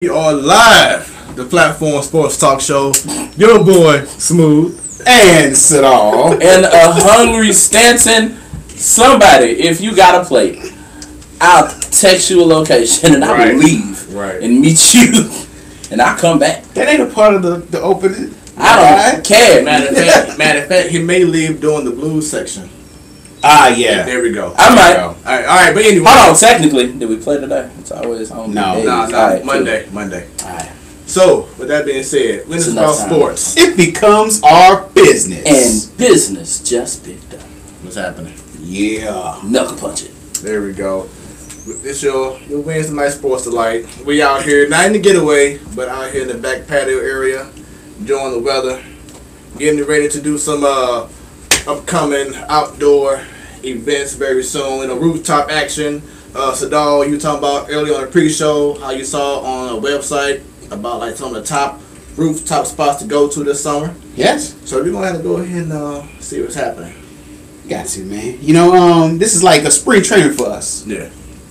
We are live, the platform sports talk show. Your boy Smooth and Sidal and a hungry Stanton. Somebody, if you got a plate, I'll text you a location and I will leave and meet you, and I'll come back. That ain't a part of the opening. I don't care. Matter of fact, he may leave during the blues section. Yeah. There we go. I might. All right, but anyway. Hold on, technically, did we play today? It's always on No, right, Monday. All right. So, with that being said, when it's about sports, it becomes our business. And business just picked up. What's happening? Yeah. Knuckle punch it. There we go. It's your Wednesday night sports delight. We out here, not in the getaway, but out here in the back patio area, enjoying the weather, getting ready to do some upcoming outdoor events very soon. Rooftop action. Sadal, you talking about earlier on the pre-show how you saw on a website about like some of the top rooftop spots to go to this summer. Yes. So we're gonna have to go ahead and see what's happening. Got to, man. You know, this is like a spring training for us. Yeah.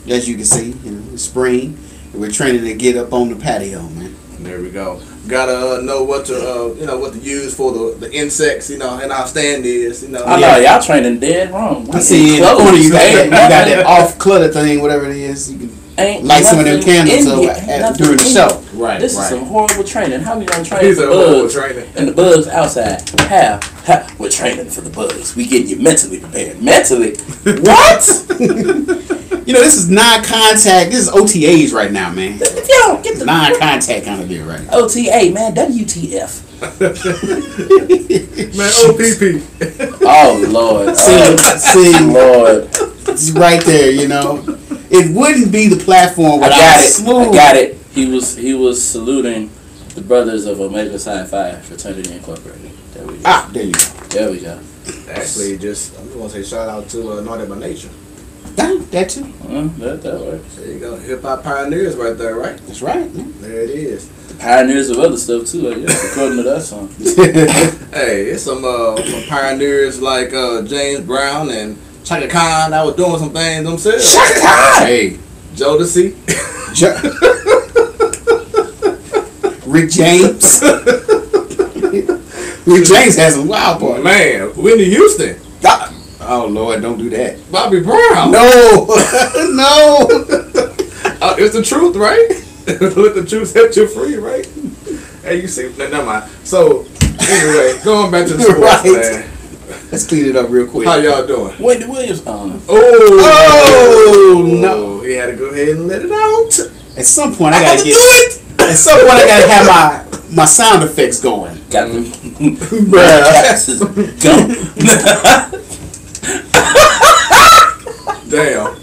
As you can see, it's spring, and we're training to get up on the patio, man. There we go. Gotta know what to what to use for the insects, and our stand is, I know y'all training dead wrong. I see in the corner you got that off clutter thing, whatever it is. You can light some of them candles during the show. Right. This is some horrible training. How we gonna train These for bugs and the bugs outside? How? We're training for the bugs. We getting you mentally prepared. Mentally? What? This is non-contact. This is OTAs right now, man. Yo, get the non-contact kind of deal right now. OTA, man. WTF. Man, OPP. Oh, Lord. See, Lord. It's right there, It wouldn't be the platform without Smooth. I got it. He was saluting the brothers of Omega Psi Phi Fraternity Incorporated. There we go. There you go. There we go. Actually, I'm just gonna say shout out to Northern by Nature. That too. That works. There you go. Hip hop pioneers right there, right? That's right. Yeah. There it is. The pioneers of other stuff too, I guess, according to that song. Hey, it's some pioneers like James Brown and Chaka Khan that was doing some things themselves. Chaka Khan! Hey, Jodeci. Rick James. Rick James has some wild boy. Man, Whitney Houston. Oh Lord, don't do that. Bobby Brown. No. No. It's the truth, right? Let the truth set you free, right? Hey, you see? Never mind. So, anyway, going back to the sports, man. Let's clean it up real quick. How y'all doing? Wendy Williams on. Oh no! He had to go ahead and let it out. At some point, I gotta do it. At some point, I gotta have my sound effects going. Got them. Bruh. Go. Damn.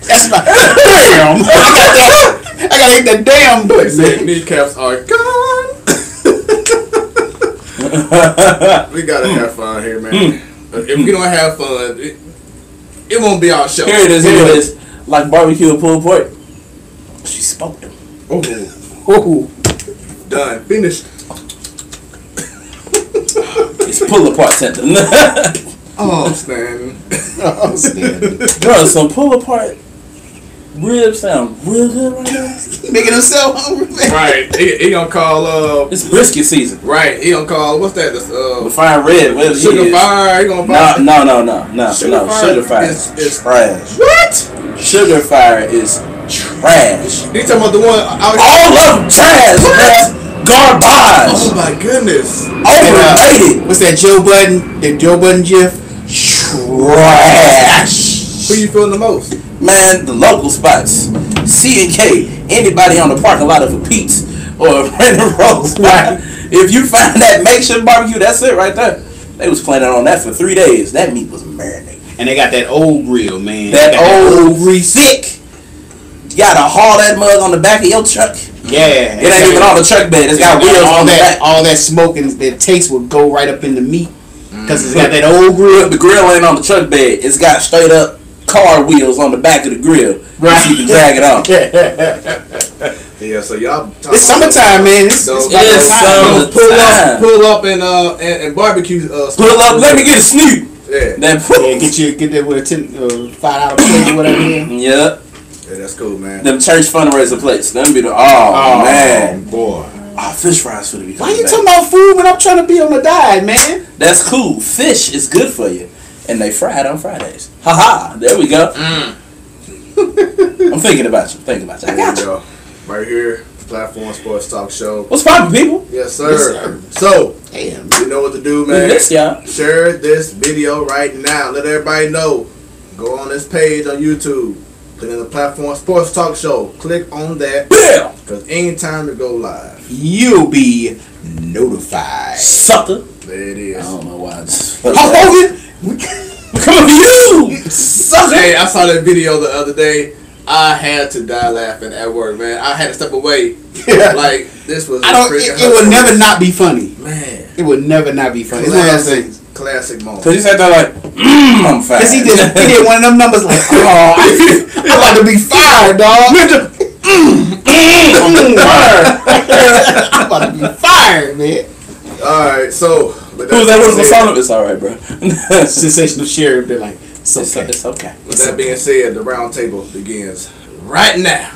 That's my damn. I gotta hit that damn button. His kneecaps are gone. We gotta have fun here, man. If we don't have fun, it won't be our show. Here it is. Like barbecue and pulled pork. She smoked them. Oh. Done. Finished. It's pull apart tender. Oh, Stan. Bro, some pull apart ribs sound real good right now. Making himself hungry, man. Right. He gonna call it's brisket season. Right. He gonna call the fire red. Sugar fire. He gonna fire. No. Sugar fire is trash. What? Sugar fire is trash. He talking about the one all of them trash, man. Garbage. Oh my goodness. Overrated. What's that Joe Budden? That Joe Budden gif? Trash. Who you feeling the most? Man, the local spots. C&K. Anybody on the parking lot of a Pete's or a Brandon Rose spot. If you find that makeshift barbecue, that's it right there. They was planning on that for 3 days. That meat was marinated. And they got that old grill, man. That old thick. You gotta haul that mug on the back of your truck. Yeah. It ain't even on the truck bed. It's got wheels on the back. All that smoke and the taste will go right up in the meat. Because it's got that old grill. The grill ain't on the truck bed. It's got straight up car wheels on the back of the grill. Right. So you can drag it on. Yeah, so y'all. It's summertime, man. It's summertime. Pull up and barbecue. Pull up. Let me get a snoot. Yeah. That get that with a $5 plate or whatever. Yeah. that's cool, man. Them church fundraiser plates. Them be the man, boy. Oh, fish fries for the. Why you talking about food when I'm trying to be on the diet, man? That's cool. Fish is good for you, and they fried on Fridays. Haha. There we go. I'm thinking about you. I got you. Right here, Platform Sports Talk Show. What's poppin', people? Yes, sir. So, you know what to do, man. Share this video right now. Let everybody know. Go on this page on YouTube. Put in the Platform Sports Talk Show. Click on that. Yeah. Because anytime we go live, you'll be notified. Sucker. There it is. I don't know why. Hulk Hogan. Come for you, sucker. Hey, I saw that video the other day. I had to die laughing at work, man. I had to step away. Like, this was... It would never not be funny. Man. It would never not be funny. It's one of those things. Classic moment. Because he said that like, I'm fired. Because he did one of them numbers like, oh, I'm about to be fired, dog. I'm about to be fired, man. Alright, so... Who's that? What's the song? It's alright, bro. Sensational sheriff, they're like, it's okay. It's okay. With that being said, the round table begins right now.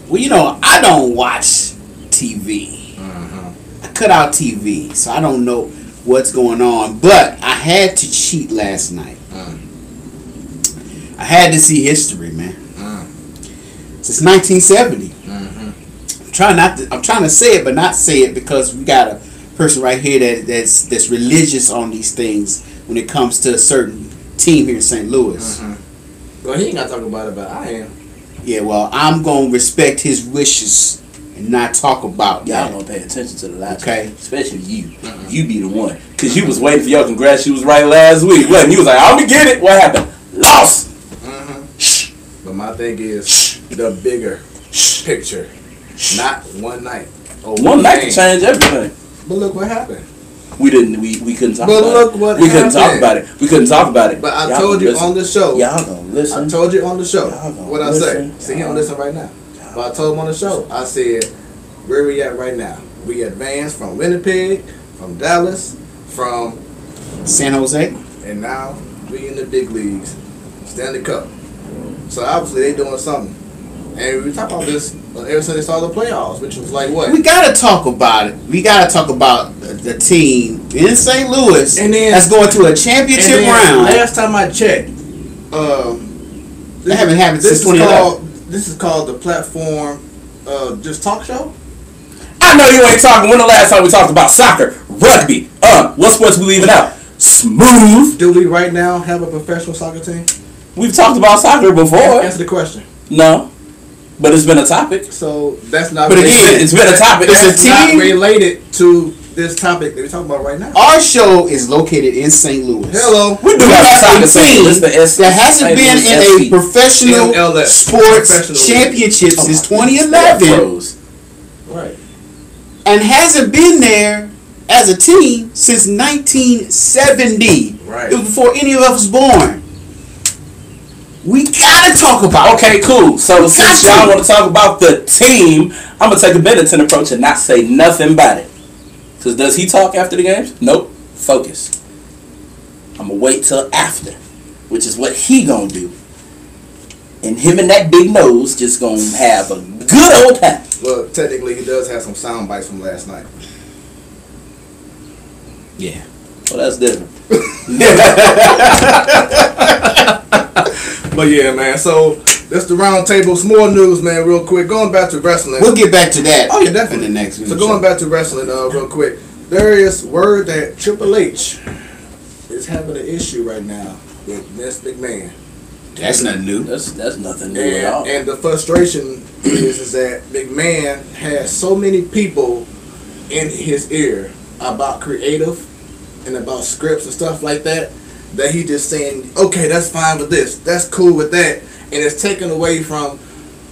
Well, you know, I don't watch TV. I cut out TV, so I don't know what's going on. But I had to cheat last night. I had to see history, man. Since 1970. I'm trying to say it, but not say it because we got a person right here that's religious on these things when it comes to a certain team here in St. Louis. Well, he ain't got to talk about it, but I am. Yeah, well, I'm gonna respect his wishes and not talk about y'all gonna pay attention to the last okay? Especially you. You be the one. Because you was waiting for your congrats. You was right last week. What? You was like, I'm gonna get it. What happened? Lost. But my thing is the bigger picture. Not one night. One night can change everything. But look what happened. We couldn't talk about it. But look what happened. We couldn't talk about it. We couldn't talk about it. But I told you on the show. Y'all gonna listen. I told you on the show. What I say. See, he don't listen right now. But I told him on the show. I said, where we at right now? We advanced from Winnipeg, from Dallas, from San Jose. And now we in the big leagues. Stanley Cup. So obviously they doing something. And we talk about this ever since they started the playoffs, which was like what? We gotta talk about it. We gotta talk about the team in St. Louis that's going to a championship round. Last time I checked, they haven't happened since 2011. This is called the Platform Just Talk Show. I know you ain't talking. When the last time we talked about soccer, rugby? What sports we leaving out? Smooth. Do we right now have a professional soccer team? We've talked about soccer before. Answer the question. No. But it's been a topic. So that's not. But again, it's been a topic. It's a team not related to this topic that we're talking about right now. Our show is located in St. Louis. Hello. We do have a team that hasn't been in a professional sports championship since 2011. Right. And hasn't been there as a team since 1970. Right. It was before any of us was born. We gotta talk about it. Okay, cool. So since y'all want to talk about the team, I'm gonna take a Benetton approach and not say nothing about it. Cause does he talk after the games? Nope. Focus. I'm gonna wait till after, which is what he gonna do. And him and that big nose just gonna have a good old time. Well, technically, he does have some sound bites from last night. Yeah. Well, that's different. But yeah, man. So that's the round table. Some more news, man. Real quick. Going back to wrestling. We'll get back to that. Oh yeah, definitely. In the next. So going back to wrestling, real quick. There is word that Triple H is having an issue right now with Vince McMahon. That's not new. That's nothing new at all. And the frustration is that McMahon has so many people in his ear about creative and about scripts and stuff like that he just saying, okay, that's fine with this, that's cool with that, and it's taken away from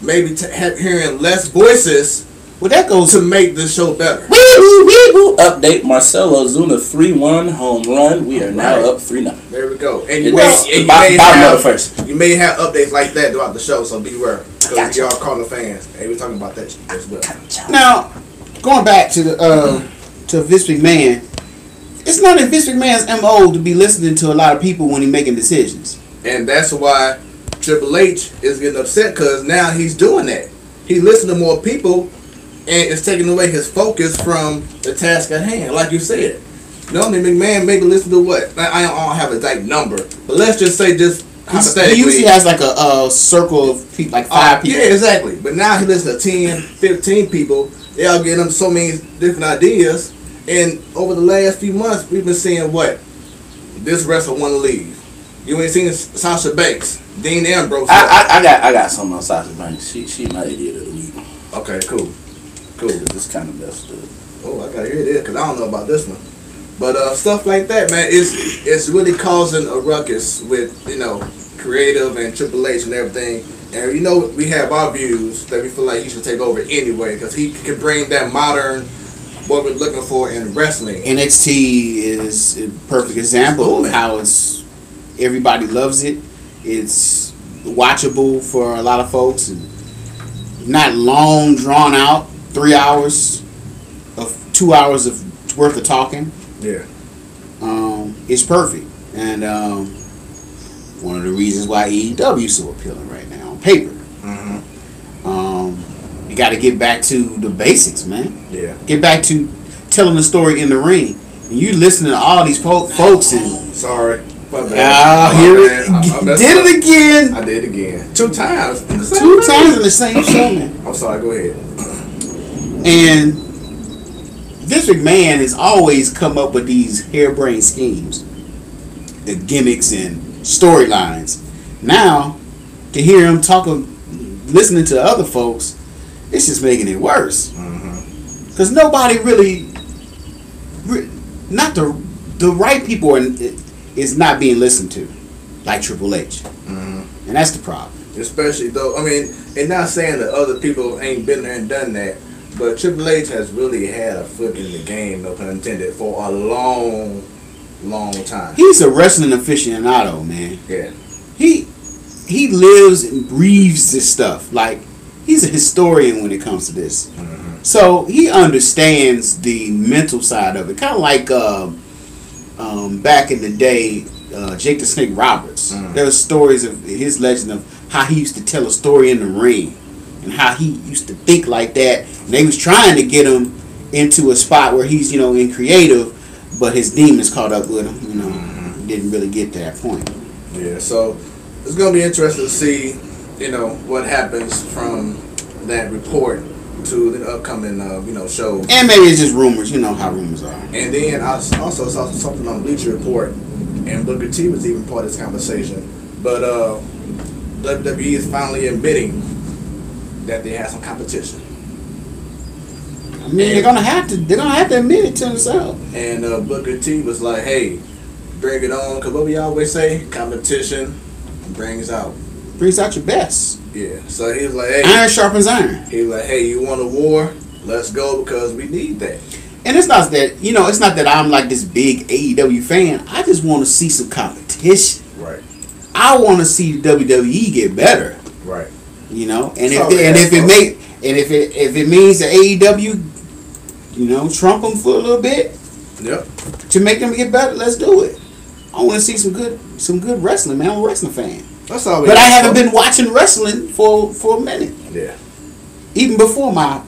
maybe hearing less voices. Well, that goes to make the show better. Update: Marcelo Ozuna 3-1 home run. We are now up 3-0. There we go. And you may have updates like that throughout the show, so beware. Because y'all calling fans. Hey, we're talking about that as well. Now, going back to the to Vince McMahon, it's not in Vince McMahon's MO to be listening to a lot of people when he's making decisions. And that's why Triple H is getting upset, because now he's doing that. He's listening to more people, and it's taking away his focus from the task at hand. Like you said, normally McMahon maybe listen to what? I don't have a exact number, but let's just say just hypothetically. He usually has like a circle of people, like 5 people. Yeah, exactly. But now he listens to 10, 15 people. They all getting him so many different ideas. And over the last few months, we've been seeing what? This wrestler want to leave. You ain't seen Sasha Banks, Dean Ambrose. I got something on Sasha Banks. She my idiot of the week. Okay, cool. This kind of messed up. Oh, I gotta hear this because I don't know about this one. But stuff like that, man, it's really causing a ruckus with, you know, Creative and Triple H and everything. And you know, we have our views that we feel like he should take over anyway, because he can bring that modern, what we're looking for in wrestling. NXT is a perfect example of how everybody loves it. It's watchable for a lot of folks, and not long, drawn out. 3 hours of 2 hours of worth of talking. Yeah. It's perfect, and one of the reasons why AEW is so appealing right now on paper. You got to get back to the basics, man. Yeah. Get back to telling the story in the ring. And you listening to all these folks and sorry. Did it again. I did it again. 2 times. 2 times in the same show, man. I'm sorry. Go ahead. And Vince McMahon has always come up with these harebrained schemes, the gimmicks and storylines. Now, to hear him listening to other folks, it's just making it worse. Because nobody really, not the right people is not being listened to, like Triple H. And that's the problem. Especially though, I mean, and not saying that other people ain't been there and done that, but Triple H has really had a foot in the game, no pun intended, for a long time. He's a wrestling aficionado, man. Yeah. He lives and breathes this stuff. Like, he's a historian when it comes to this. So he understands the mental side of it. Kind of like back in the day, Jake the Snake Roberts. There were stories of his legend of how he used to tell a story in the ring and how he used to think like that. And they was trying to get him into a spot where he's, you know, in creative, but his demons caught up with him. You know, didn't really get to that point. Yeah, so it's gonna be interesting to see, you know, what happens from that report to the upcoming, you know, show. And maybe it's just rumors. You know how rumors are. And then I also saw something on Bleacher Report, and Booker T was even part of this conversation. But WWE is finally admitting that they have some competition. I mean, they're gonna have to admit it to themselves. And Booker T was like, "Hey, bring it on," because what we always say, competition brings out your best. Yeah. So he was like, "Hey, iron sharpens iron." He was like, "Hey, you want a war? Let's go, because we need that." And it's not that, you know, it's not that I'm like this big AEW fan. I just want to see some competition. Right. I want to see WWE get better. Right. You know, and if it means that AEW, you know, trump them for a little bit. Yep. To make them get better, let's do it. I want to see some good wrestling, man. I'm a wrestling fan. That's all. But I haven't been watching wrestling for a minute. Yeah. Even before my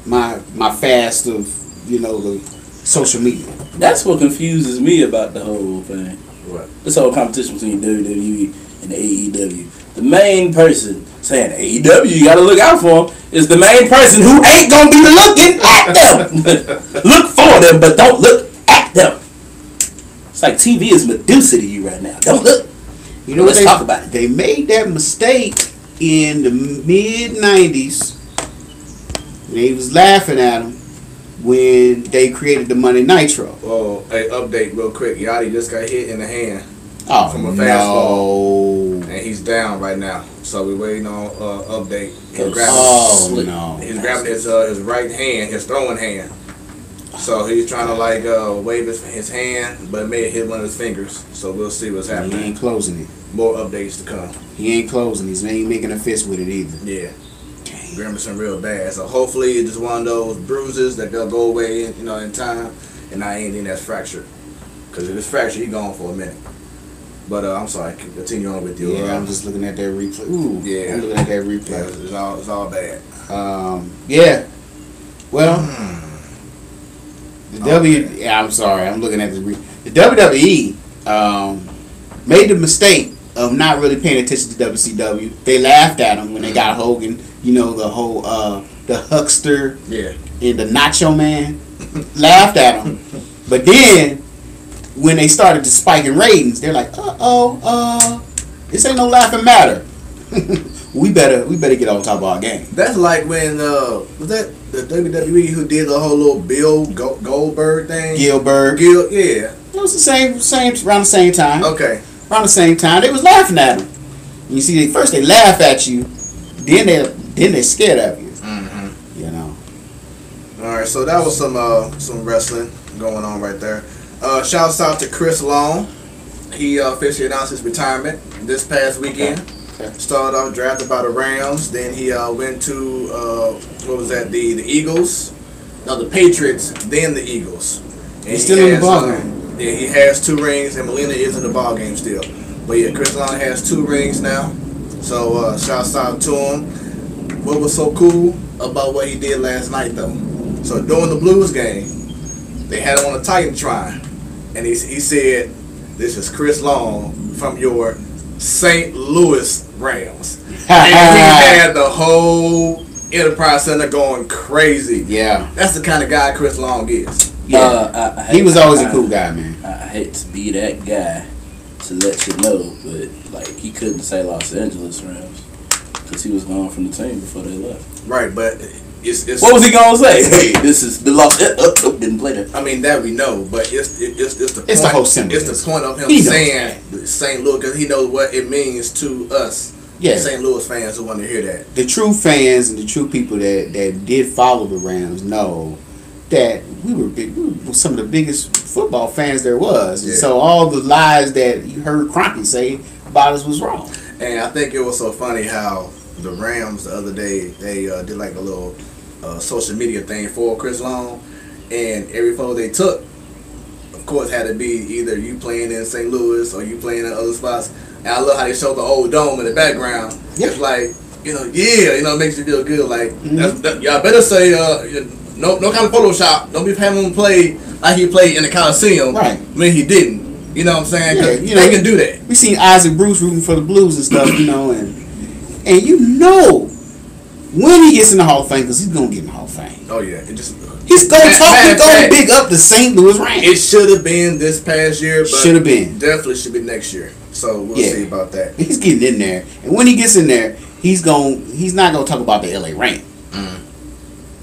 fast of, you know, the social media. That's what confuses me about the whole thing. What? This whole competition between WWE and AEW. The main person saying AEW, you gotta look out for them, is the main person who ain't gonna be looking at them. Look for them, but don't look at them. It's like TV is Medusa to you right now. Don't look. You know, let's talk about it. They made that mistake in the mid-90s. They was laughing at them when they created the Monday Nitro. Oh, hey, update real quick. Yachty just got hit in the hand from a fastball, and he's down right now. So we're waiting on update. He's grabbing his right hand, his throwing hand. So he's trying to wave his hand, but it may hit one of his fingers. So we'll see what's happening. He ain't closing it. More updates to come. He ain't closing it. He ain't making a fist with it either. Yeah. Grimacing real bad. So hopefully it's just one of those bruises that they'll go away, you know, in time, and not anything that's fractured. Because if it's fractured, he's gone for a minute. But I'm sorry. Continue on with your. Yeah, I'm just looking at that replay. Ooh, Yeah, I'm looking at that replay. Yeah, it's all bad. Yeah. Well, Yeah, I'm sorry. I'm looking at the WWE made the mistake of not really paying attention to WCW. They laughed at him when they got Hogan. You know, the whole the huckster and the Nacho Man laughed at him. But then when they started to spike in ratings, they're like, this ain't no laughing matter. we better get on top of our game. That's like when was that the WWE who did the whole little Bill Goldberg thing? Gilbert. Yeah. It was the same around the same time. Okay. Around the same time, they was laughing at him. You see, first they laugh at you, then they scared of you. Mm-hmm. You know. All right, so that was some wrestling going on right there. Shouts out to Chris Long. He officially announced his retirement this past weekend. Okay. Started off drafted by the Rams. Then he went to what was that? The Eagles. No, the Patriots. Then the Eagles. And he's still in the ball game. Yeah, he has 2 rings, and Molina is in the ball game still. But yeah, Chris Long has 2 rings now. So shouts out to him. What was so cool about what he did last night though? So during the Blues game, they had him on a Titantron, and he said, "This is Chris Long from your St. Louis Rams." And he had the whole Enterprise Center going crazy. Yeah, that's the kind of guy Chris Long is. Yeah, he was always a cool guy, man. I hate to be that guy to let you know, but like he couldn't say Los Angeles Rams because he was gone from the team before they left. Right, but it's what was he gonna say? Hey, this is the Los. Didn't play that. I mean that we know, but it's the point. It's the whole symbolism. It's the point of him saying St. Louis because he knows what it means to us. Yeah. St. Louis fans who want to hear that. The true fans and the true people that did follow the Rams know that we were some of the biggest football fans there was. Yeah. So all the lies that you heard Kroenke say about us was wrong. And I think it was so funny how the Rams the other day, they did like a little social media thing for Chris Long, and every photo they took, of course, had to be either you playing in St. Louis or you playing in other spots. And I love how they show the old dome in the background. Yeah. It's like, it makes you feel good. Like, y'all better say, no kind of Photoshop. Don't be having him play like he played in the Coliseum. Right. When he didn't. You know what I'm saying? Yeah, they can do that. We seen Isaac Bruce rooting for the Blues and stuff, and when he gets in the Hall of Fame, because he's going to get in the Hall of Fame. Oh, yeah. He's going to big up the St. Louis Rams. It should have been this past year, but should have been. Definitely should be next year. So we'll see about that. He's getting in there. And when he gets in there, he's not going to talk about the LA Rams.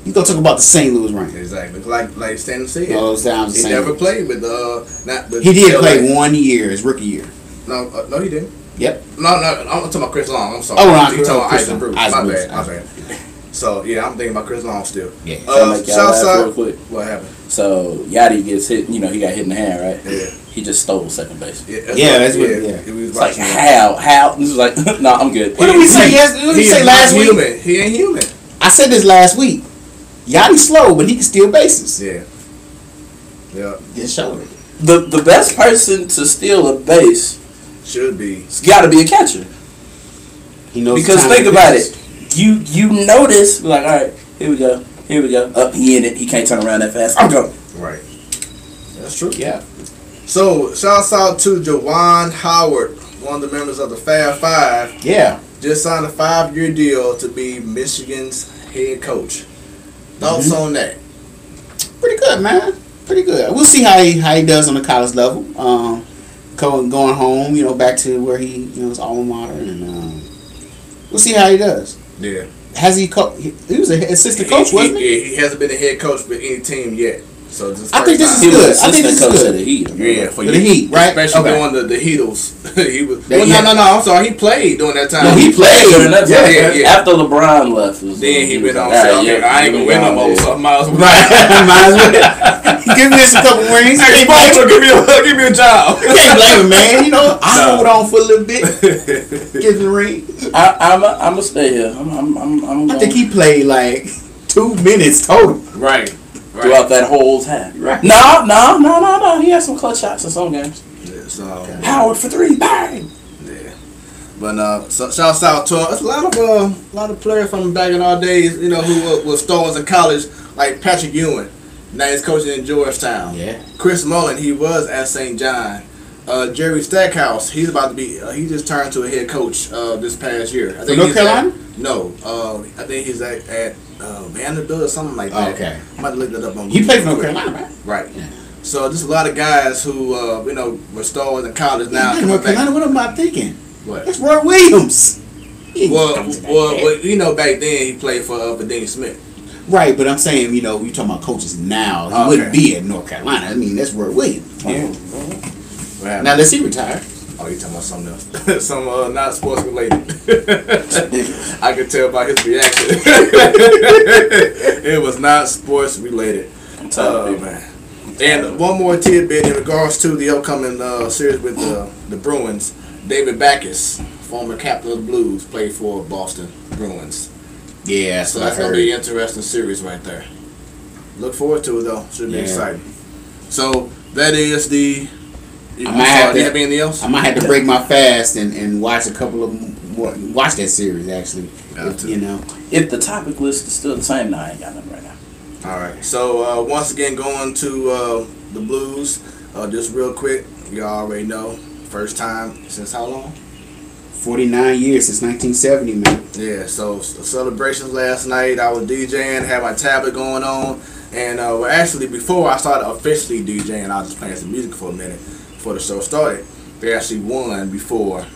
He's going to talk about the St. Louis Rams. Exactly. Like Stanley said. He never played with he did LA. Play 1 year, his rookie year. No, he didn't. Yep. No, I'm talking about Chris Long. I'm sorry. I'm talking about Isaac Bruce. My bad. So, yeah, I'm thinking about Chris Long still. Yeah. Shouts out. Real quick. What happened? So, Yachty gets hit. He got hit in the hand, right? Yeah. He just stole second base. That's what. It's like, how? This was like, no, I'm good. What did we say yesterday? What did we say last week? He ain't human. I said this last week. Yachty's slow, but he can steal bases. Yeah. Just show it. The best person to steal a base should be. It's got to be a catcher. He knows. Because think about it. You notice, like, all right, here we go. Up, he in it. He can't turn around that fast. I'm going. Right. That's true. Yeah. So, shouts out to Jawan Howard, one of the members of the Fab Five. Yeah. Just signed a 5-year deal to be Michigan's head coach. Thoughts on that? Pretty good, man. Pretty good. We'll see how he does on the college level. Going home, back to where his alma mater, and we'll see how he does. Yeah. Has he he was an assistant coach, wasn't he? Yeah, he hasn't been a head coach with any team yet. So I think this is good. I think this is good. The Heat. Yeah, for the Heat, right? Especially during the Heatles. He was. No. I'm sorry. He played during that time. No, he played during that time. Yeah. After LeBron left, then he went on. I ain't gonna win no more. So might as well. Right. Give me a couple rings. Hey, sponsor, give me a job. You can't blame him, man. I hold on for a little bit. Give me a ring. I'm gonna stay here. I think he played like 2 minutes total. Right. Throughout that whole time. Right. No. He had some clutch shots in some games. Yeah. So Howard for 3, bang. yeah. But so shouts out to it's a lot of players from back in our days, you know, who were stars in college, like Patrick Ewing. Now he's coaching in Georgetown. Yeah. Chris Mullin, he was at St. John. Jerry Stackhouse, he's about to be. He just turned to a head coach this past year. I think North Carolina? No, I think he's at Vanderbilt or something like that. Okay. I might look that up on. He Google played for North quick. Carolina, right? Right. Yeah. So there's a lot of guys who you know were stars in college now. Yeah, coming North back. Carolina, what am I thinking? What? That's Roy Williams. Well, you know, back then he played for Virginia Smith. Right, but I'm saying, you know, you talking about coaches now. He wouldn't be at North Carolina. I mean, that's Roy Williams. Yeah. Now, let's see retire. Oh, you talking about something else? Some not sports related. I could tell by his reaction. It was not sports related. I'm telling you, Man. And one more tidbit in regards to the upcoming series with the Bruins. David Backus, former captain of the Blues, played for Boston Bruins. Yeah, So that's going to be an interesting series right there. Look forward to it, though. Should be exciting. So that is the... do you have anything else? I might have to break my fast and watch a couple of more, watch that series, actually. You know. If the topic list is still the same, no, I ain't got nothing right now. All right. So once again, going to the Blues, just real quick, you already know, first time since how long? 49 years since 1970, man. Yeah. So celebrations last night. I was DJing, had my tablet going on, and well, actually before I started officially DJing, I was just playing some music for a minute before the show started. They actually won before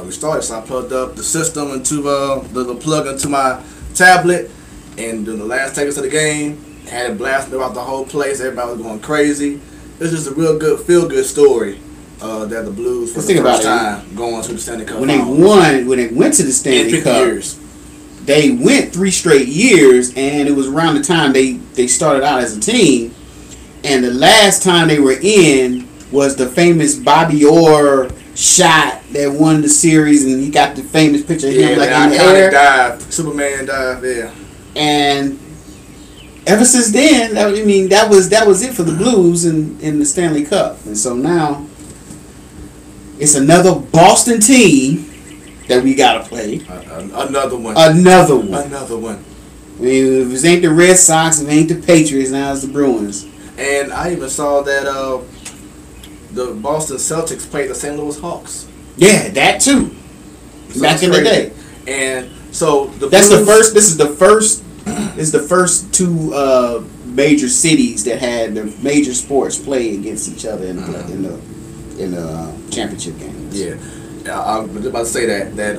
we started, so I plugged up the system into the plug into my tablet, and during the last seconds of the game, had it blasting about the whole place. Everybody was going crazy. It's just a real good, feel-good story that the Blues for the first time going to the Stanley Cup. When they went to the Stanley Cup, years. They went 3 straight years, and it was around the time they started out as a team. And the last time they were in was the famous Bobby Orr shot that won the series, and he got the famous picture of him like in the air. Dive, Superman dive, yeah. And ever since then, that was it for the Blues in the Stanley Cup. And so now it's another Boston team that we gotta play. Another one. I mean, if it ain't the Red Sox, if it ain't the Patriots, now it's the Bruins. And I even saw that the Boston Celtics played the St. Louis Hawks. Yeah, that too. So Back in the day. And so This is the first 2 major cities that had the major sports play against each other in the championship games. Yeah, I was about to say that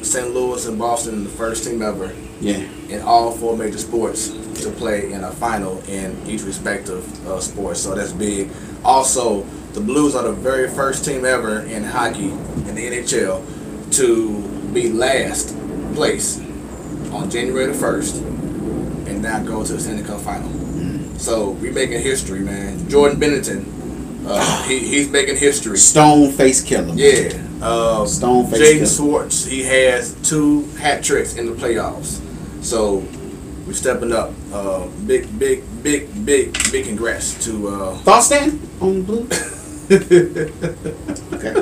St. Louis and Boston, the first team ever, in all 4 major sports to play in a final in each respective sport. So that's big. Also, the Blues are the very first team ever in hockey in the NHL to be last place on January the 1st and now go to the Stanley Cup final. So we making history, man. Jordan Bennington, he's making history. Stone face killer. Yeah. Stone face Jaden killer. Swartz, he has 2 hat tricks in the playoffs. So we're stepping up. Big congrats to Thought stand on the Blues. Okay.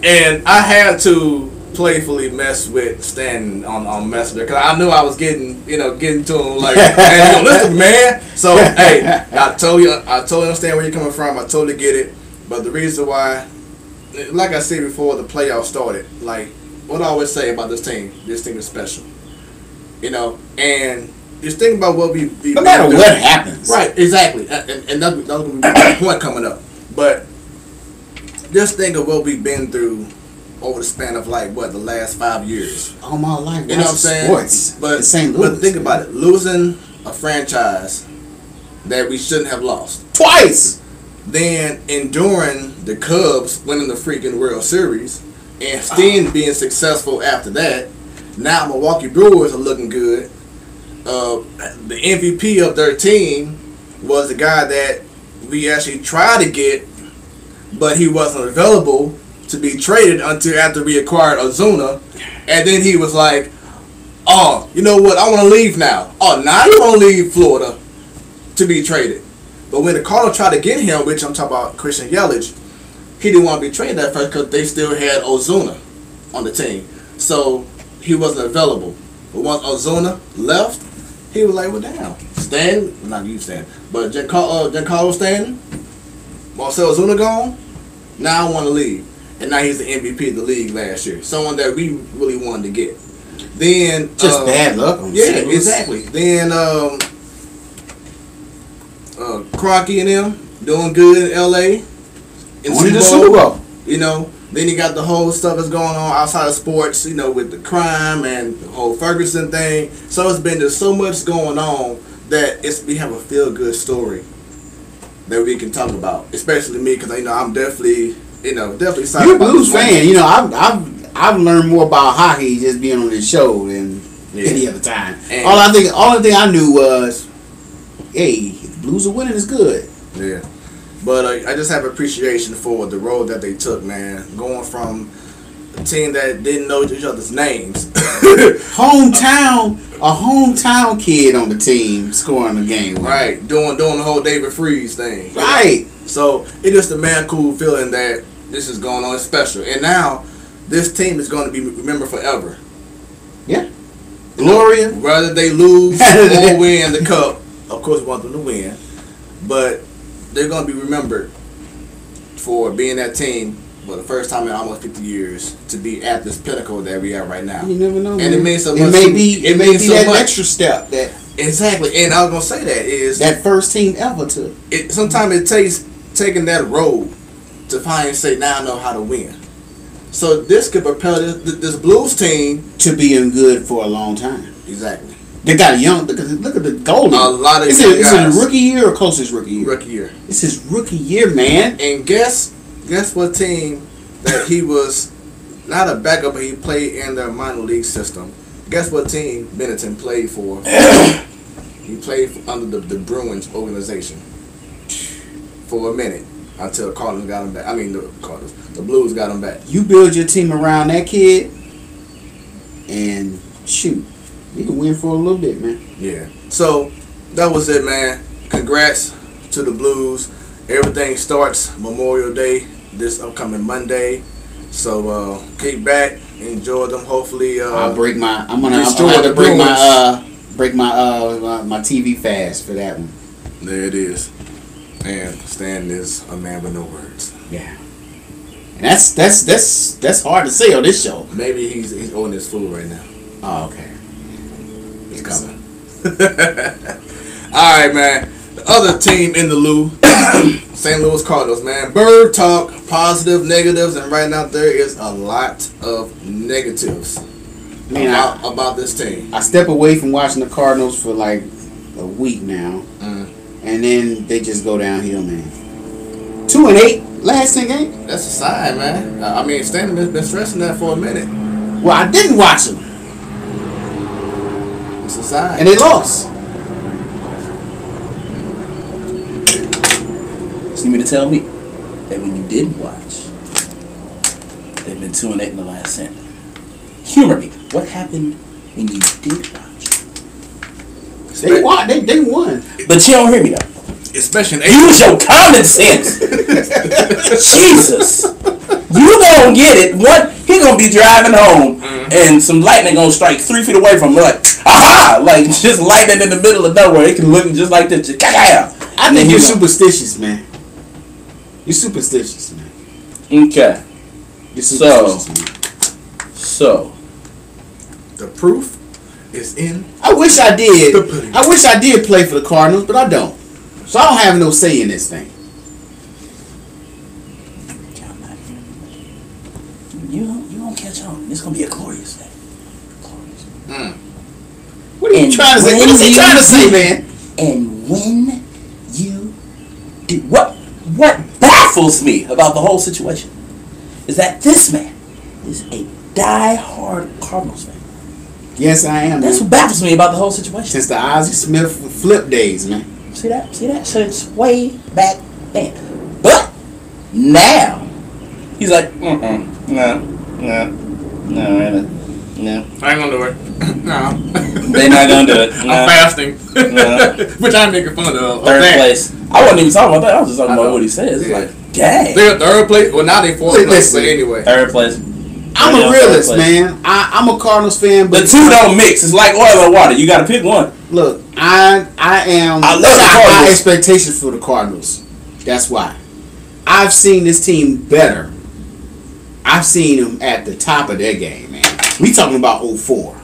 And I had to playfully mess with Stan on Messenger because I knew I was getting to him like, hey, listen, man. So hey, I totally understand where you're coming from. I totally get it. But the reason why, like I said before the playoffs started, like what I always say about this team is special. And just think about what we no matter what happens. Right, exactly. And that's going to be my point coming up. But just think of what we've been through over the span of the last 5 years. All my life, you know what I'm saying? Sports. But St. Louis. But think about it, losing a franchise that we shouldn't have lost twice. Then enduring the Cubs winning the freaking World Series and still being successful after that. Now Milwaukee Brewers are looking good. The MVP of their team was the guy that we actually tried to get, but he wasn't available to be traded until after we acquired Ozuna. And then he was like, oh, you know what? I want to leave now. Oh, now you want to leave Florida to be traded. But when the Cardinals tried to get him, which I'm talking about Christian Yelich, he didn't want to be traded at first because they still had Ozuna on the team. So he wasn't available. But once Ozuna left, he was like, well, damn. Stanton, not you Stanton, but Giancarlo Stanton, Marcell Ozuna gone, now I want to leave. And now he's the MVP of the league last year. Someone that we really wanted to get. Then just bad luck on yeah, exactly. Then Crockett and them doing good in LA. Winning the Super Bowl. You know, then you got the whole stuff that's going on outside of sports, you know, with the crime and the whole Ferguson thing. So it's been just so much going on that we have a feel-good story that we can talk about. Especially me, because, you know, I'm definitely excited. You're a Blues fan. You know, I've learned more about hockey just being on this show than any other time. And only thing I knew was, hey, the Blues are winning is good. Yeah. But I just have appreciation for the road that they took, man. Going from a team that didn't know each other's names. A hometown kid on the team scoring the game. Right. Doing the whole David Freese thing. Right. So it's just a man cool feeling that this is going on. It's special. And now this team is going to be remembered forever. Yeah. Gloria. Whether they lose or win the cup. Of course we want them to win. But they're going to be remembered for being that team for the first time in almost 50 years to be at this pinnacle that we are right now. You never know, and man. It means so much. It may be so that much. extra step that exactly. And I was going to say that is that first team ever took. Sometimes it takes taking that road to finally say, now I know how to win. So this could propel this Blues team to being good for a long time. Exactly. They got a young. Look at the goalie. A lot of is it a rookie year or close to his rookie year? Rookie year. It's his rookie year, man. And guess what team that he was not a backup, but he played in the minor league system. Guess what team Benetton played for? He played under the Bruins organization for a minute until Cardinals got him back. I mean the Blues got him back. You build your team around that kid, and shoot. You can win for a little bit, man. Yeah. So, that was it, man. Congrats to the Blues. Everything starts Memorial Day this upcoming Monday. So, kick back, enjoy them. Hopefully, I'm gonna have to break my TV fast for that one. There it is. And Stan is a man with no words. Yeah. And that's hard to say on this show. Maybe he's owning his food right now. Oh, okay. He's coming. All right, man. The other team in the Lou, St. Louis Cardinals, man. Bird talk, positive, negatives, and right now there is a lot of negatives about this team. I step away from watching the Cardinals for like a week now, and then they just go downhill, man. 2-8 last 10 games. That's a sign, man. I mean, Stanton has been stressing that for a minute. Well, I didn't watch them. It's a sign. And they lost. So you mean to tell me that when you didn't watch, they've been 2-8 in the last 10? Humor me. What happened when you did watch? They won. They won. But you don't hear me though. Especially use your common sense. Jesus. You gonna get it. He gonna be driving home and some lightning gonna strike 3 feet away from him. Like, aha! Like just lightning in the middle of nowhere. It can look just like this. Just, I think you're superstitious, man. You're superstitious, man. Okay. You're superstitious, man. So the proof is in. I wish I did. I wish I did play for the Cardinals, but I don't. So I don't have no say in this thing. You don't catch on. It's gonna be a glorious day. Glorious. What are you trying to say? What is he trying to say, man? And when you do what baffles me about the whole situation is that this man is a die-hard Cardinals fan. Yes, I am. That's what baffles me about the whole situation. Since the Ozzie Smith flip days, man. See that? So it's way back then. But now he's like, no, Yeah. I ain't gonna do it. No. They not gonna do it. I'm fasting. Which I'm making fun of. Third place. I wasn't even talking about that. I was just talking about what he says. It's like, dang. They're third place. Well, now they fourth place. But anyway. Third place. I'm a realist, man. I'm a Cardinals fan, but the two don't mix. It's like oil and water. You got to pick one. Look, I am I love the Cardinals. high expectations for the Cardinals. That's why. I've seen this team better. I've seen them at the top of their game, man. We talking about 04.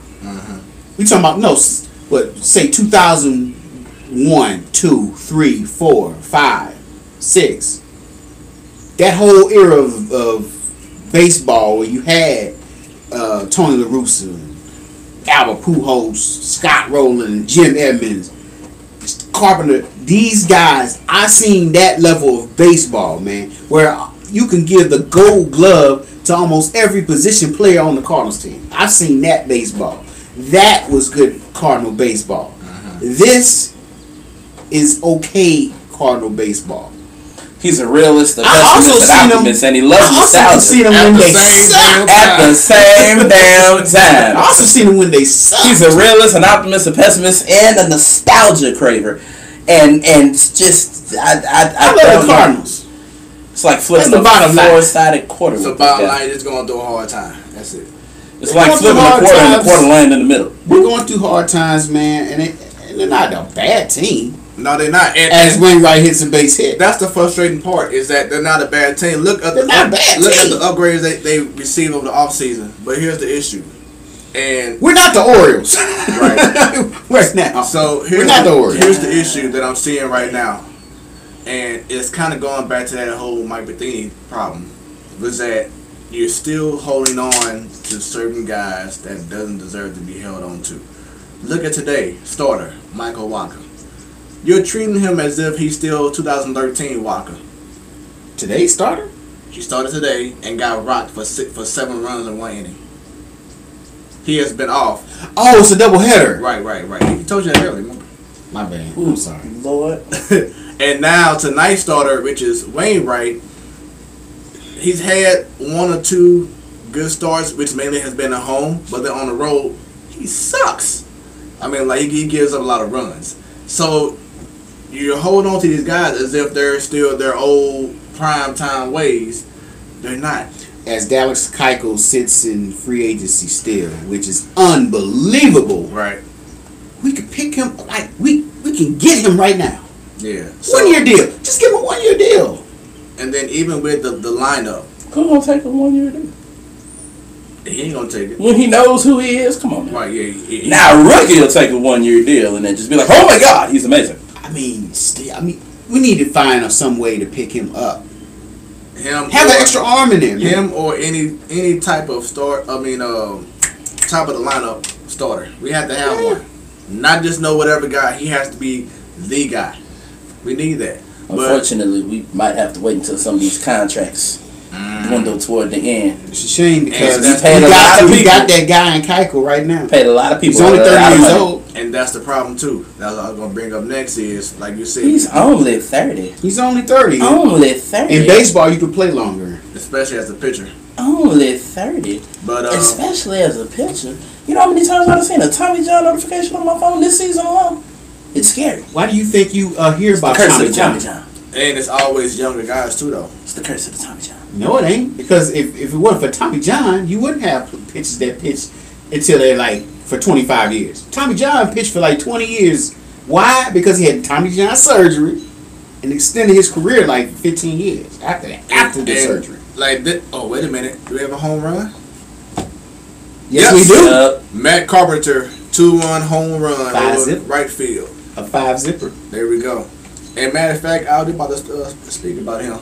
We talking about say 2001, 2, 3, 4, 5, 6. That whole era of baseball where you had Tony La Russa, Albert Pujols, Scott Rowland, Jim Edmonds, Carpenter. These guys, I seen that level of baseball, man, where you can give the Gold Glove to almost every position player on the Cardinals team. I've seen that baseball. That was good Cardinal baseball. This is okay Cardinal basebal. He's a realist, a pessimist, an optimist, and he loves nostalgia. I also seen him when they suck. At the same damn time. I also seen him when they suck. He's a realist, an optimist, a pessimist, and a nostalgia craver. And just I love the Cardinals. It's like flipping a four-sided quarter. So bottom line, it's going through a hard time. That's it. It's like flipping a quarter and the quarter land in the middle. We're going through hard times, man, and they're not a bad team. No, they're not. As Wainwright hits a base hit. That's the frustrating part, is that they're not a bad team. Look at the upgrades they received over the offseason. But here's the issue. And we're not the Orioles. Right. Right now. So we're not the Orioles. Here's the issue that I'm seeing right now. And it's kind of going back to that whole Mike Matheny problem. Was that you're still holding on to certain guys that doesn't deserve to be held on to. Look at today, starter, Michael Wacha. You're treating him as if he's still 2013 Wacha. Today's starter? He started today and got rocked for 7 runs in 1 inning. He has been off. Oh, it's a doubleheader. Right. He told you that earlier, remember? My bad. Ooh, I'm sorry. Lord. And now tonight's starter, which is Wainwright, he's had 1 or 2 good starts, which mainly has been at home, but then on the road, he sucks. I mean, like, he gives up a lot of runs. So you hold on to these guys as if they're still their old prime time ways. They're not. As Dallas Keuchel sits in free agency still, which is unbelievable. Right. We could pick him, like, we can get him right now. Yeah. 1 year deal. Just give him a 1 year deal. And then even with the lineup. Who's going to take a 1 year deal? He ain't going to take it. When he knows who he is, come on, man. Right, yeah. Now a rookie will take a 1 year deal and then just be like, oh my God, he's amazing. I mean, we need to find some way to pick him up. Have an extra arm in there. Him or any type of top of the lineup starter. We have to have one. Not just know whatever guy. He has to be the guy. We need that. Unfortunately, we might have to wait until some of these contracts dwindle toward the end. It's a shame because we got that guy in Keuchel right now. Paid a lot of people. He's only 30 years old. And that's the problem too. That's what I was gonna bring up next is, like you said, he's only 30. He's only 30. Only 30. In baseball, you can play longer, especially as a pitcher. Only 30. But especially as a pitcher. You know how many times I've seen a Tommy John notification on my phone this season alone? It's scary. Why do you think you hear about Tommy John? And it's always younger guys too, though. It's the curse of the Tommy John. No, it ain't. Because if it wasn't for Tommy John, you wouldn't have pitchers that pitch until they're like for 25 years. Tommy John pitched for like 20 years. Why? Because he had Tommy John surgery and extended his career like 15 years after that. After the surgery. Like, oh, wait a minute. Do we have a home run? Yes, we do. Matt Carpenter, 2-run home run over right field. A 5-zipper. There we go. And matter of fact, I was about to speak about him.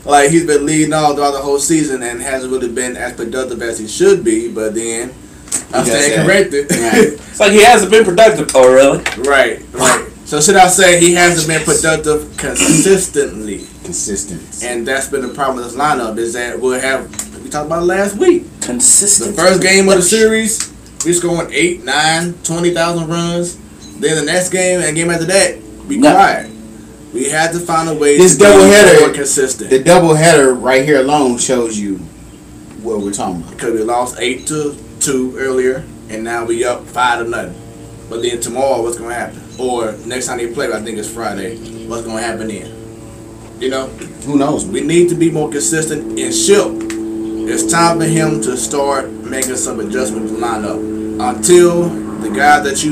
Like, he's been leading all throughout the whole season and hasn't really been as productive as he should be. But then, I'm staying corrected. Right. It's like he hasn't been productive. Oh, really? Right. So should I say he hasn't been productive consistently? And that's been the problem with this lineup is that we talked about it last week. Consistent. The first game of the series, we scoring 8, 9, 20,000 runs. Then the next game and game after that, we cried. We had to find a way to be more consistent. The doubleheader right here alone shows you what we're talking about. Because we lost 8-2 earlier, and now we up 5-0. But then tomorrow, what's going to happen? Or next time they play, I think it's Friday. What's going to happen then? You know, Who knows? we need to be more consistent in Ship. It's time for him to start making some adjustments to line up. Until the guys that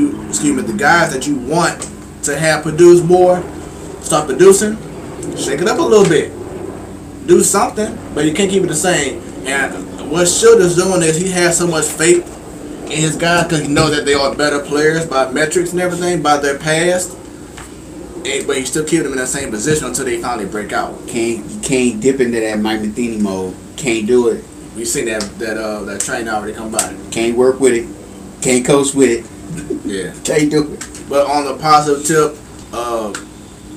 you want to have produce more, start producing, shake it up a little bit. Do something, but you can't keep it the same. And what Ship is doing is he has so much faith in his guys because he knows that they are better players by metrics and everything, by their past. But he still keep them in that same position until they finally break out. Can't dip into that Mike Matheny mode. Can't do it. We seen that train already come by. Can't work with it. Can't coach with it. Yeah. Can't do it. But on the positive tip,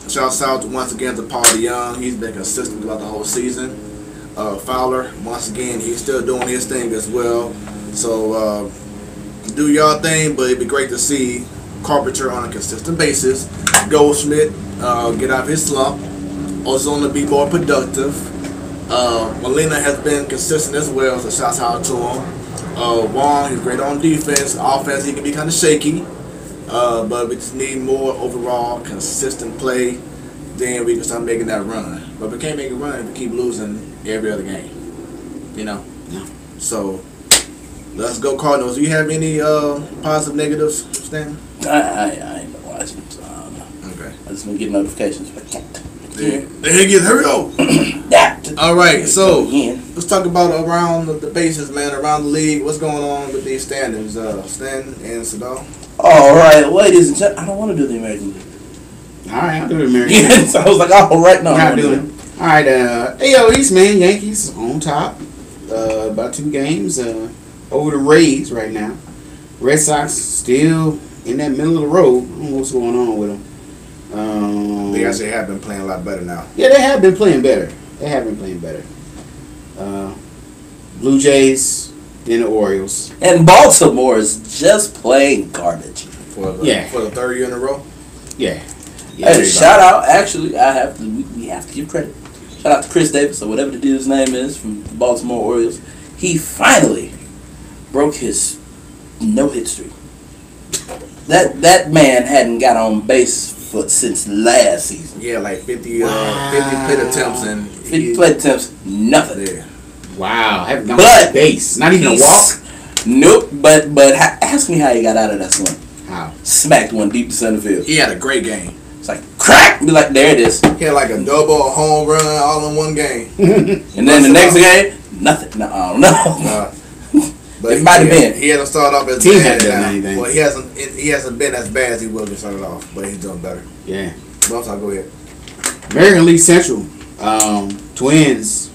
shouts out once again to Paul DeYoung. He's been consistent throughout the whole season. Fowler, once again, he's still doing his thing as well. So do y'all thing, but it'd be great to see Carpenter on a consistent basis. Goldschmidt get out of his slump. Ozuna be more productive. Molina has been consistent as well, so shouts out to him. Wong, he's great on defense. Offense, he can be kind of shaky. But we just need more overall consistent play. Then we can start making that run. But we can't make a run if we keep losing every other game. You know? Yeah. So, let's go Cardinals. Do you have any positive negatives, Stan? I ain't been watching, so I don't know. Okay. I just been getting notifications. But The head gets hurry up. All right, so let's talk about around the bases, man, around the league. What's going on with these standings, Stan and Sadal? All right, ladies and gentlemen, I don't want to do the American League. All right, I'll do the American League. So I was like, all right, no, I'm not doing it. All right, AL East, man, Yankees on top. About 2 games over the Rays right now. Red Sox still in that middle of the road. I don't know what's going on with them. They actually have been playing a lot better now. Yeah, they have been playing better. Blue Jays, then the Orioles. And Baltimore is just playing garbage. For the 3rd year in a row? Yeah. Hey, shout out, actually, we have to give credit. Shout out to Chris Davis, or whatever the dude's name is, from the Baltimore Orioles. He finally broke his no-hit streak. That man hadn't got on base since last season. Yeah, like 50 plate attempts and 50 plate attempts, nothing. Yeah. Wow, I haven't gone on base. Not even a walk? Nope, but ask me how he got out of that swing. How? Smacked one deep to center field. He had a great game. It's like, crack! Be like, there it is. He had like a double, a home run, all in one game. And then the next game, nothing. No, I don't know. But it might have been. He hasn't started off as Team bad hasn't done now. anything. Well, he hasn't been as bad as he was when he started off, but he's doing better. Yeah. But I'll go ahead. American League Central. Twins.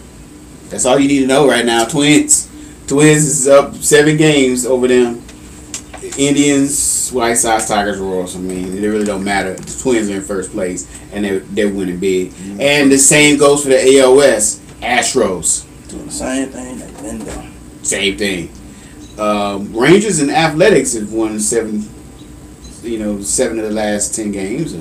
That's all you need to know right now. Twins is up 7 games over them. Indians, White Sox, Tigers, Royals. I mean, it really don't matter. The Twins are in first place, and they're winning big. Mm-hmm. And the same goes for the ALS. Astros. Doing the same thing they've been doing. Same thing. Rangers and Athletics have won 7 of the last 10 games.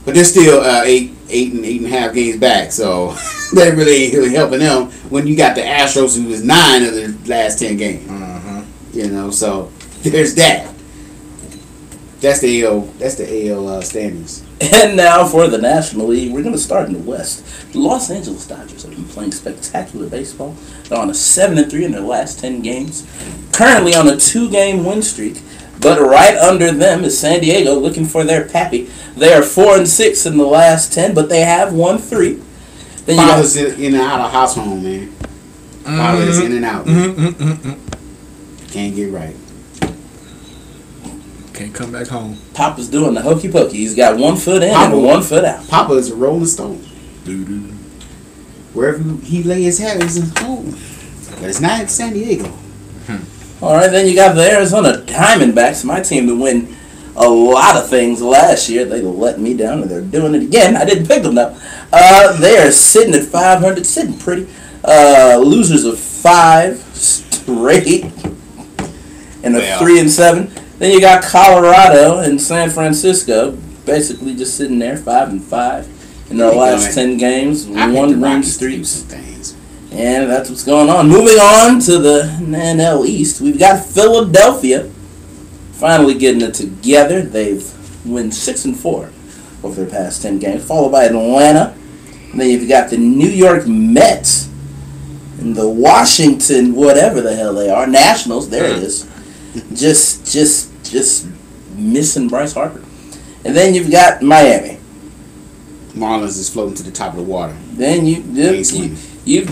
But they're still 8.5 games back, so that really ain't really helping them when you got the Astros who was 9 of the last 10 games. Mm-hmm. So there's that. That's the AL standings. And now for the National League, we're going to start in the West. The Los Angeles Dodgers have been playing spectacular baseball. They're on a 7-3 in their last 10 games. Currently on a 2-game win streak. But right under them is San Diego looking for their pappy. They are 4-6 in the last 10, but they have won 3. Then Father's in and out of house home, man. Father's in and out. Can't get right. Can't come back home. Papa's doing the hokey pokey. He's got 1 foot in and 1 foot out. Papa is a rolling stone. Doo-doo. Wherever he lay his hat is his home. But it's not San Diego. All right, then you got the Arizona Diamondbacks, my team to win a lot of things last year. They let me down, and they're doing it again. I didn't pick them though. They are sitting at 500, sitting pretty. Losers of 5 straight, and 3-7. Then you got Colorado and San Francisco, basically just sitting there 5-5 in their last 10 games, 1 win streaks. And that's what's going on. Moving on to the NL East, we've got Philadelphia finally getting it together. They've won 6-4 over their past 10 games, followed by Atlanta. And then you've got the New York Mets and the Washington, whatever the hell they are, Nationals. There it is. Just missing Bryce Harper. And then you've got Miami. Marlins is floating to the top of the water. Then you've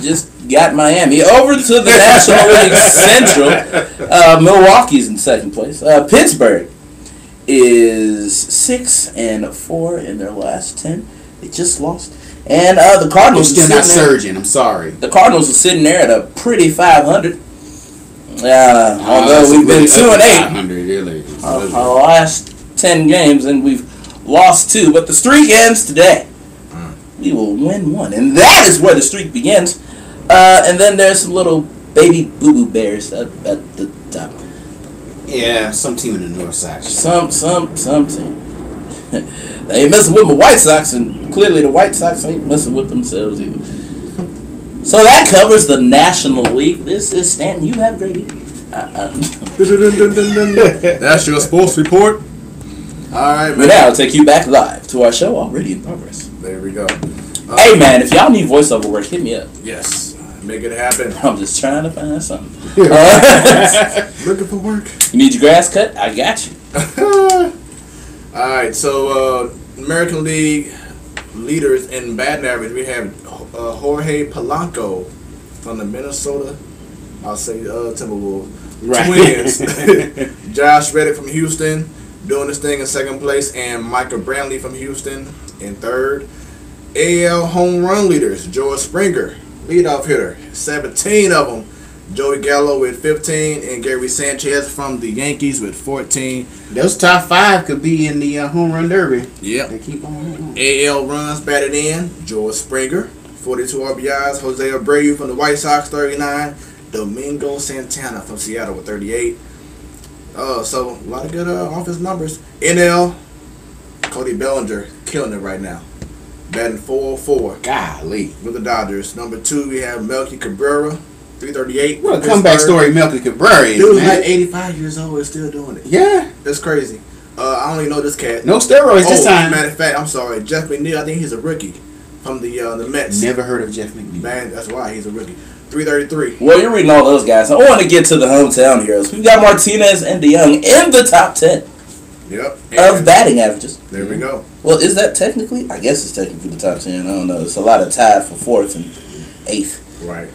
just got Miami over to the National League Central. Milwaukee's in second place. Pittsburgh is 6-4 in their last 10. They just lost. And the Cardinals are still not surging. I'm sorry. The Cardinals are sitting there at a pretty 500. Although we've been 2-8 our last 10 games, and we've lost 2, but the streak ends today. We will win 1, and that is where the streak begins. And then there's some little baby boo-boo bears at the top. Yeah, some team in the North side. Some team. They ain't messing with my White Sox, and clearly the White Sox ain't messing with themselves either. So that covers the National League. This is Stanton. You have a great evening. That's your sports report. All right, man. But now I'll take you back live to our show already in progress. There we go. Hey, man, if y'all need voiceover work, hit me up. Yes. Make it happen. I'm just trying to find something. Looking for work. You need your grass cut? I got you. All right, so American League leaders in batting average, we have Jorge Polanco from the Minnesota, I'll say Timberwolves. Right. Twins. Josh Reddick from Houston doing this thing in second place, and Michael Brantley from Houston in third. AL home run leaders, George Springer, leadoff hitter, 17 of them. Joey Gallo with 15, and Gary Sanchez from the Yankees with 14. Those top 5 could be in the home run derby. Yep. They keep on. AL runs batted in, George Springer, 42 RBIs. Jose Abreu from the White Sox, 39. Domingo Santana from Seattle with 38. So a lot of good offense numbers. NL, Cody Bellinger killing it right now, batting 404. Golly. With the Dodgers. Number 2, we have Melky Cabrera, 338. What a comeback story Melky Cabrera is, Dude, man. like 85 years old and still doing it. Yeah. That's crazy. I don't even know this cat. No steroids this time. Matter of fact, I'm sorry. Jeff McNeil, I think he's a rookie from the Mets. Never heard of Jeff McNeil. Man, that's why he's a rookie. 333. Well, you're reading all those guys. I want to get to the hometown heroes. We've got Martinez and DeYoung in the top 10 Yep. of batting averages. There we go. Well, is that technically? I guess it's technically the top 10. I don't know. It's a lot of tied for 4th and 8th. Right.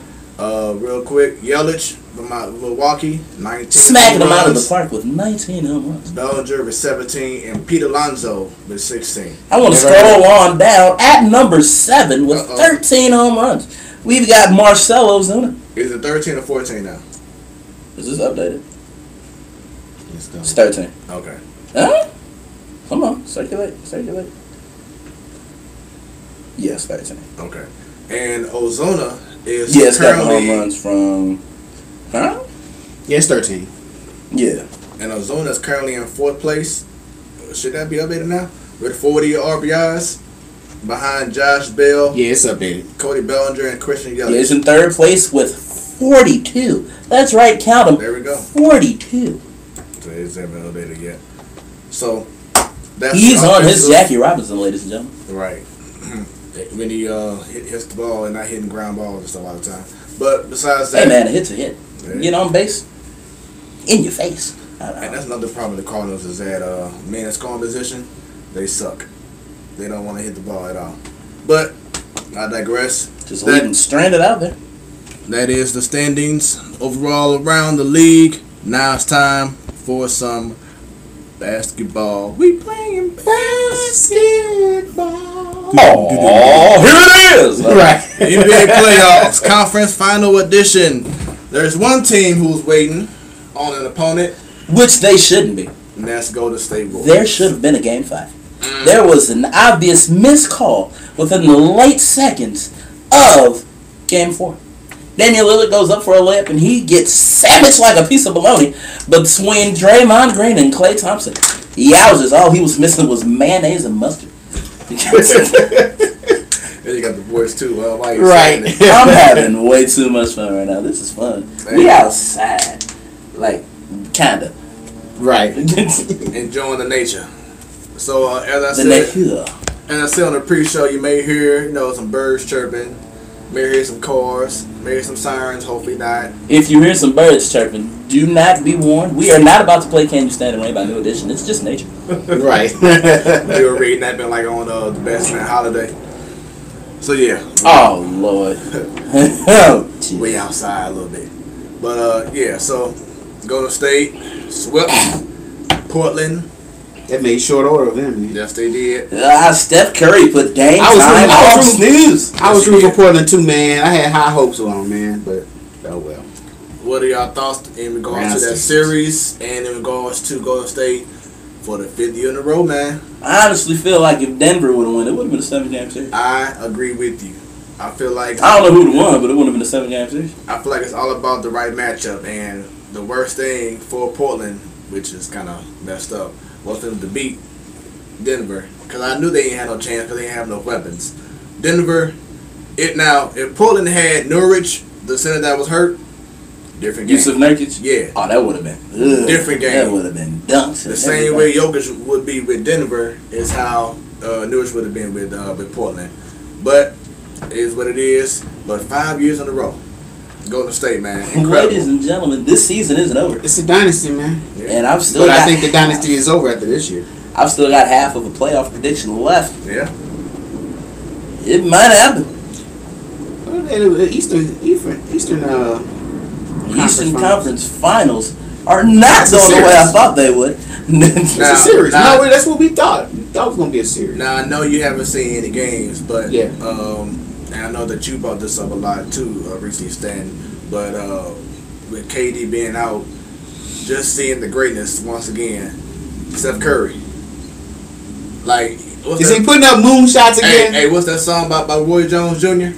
Real quick, Yelich from Milwaukee, 19. Smacking them out of the park with 19 home runs. Bellinger with 17, and Pete Alonso with 16. I want to scroll on down at number 7 with 13 home runs. We've got Marcell Ozuna. Is it 13 or 14 now? Is this updated? Let's go. It's 13. Okay. Huh? Come on, circulate. Yes, 13. Okay. And Ozuna is it's got currently home runs from. Huh? Yeah, it's 13. Yeah. And Ozuna is currently in 4th place. Should that be updated now? With 40 RBIs behind Josh Bell, Yeah, it's updated. Cody Bellinger, and Christian Yelich. He's in 3rd place with 42. That's right, count them. There we go. 42. So it hasn't been updated yet. So that's He's on his Jackie Robinson, ladies and gentlemen. Right. When he hits the ball and not hitting ground balls and stuff all the time. But besides that, Hey man, a hit's a hit. Yeah. Get on base, in your face. and that's another problem with the Cardinals is that man in scoring position, they suck. They don't want to hit the ball at all. But I digress. Just leave them stranded out there. That is the standings overall around the league. Now it's time for some basketball. We playing basketball. Oh, here it is! Right. NBA playoffs, conference final edition. There's one team who's waiting on an opponent, Which they shouldn't be. and that's Golden State Warriors. There should have been a game 5. There was an obvious missed call within the late seconds of game 4. Daniel Lillard goes up for a layup and he gets sandwiched like a piece of bologna between Draymond Green and Klay Thompson. Yowzers, all he was missing was mayonnaise and mustard. And you got the boys too. Why you Right. I'm having way too much fun right now. This is fun. We outside, like kinda. Right. Enjoying the nature. So as I said on the pre-show, you may hear some birds chirping, may hear some cars, may hear some sirens. Hopefully not. If you hear some birds chirping, do not be warned. We are not about to play "Can You Stand the Rain" by New Edition. It's just nature. Right. We were reading that been like on the Best Man Holiday. So yeah. Oh Lord. We outside a little bit, but yeah. So Golden State swept Portland. That made short order of them, man. Yes, they did. Steph Curry put game I was time rooting- off snooze. I was rooting for Portland too, man. I had high hopes on them, man, but oh well. What are y'all thoughts in regards to that series and in regards to Golden State for the 5th year in a row, man? I honestly feel like if Denver would have won, it would have been a 7-game series. I agree with you. I feel like I don't know who would have won, but it would have been a 7-game series. I feel like it's all about the right matchup, and the worst thing for Portland, which is kind of messed up, was for them to beat Denver, because I knew they didn't have no chance because they didn't have no weapons. Denver, if Portland had Norwich, the center that was hurt, different game. Yusuf Nurkic? Yeah. Oh, that would have been different game. That would have been dunks. The same way Jokic would be with Denver is how Norwich would have been with Portland. But it is what it is. But 5 years in a row, Golden State, man, incredible. Ladies and gentlemen, this season isn't over. It's a dynasty, man. Yeah. And I think the dynasty is over after this year. I've still got half of a playoff prediction left. Yeah. It might happen. Eastern Conference Finals are not going the way I thought they would. It's a series. No, that's what we thought. We thought it was going to be a series. Now, I know you haven't seen any games, but yeah. And I know that you brought this up a lot too, recently, Stan. But with KD being out, just seeing the greatness once again, Steph Curry. Like, is he putting up moonshots again? Hey, what's that song by Roy Jones Jr.?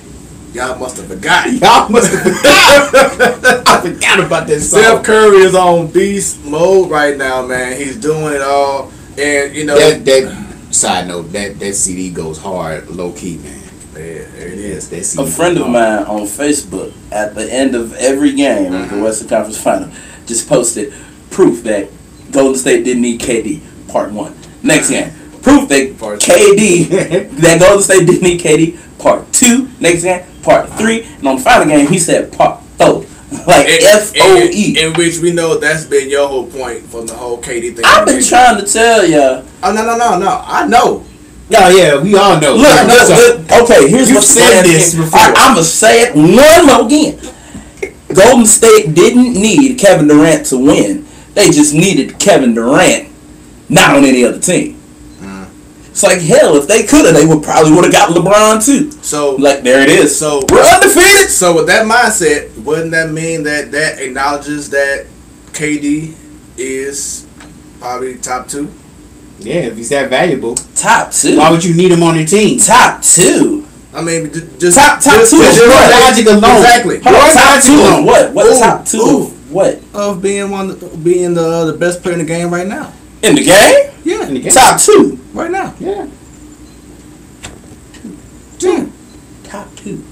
Y'all must have forgotten. Y'all must have forgotten. I forgot about this song. Steph Curry is on beast mode right now, man. He's doing it all, and that side note, that CD goes hard, low key, man. Yeah, there it is. That CD a friend of mine on Facebook at the end of every game of the Western Conference Final just posted proof that Golden State didn't need KD. Part 1. Next game, proof that that Golden State didn't need KD. Part 2. Next game, part 3, and on the final game he said part 4. Like FOE. In which we know that's been your whole point from the whole KD thing. I've been trying to tell ya. Oh no! I know. Oh yeah, we all know. Look, okay, here's what said this before. I'm gonna say it one more again. Golden State didn't need Kevin Durant to win. They just needed Kevin Durant, not on any other team. It's like, hell, if they could have, they would have got LeBron too. So, like, there it is. So we're undefeated. So with that mindset, wouldn't that mean that acknowledges that KD is probably top 2? Yeah, if he's that valuable. Top 2. Why would you need him on your team? Top 2. I mean, just top 2. Just logic alone. Exactly. Top 2 on what? What top 2 of what? Of being the best player in the game right now. In the game? Yeah, in the game. Top 2 right now. Yeah. 2. Top 2.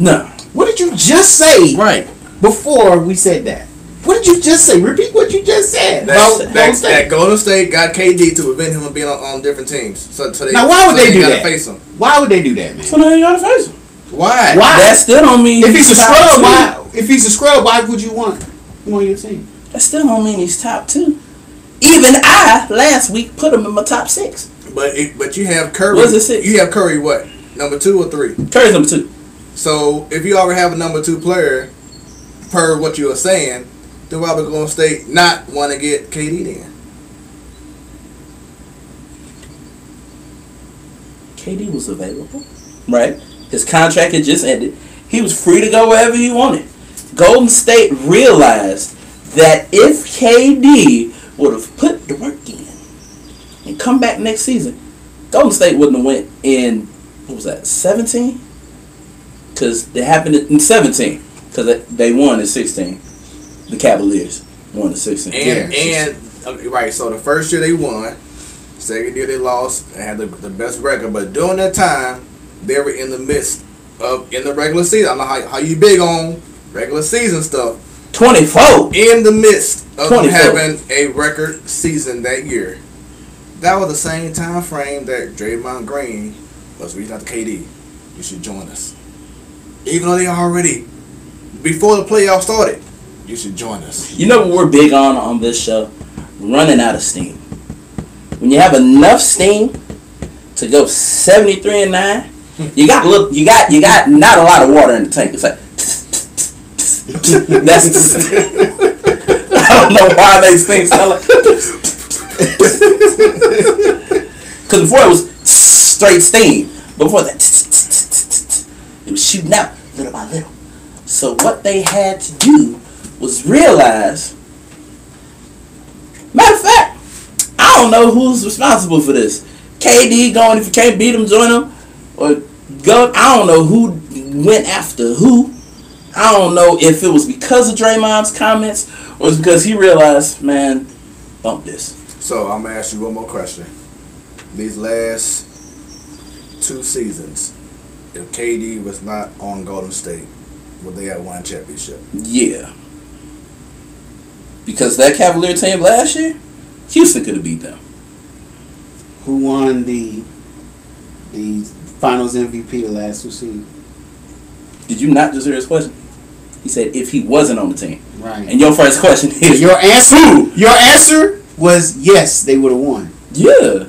No. What did you just say? Right. Before we said that. What did you just say? Repeat what you just said. That Golden State got KD to prevent him from being on different teams. So now, why would they do that? Face him. Why would they do that, man? So they ain't gotta face him. Why? That still don't mean if he's a scrub. Why? If he's a scrub, why would you want him on your team? That still don't mean he's top 2. Even I last week put him in my top 6. But you have Curry. What's it 6? You have Curry what? Number 2 or 3? Curry's number 2. So if you already have a number 2 player, per what you were saying, then why would Golden State not want to get KD then? KD was available, right? His contract had just ended. He was free to go wherever he wanted. Golden State realized that if KD would have put the work in and come back next season, Golden State wouldn't have went in, what was that, 17? Because it happened in 17. Because they won in 16. The Cavaliers won in 16. Right, so the first year they won. Second year they lost and had the best record, but during that time, they were in the midst of in the regular season. I don't know how you big on regular season stuff. 24 in the midst of them 24. having a record season that year. That was the same time frame that Draymond Green was reaching out to KD. You should join us, even though they already before the playoffs started. You should join us. You know what we're big on this show? Running out of steam. When you have enough steam to go 73-9, you got not a lot of water in the tank. It's like that's I don't know why these things sound like because before it was straight steam. Before that it was shooting out little by little. So what they had to do was realize, matter of fact, I don't know who's responsible for this. KD going, if you can't beat him, join him. Or go, I don't know who went after who. I don't know if it was because of Draymond's comments or it's because he realized, man, bump this. So I'm going to ask you one more question. These last 2 seasons, if KD was not on Golden State, would they have won championship? Yeah. Because that Cavalier team last year, Houston could have beat them. Who won the Finals MVP the last 2 seasons? Did you not just hear his question? He said if he wasn't on the team. Right. And your first question is your answer. Who? Your answer was yes, they would have won. Yeah.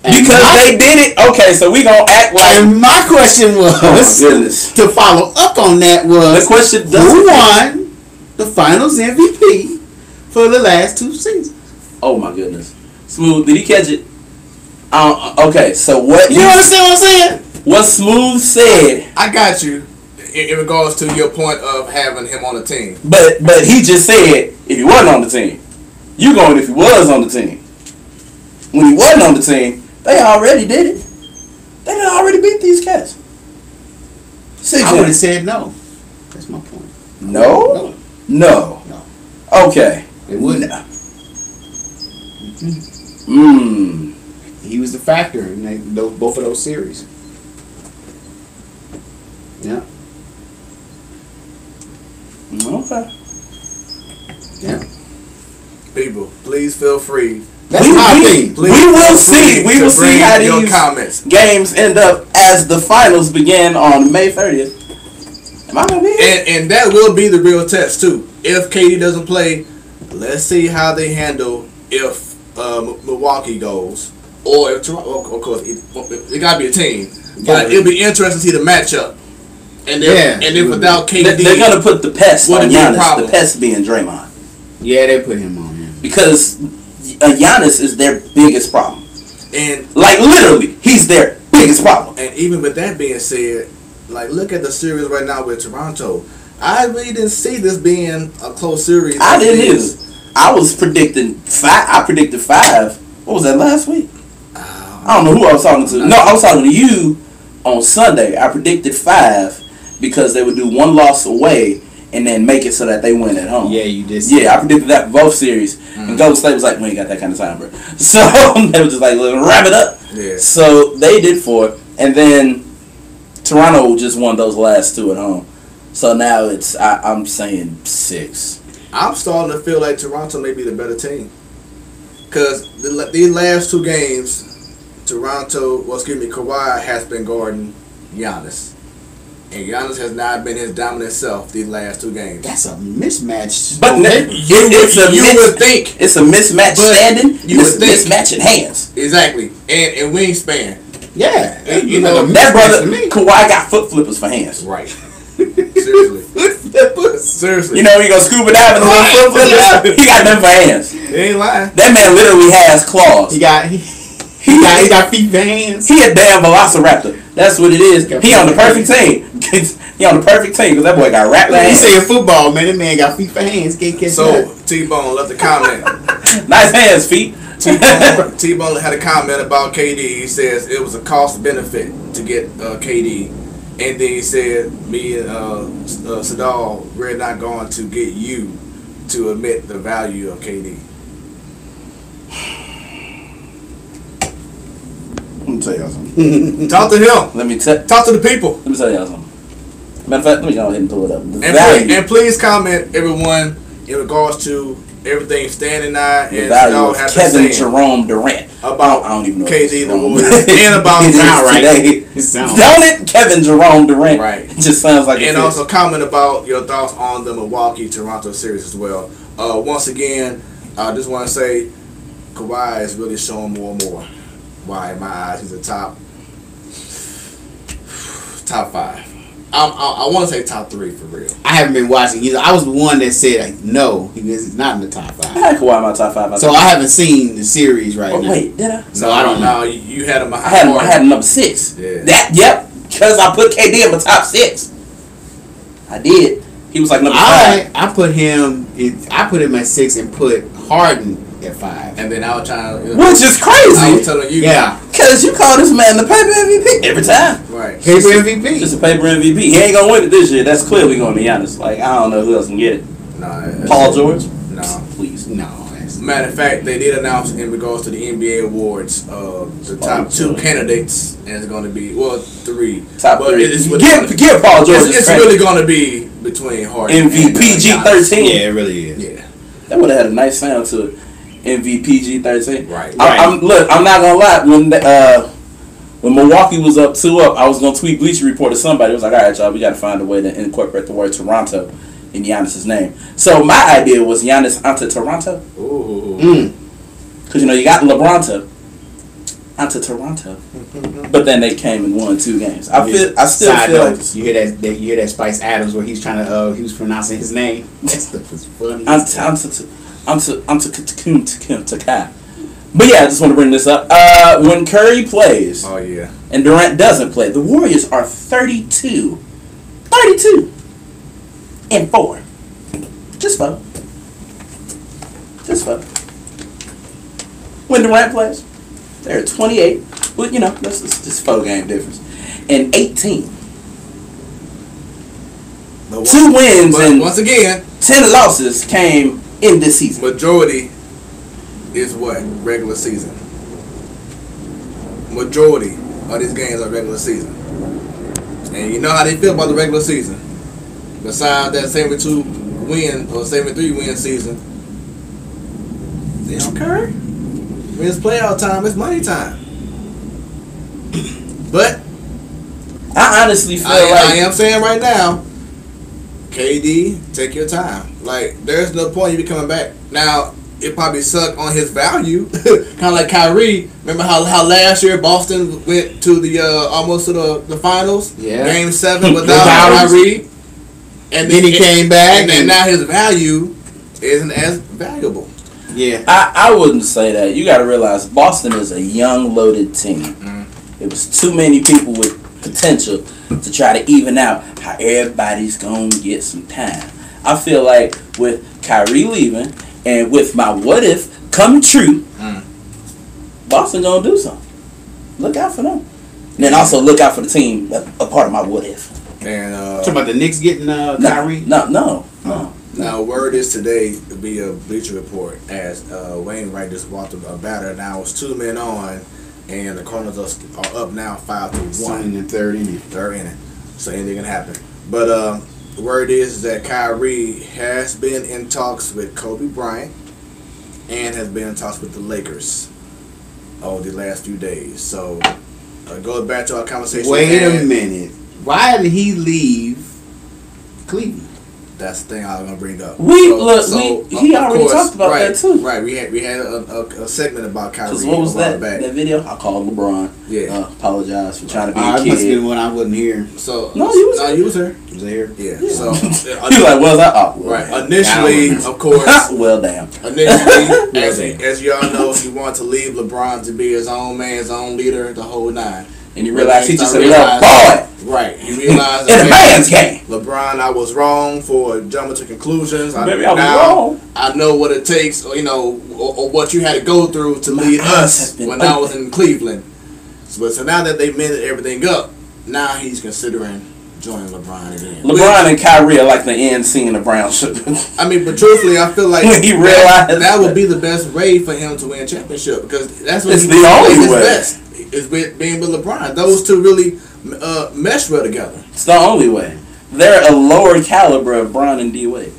And because they did it. Okay, so we gonna act like. And my question was, oh my goodness. To follow up on that was, the question who won the Finals MVP for the last 2 seasons? Oh my goodness. Smooth, did he catch it? Okay, so what? You understand what I'm saying? What Smooth said. I got you. In regards to your point of having him on the team. But he just said if he wasn't on the team. You going if he was on the team. When he wasn't on the team, they already did it. They done already beat these cats. I would have said no. That's my point. No? No. Okay. It wouldn't. He was the factor in both of those series. Yeah. Okay. Yeah. People, please feel free. That's my thing. We will see. We will see how these comments. games end up as the finals begin on May 30th. Am I gonna be here? And that will be the real test too. If KD doesn't play, let's see how they handle if Milwaukee goes, or if Toronto. Of course, it gotta be a team. But it'll be interesting to see the matchup. And then without KD, they're gonna put the pest on Giannis. The problem? pest being Draymond. Yeah, they put him on him. Because Giannis is their biggest problem. And like literally, he's their biggest problem. And even with that being said, like look at the series right now with Toronto. I really didn't see this being a close series. I didn't either. I was predicting 5. I predicted 5. What was that last week? I don't know who I was talking to. No, I was talking to you on Sunday. I predicted 5 because they would do 1 loss away and then make it so that they win at home. Yeah, you did. Yeah, I predicted that for both series. And Golden State was like, we ain't got that kind of time, bro. So they were just like, let's wrap it up. Yeah. So they did 4. And then Toronto just won those last 2 at home. So now it's, I'm saying 6. I'm starting to feel like Toronto may be the better team. Because these last 2 games, Kawhi has been guarding Giannis. And Giannis has not been his dominant self these last 2 games. That's a mismatch. But you would think it's a mismatch standing. It's a mismatch in hands. Exactly, and wingspan. Yeah, and, that brother Kawhi got foot flippers for hands. Right. Seriously. You know he go scuba diving with foot flippers. He got them for hands. He ain't lying. That man literally has claws. He got feet for hands. He a damn velociraptor. That's what it is. He on the perfect team. He on the perfect team because that boy got raptor hands. You saying football, man? That man got feet for hands. Can't catch so T-Bone left a comment. Nice hands, feet. T-Bone had a comment about KD. He says it was a cost benefit to get KD, and then he said, "Me and Sadal, we're not going to get you to admit the value of KD." tell y'all something. Talk to him. Talk to the people. Let me tell y'all something. Matter of fact, let me go ahead and pull it up. And please comment, everyone, in regards to everything Stan and I the value of Kevin Jerome Durant about I don't even know KD the Warriors and about Don't it? Kevin Jerome Durant. Right. It just sounds like. And also comment about your thoughts on the Milwaukee-Toronto series as well. Once again, I just want to say Kawhi is really showing more and more why, in my eyes, he's a top 5. I want to say top 3 for real. I haven't been watching either. I was the one that said no, he is not in the top 5. I had Kawhi in my top 5. So I haven't seen the series right now. Wait, did I? So I don't know. You had him. I had him number 6. Yeah. Yep. Because I put KD in my top 6. I did. He was like number 5. I put him at 6 and put Harden at 5. And then I was trying to... Which is crazy. I was telling you. Yeah. Because you call this man the paper MVP every time. Right. Paper MVP. Just a paper MVP. He ain't going to win it this year. That's clearly going to be honest. Like, I don't know who else can get it. No. Paul George? No. Please. No. Matter of fact, they did announce in regards to the NBA awards, the top 2 candidates, and it's going to be 3. Top 3. Give Paul George. It's really going to be between Harden MVP G13. Yeah, it really is. Yeah, that would have had a nice sound to it. MVP G13. Right. I'm not gonna lie. When Milwaukee was up 2-up, I was gonna tweet Bleacher Report to somebody. It was like, all right, y'all, we got to find a way to incorporate the word Toronto in Giannis's name. So my idea was Giannis onto Toronto. Ooh. Because you got LeBronto onto Toronto, but then they came and won 2 games. I still feel like you hear that Spice Adams where he's trying to he was pronouncing his name. That stuff was funny. But yeah, I just want to bring this up. When Curry plays, and Durant doesn't play, the Warriors are 32 and 4. Just vote. When Durant plays, they're 28. Well, that's just 4 game difference. And 18. 2 wins and once again 10 losses came in this season. Majority is what? Regular season. Majority of these games are regular season. And you know how they feel about the regular season. Besides that 72 win or 73 win season, they don't care. When it's playoff time, it's money time. But I honestly feel I am saying right now, KD, take your time. Like, there's no point you be coming back. Now, it probably sucked on his value. Kind of like Kyrie. Remember how last year Boston went to the almost to the finals? Yeah. Game 7 without Kyrie. And then he came back. And now his value isn't as valuable. Yeah. I wouldn't say that. You got to realize Boston is a young, loaded team. Mm-hmm. It was too many people with potential to try to even out how everybody's going to get some time. I feel like with Kyrie leaving and with my what if come true, Boston going to do something. Look out for them. And then also look out for the team, a part of my what if. And talking about the Knicks getting Kyrie? No. Now, word is today via Bleacher Report as Wainwright just walked a batter. Now it's 2 men on, and the Cardinals are up now 5-1 in the third inning. So anything can happen. But the word is that Kyrie has been in talks with Kobe Bryant and has been in talks with the Lakers over the last few days. So goes back to our conversation. Wait a minute. Why did he leave Cleveland? That's the thing I was gonna bring up. He already talked about that too. Right, we had a segment about Kyrie. What was that video? I called LeBron. Yeah, apologize for trying to be a kid. Must have been when I wasn't here. So you was here. Was I here? Yeah. So he was like, "Was I?" Oh, right. Initially, of course. Well, damn. Initially, as y'all know, he wanted to leave LeBron to be his own man, his own leader, the whole 9. And you realize he just a little boy. Right. He realized in a man's game. LeBron, I was wrong for jumping to conclusions. Maybe I was wrong. I know what it takes, or what you had to go through to lead us when I was in Cleveland. So now that they mended everything up, now he's considering joining LeBron again. LeBron and Kyrie are like the end scene of Brown Sugar. I mean, but truthfully, I feel like when he realized that would be the best way for him to win a championship because that's what it's the only way. Best. is with being with LeBron. Those two really mesh well together. It's the only way. They're a lower caliber of Bron and D Wade.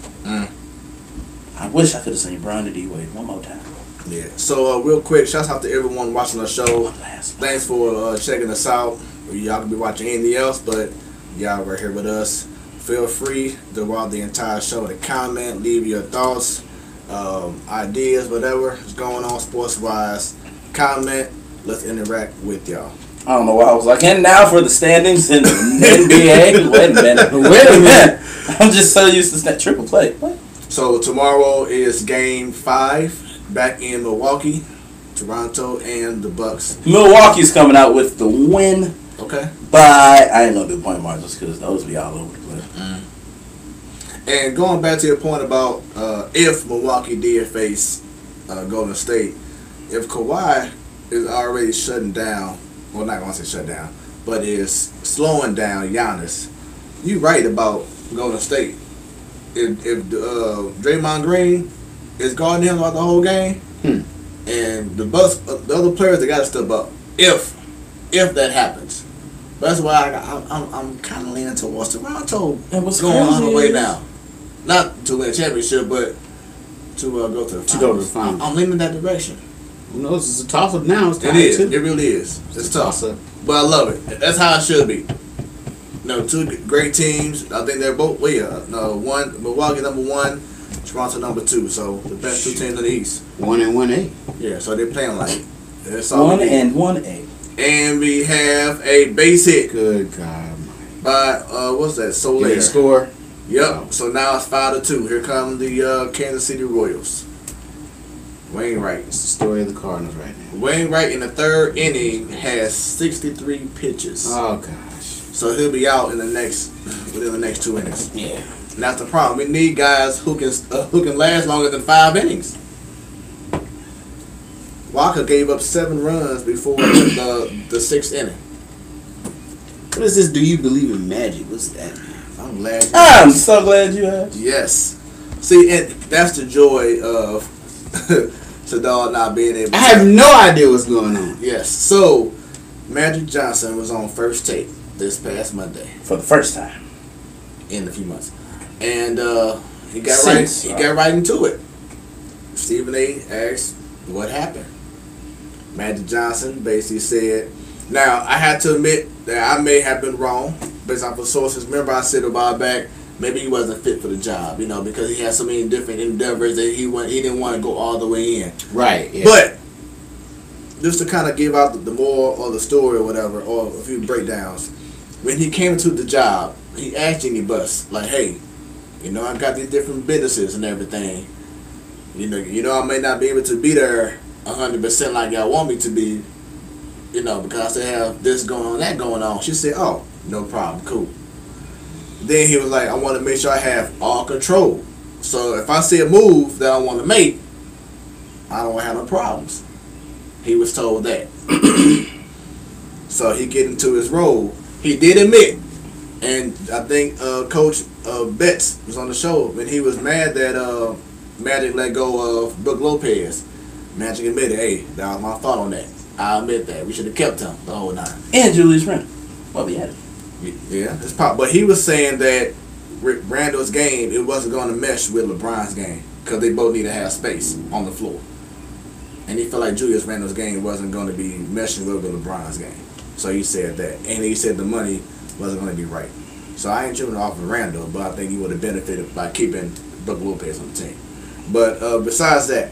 I wish I could have seen Bron and D Wade one more time. Yeah. So real quick, shouts out to everyone watching the show. Thanks for checking us out. Y'all can be watching anything else, but y'all right here with us. Feel free throughout the entire show to comment, leave your thoughts, ideas, whatever is going on sports wise. Comment. Let's interact with y'all. I don't know why I was like, and now for the standings in the NBA. Wait a minute. I'm just so used to that triple play. What? So tomorrow is Game 5 back in Milwaukee, Toronto, and the Bucks. Milwaukee's coming out with the win. Okay. But I ain't gonna do point margins because those be all over the place. And going back to your point about if Milwaukee did face Golden State, if Kawhi is already shutting down, well, not going to say shut down, but is slowing down Giannis, you right about Golden State. If Draymond Green is guarding him throughout the whole game, and the Bucks, the other players, they got to step up. If that happens. That's why I'm kind of leaning towards Toronto going all the way now. Not to win a championship, but to go to the finals. To go to the finals. I'm leaning that direction. Who knows? It's a toss-up now. It's It is. It really is. It's tough. But I love it. That's how it should be. Two great teams. I think they're both. One Milwaukee #1, Toronto #2. So the best two teams in the East. 1 and 1A. Yeah. So they're playing like it. 1 and 1A. And we have a base hit. Good God. By what's that? Soler. Did he score? Yep. Wow. So now it's 5-2. Here come the Kansas City Royals. Wainwright. It's the story of the Cardinals right now. Wainwright in the third inning has 63 pitches. Oh gosh. So he'll be out within the next 2 innings. Yeah. And that's the problem. We need guys who can last longer than 5 innings. Walker gave up 7 runs before the 6th inning. What is this? Do you believe in magic? What's that? I'm glad. I'm so glad you asked. Yes. See, and that's the joy of Sadal not being able to. I have no idea what's going on. Yes. So, Magic Johnson was on First Take this past Monday. For the first time. In a few months. And he got right into it. Stephen A. asked what happened. Magic Johnson basically said, now I had to admit that I may have been wrong based off of sources. Remember I said a while back, maybe he wasn't fit for the job, because he had so many different endeavors that he didn't want to go all the way in. Right. Yeah. But just to kind of give out the moral or the story or whatever, or a few breakdowns, when he came into the job, he asked Jeannie Buss, like, hey, I got these different businesses and everything. I may not be able to be there 100% like y'all want me to be, because I still have this going on, that going on. She said, oh, no problem, cool. Then he was like, I want to make sure I have all control. So if I see a move that I want to make, I don't have no problems. He was told that. So he get into his role. He did admit, and I think Coach Betts was on the show when he was mad that Magic let go of Brook Lopez. Magic admitted, hey, that was my fault on that. I admit that. We should have kept him the whole time. And Julius Randle. Well, we had it. Yeah, it's pop. But he was saying that Randall's game, it wasn't going to mesh with LeBron's game because they both need to have space on the floor. And he felt like Julius Randle's game wasn't going to be meshing with LeBron's game. So he said that. And he said the money wasn't going to be right. So I ain't tripping off of Randall, but I think he would have benefited by keeping Brook Lopez on the team. But besides that,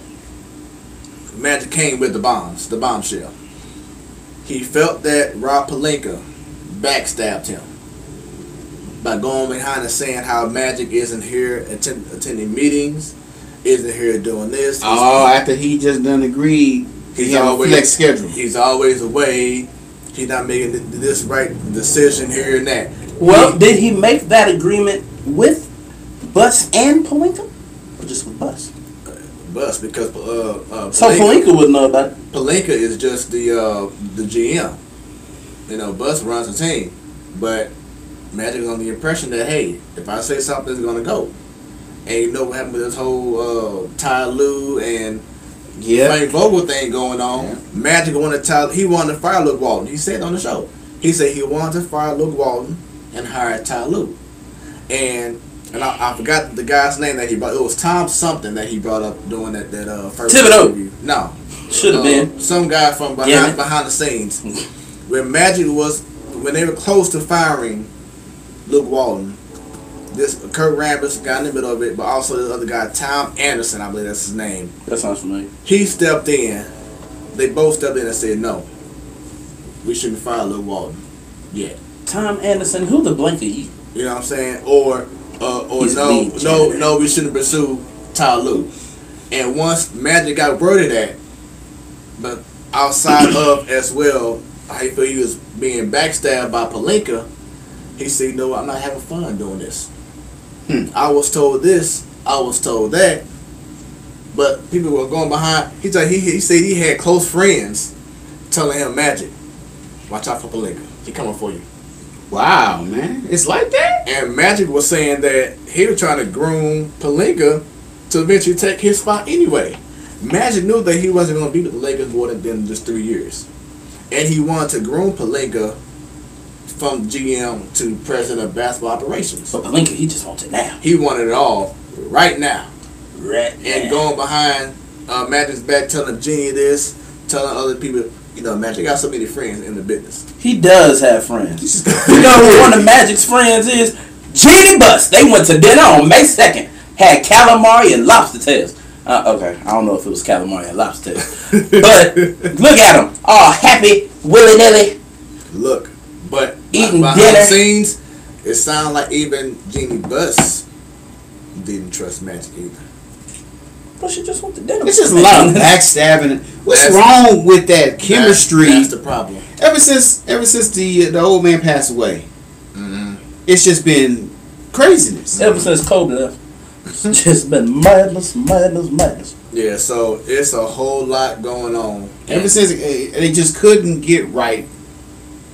Magic came with the bombshell. He felt that Rob Pelinka backstabbed him by going behind and saying how Magic isn't here attending meetings, isn't here doing this. After he just done agreed, he's always flex schedule. He's always away. He's not making this right decision here and that. Well, did he make that agreement with Buss and Pelinka, or just with Buss? Buss, because so Pelinka would know about it. Pelinka is just the GM. Buss runs the team, but Magic is on the impression that, hey, if I say something, it's gonna go. And what happened with this whole Ty Lue and Frank Vogel thing going on. Yeah. Magic wanted to fire Luke Walton. He said on the show. He said he wanted to fire Luke Walton and hire Ty Lue. And I forgot the guy's name that he brought. It was Tom something that he brought up doing that first interview. No. Should have been. Some guy from behind the scenes. When they were close to firing Luke Walton, this Kurt Rambis got in the middle of it, but also the other guy, Tom Anderson, I believe that's his name. That sounds familiar. He stepped in. They both stepped in and said, no, we shouldn't fire Luke Walton yet. Tom Anderson, who the blank are you? You know what I'm saying? Or no, we shouldn't pursue Ty Lue. And once Magic got word of that, but outside of as well, I feel he was being backstabbed by Pelinka, he said, no, I'm not having fun doing this. I was told this, I was told that, but people were going behind. He said he had close friends telling him, Magic, watch out for Pelinka. He coming for you. Wow, man. It's like that? And Magic was saying that he was trying to groom Pelinka to eventually take his spot anyway. Magic knew that he wasn't going to be with the Lakers more than just 3 years. And he wanted to groom Pelinka from GM to president of basketball operations. But Pelinka, he just wants it now. He wanted it all right now. Right now. And going behind Magic's back, telling Jeannie this, telling other people, you know, Magic got so many friends in the business. He does have friends. You know who one of Magic's friends is? Jeannie Buss. They went to dinner on May 2nd. Had calamari and lobster tails. Okay, I don't know if it was calamari and lobster tails. But look at them. All happy, willy-nilly. Look, but eating behind dinner. the scenes, it sounded like even Jeannie Buss didn't trust Magic either. Well, she just went to dinner. It's just a lot of backstabbing. What's wrong with that chemistry? That's the problem. Ever since the old man passed away, it's just been craziness. Ever since Kobe left, it's just been madness. Yeah, so it's a whole lot going on. Ever since they just couldn't get right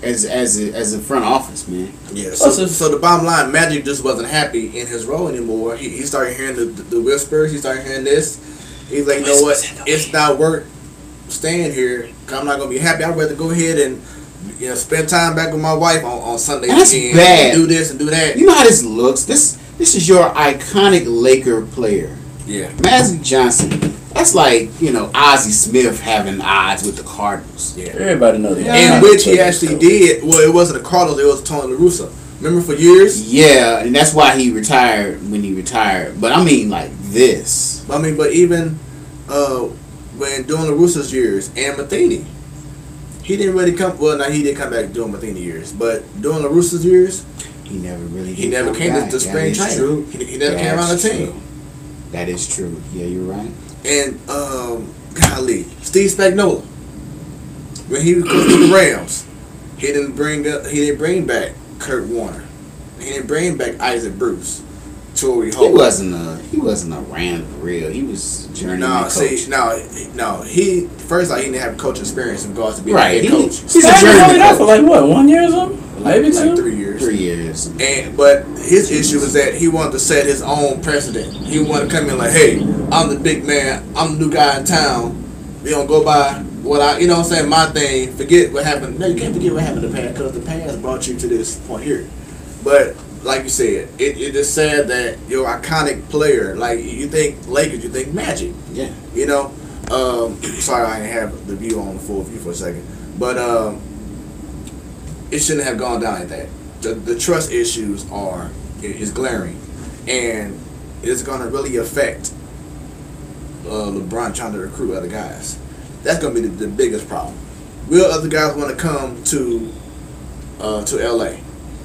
as a front office, man. Yeah, so the bottom line, Magic just wasn't happy in his role anymore. He started hearing the whispers. He started hearing this. He's like, you know what? It's not worth staying here. Cause I'm not gonna be happy. I'd rather go ahead and spend time back with my wife on Sunday weekend. Bad. And do this and do that. You know how this looks. This is your iconic Laker player. Yeah, Magic Johnson. That's like, Ozzie Smith having odds with the Cardinals. Yeah, everybody knows that. In which he actually did. Well, it wasn't the Cardinals. It was Tony La Russa. Remember for years? Yeah, and that's why he retired when he retired. But I mean, like this. But even when during La Russa's years and Matheny, he didn't really come. Well, now he did come back during Matheny years, but during La Russa's years, he never really. He never came to spring training. He never came around the team. That is true. Yeah, you're right. And golly, Steve Spagnuolo, when he was coaching the Rams, he didn't bring back Kurt Warner. He didn't bring back Isaac Bruce. Torrey Holt. He wasn't a Ram for real. He was a journeyman coach. No. He didn't have coaching experience in regards to being a head coach. He's a journeyman coach for like what, 1 year or something? Maybe like 3 years. 3 years. But his issue was that he wanted to set his own precedent. He wanted to come in like, hey, I'm the big man. I'm the new guy in town. We don't go by what my thing. Forget what happened. No, you can't forget what happened in the past because the past brought you to this point here. But like you said, it is sad that your iconic player, like you think Lakers, you think Magic. Yeah. Sorry I didn't have the view on the full view for a second. But it shouldn't have gone down like that. The trust issues is glaring, and it's going to really affect LeBron trying to recruit other guys. That's going to be the biggest problem. Will other guys want to come to LA?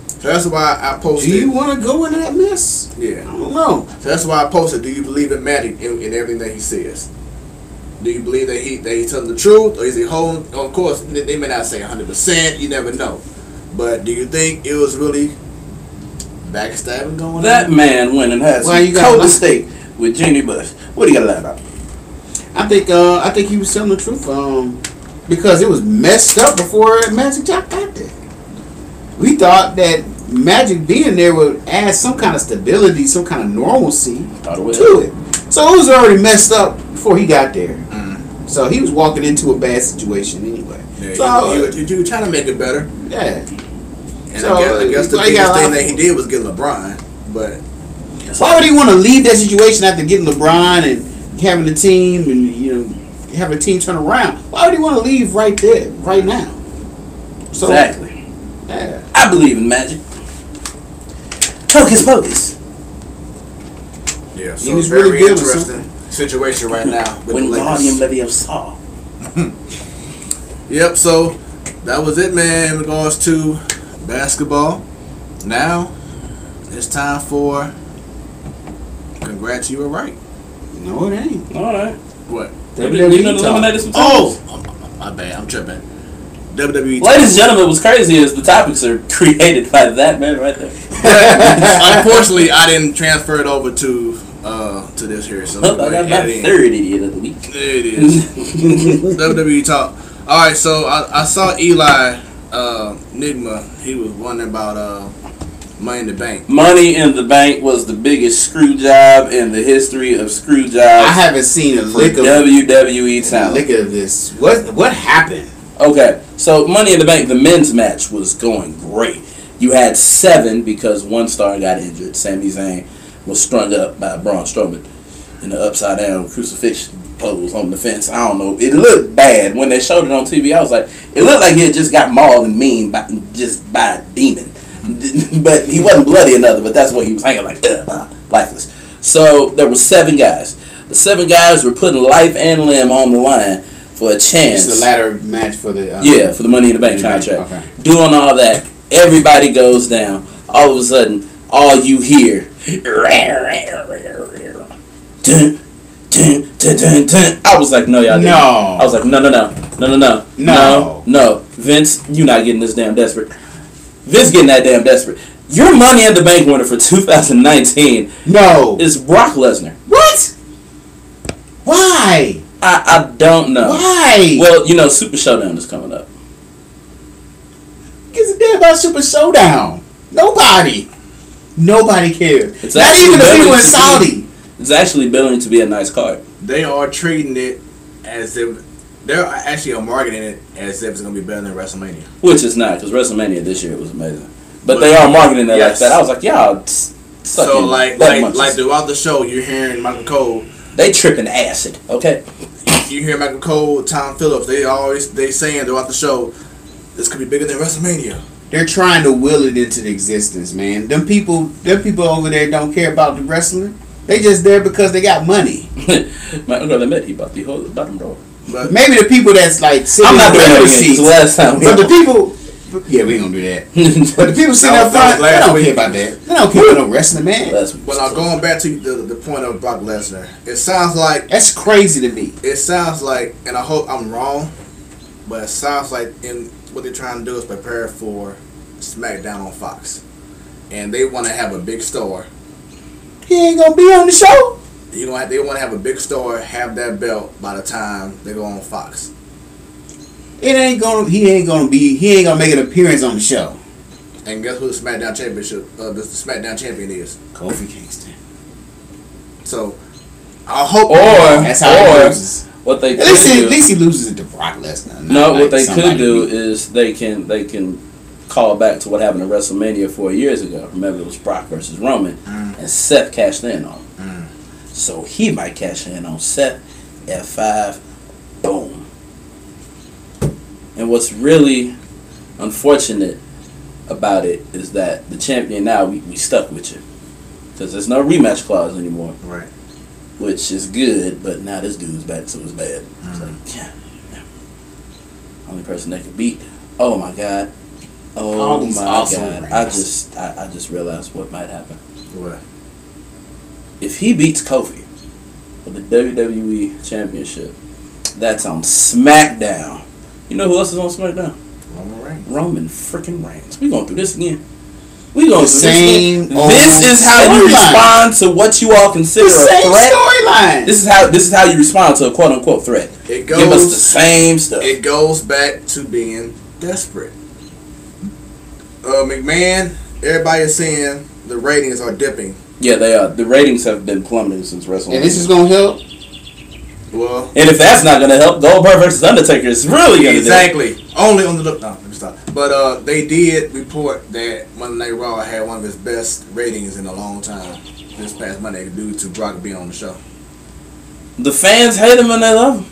So that's why I posted. Do you want to go into that mess? Yeah, I don't know. So that's why I posted. Do you believe in Magic in everything that he says? Do you believe that he's telling the truth, or is he holding? Of course, they may not say 100%. You never know. But do you think it was really backstabbing going on? That man went and had some cold steak with Jeannie Buss. What do you got to lie about? I think he was telling the truth. Because it was messed up before Magic got there. We thought that Magic being there would add some kind of stability, some kind of normalcy to it. So it was already messed up before he got there. So he was walking into a bad situation anyway. Yeah, So you were trying to make it better. Yeah. And So, I guess the biggest thing that he did was get LeBron. But why would he want to leave that situation after getting LeBron and having the team and having the team turn around? Why would he want to leave right there, right now? So, Exactly. Yeah. I believe in magic. Hocus pocus. Yeah, so He was very really good interesting situation right now with the Wingardium Lakers. Leviosa. Yep, so that was it, man, in regards to basketball. Now it's time for Congrats, You Were Right. No, it ain't. All right. What? WWE eliminated some Oh, my bad. I'm tripping. WWE. Ladies and gentlemen, what's crazy is the topics are created by that man right there. Unfortunately, I didn't transfer it over to this here, so I got my third idiot of the week. There it is. WWE talk. All right, so I saw Eli Nigma. He was wondering about Money in the Bank. Money in the Bank was the biggest screw job in the history of screw jobs. I haven't seen a lick of WWE talent. Lick of this. What happened? Okay, so Money in the Bank, the men's match was going great. You had 7 because one star got injured. Sami Zayn was strung up by Braun Strowman in the upside down crucifixion pose on the fence. I don't know. It looked bad when they showed it on TV. I was like, it looked like he had just got mauled and mean by a demon. But he wasn't bloody or nothing. But that's what he was hanging like, lifeless. So there were 7 guys. The 7 guys were putting life and limb on the line for a chance. It's the ladder match for the for the Money in the Bank contract. Okay. Doing all that, everybody goes down. All of a sudden, all you hear, dun, dun, dun, dun, dun. I was like, no, y'all didn't. No. I was like, no. Vince, you not getting this damn desperate. Vince getting that damn desperate. Your Money in the Bank winner for 2019 is Brock Lesnar. What? Why? I don't know. Why? Well, Super Showdown is coming up. Gives a damn about Super Showdown. Nobody cares. It's Not even the people in Saudi. It's actually billing to be a nice card. They are treating it as if they're actually marketing it as if it's going to be better than WrestleMania. Which it's not, because WrestleMania this year was amazing. But they are marketing it like that. I was like, y'all. So like throughout the show, you're hearing Michael Cole. They tripping acid, okay? You hear Michael Cole, Tom Phillips. They saying throughout the show, this could be bigger than WrestleMania. They're trying to will it into existence, man. Them people over there don't care about the wrestling. They just there because they got money. My uncle admit he bought the whole bottom drawer. But maybe the people that's like sitting I'm not in doing the that seats. last time. But the people, yeah, we ain't gonna do that. But the people sitting up front, they don't care about that. They don't care about no wrestling, man. But going back to the point of Brock Lesnar, it sounds like that's crazy to me. It sounds like, and I hope I'm wrong, but it sounds like what they're trying to do is prepare for SmackDown on Fox, and they want to have a big star. He ain't gonna be on the show. They want to have a big star, have that belt by the time they go on Fox. He ain't gonna make an appearance on the show. And guess who the SmackDown champion is? Kofi Kingston. So I hope that's how he loses. What they at least he loses it to Brock Lesnar. No, what they could do is they can call back to what happened at WrestleMania 4 years ago. Remember, it was Brock versus Roman, and Seth cashed in on him. So he might cash in on Seth. F5, boom. And what's really unfortunate about it is that the champion now, we stuck with you. Because there's no rematch clause anymore. Right. Which is good, but now this dude's back, so it's bad. It's like, yeah. Only person that can beat. Oh my God. Oh my God. I just realized what might happen. What? If he beats Kofi for the WWE Championship, that's on SmackDown. You know who else is on SmackDown? Roman freaking Reigns. We going through this again. We going through this again. This is how you respond to what you all consider a threat. Storyline. This is how you respond to a quote unquote threat. Give us the same stuff. It goes back to being desperate. McMahon, everybody is saying the ratings are dipping. Yeah, they are. The ratings have been plummeting since WrestleMania. And this is gonna help. Well, and if that's not gonna help, Goldberg versus Undertaker is really gonna exactly. Only on the look. No, let me stop. But they did report that Monday Night Raw had one of its best ratings in a long time this past Monday due to Brock being on the show. The fans hate him and they love him.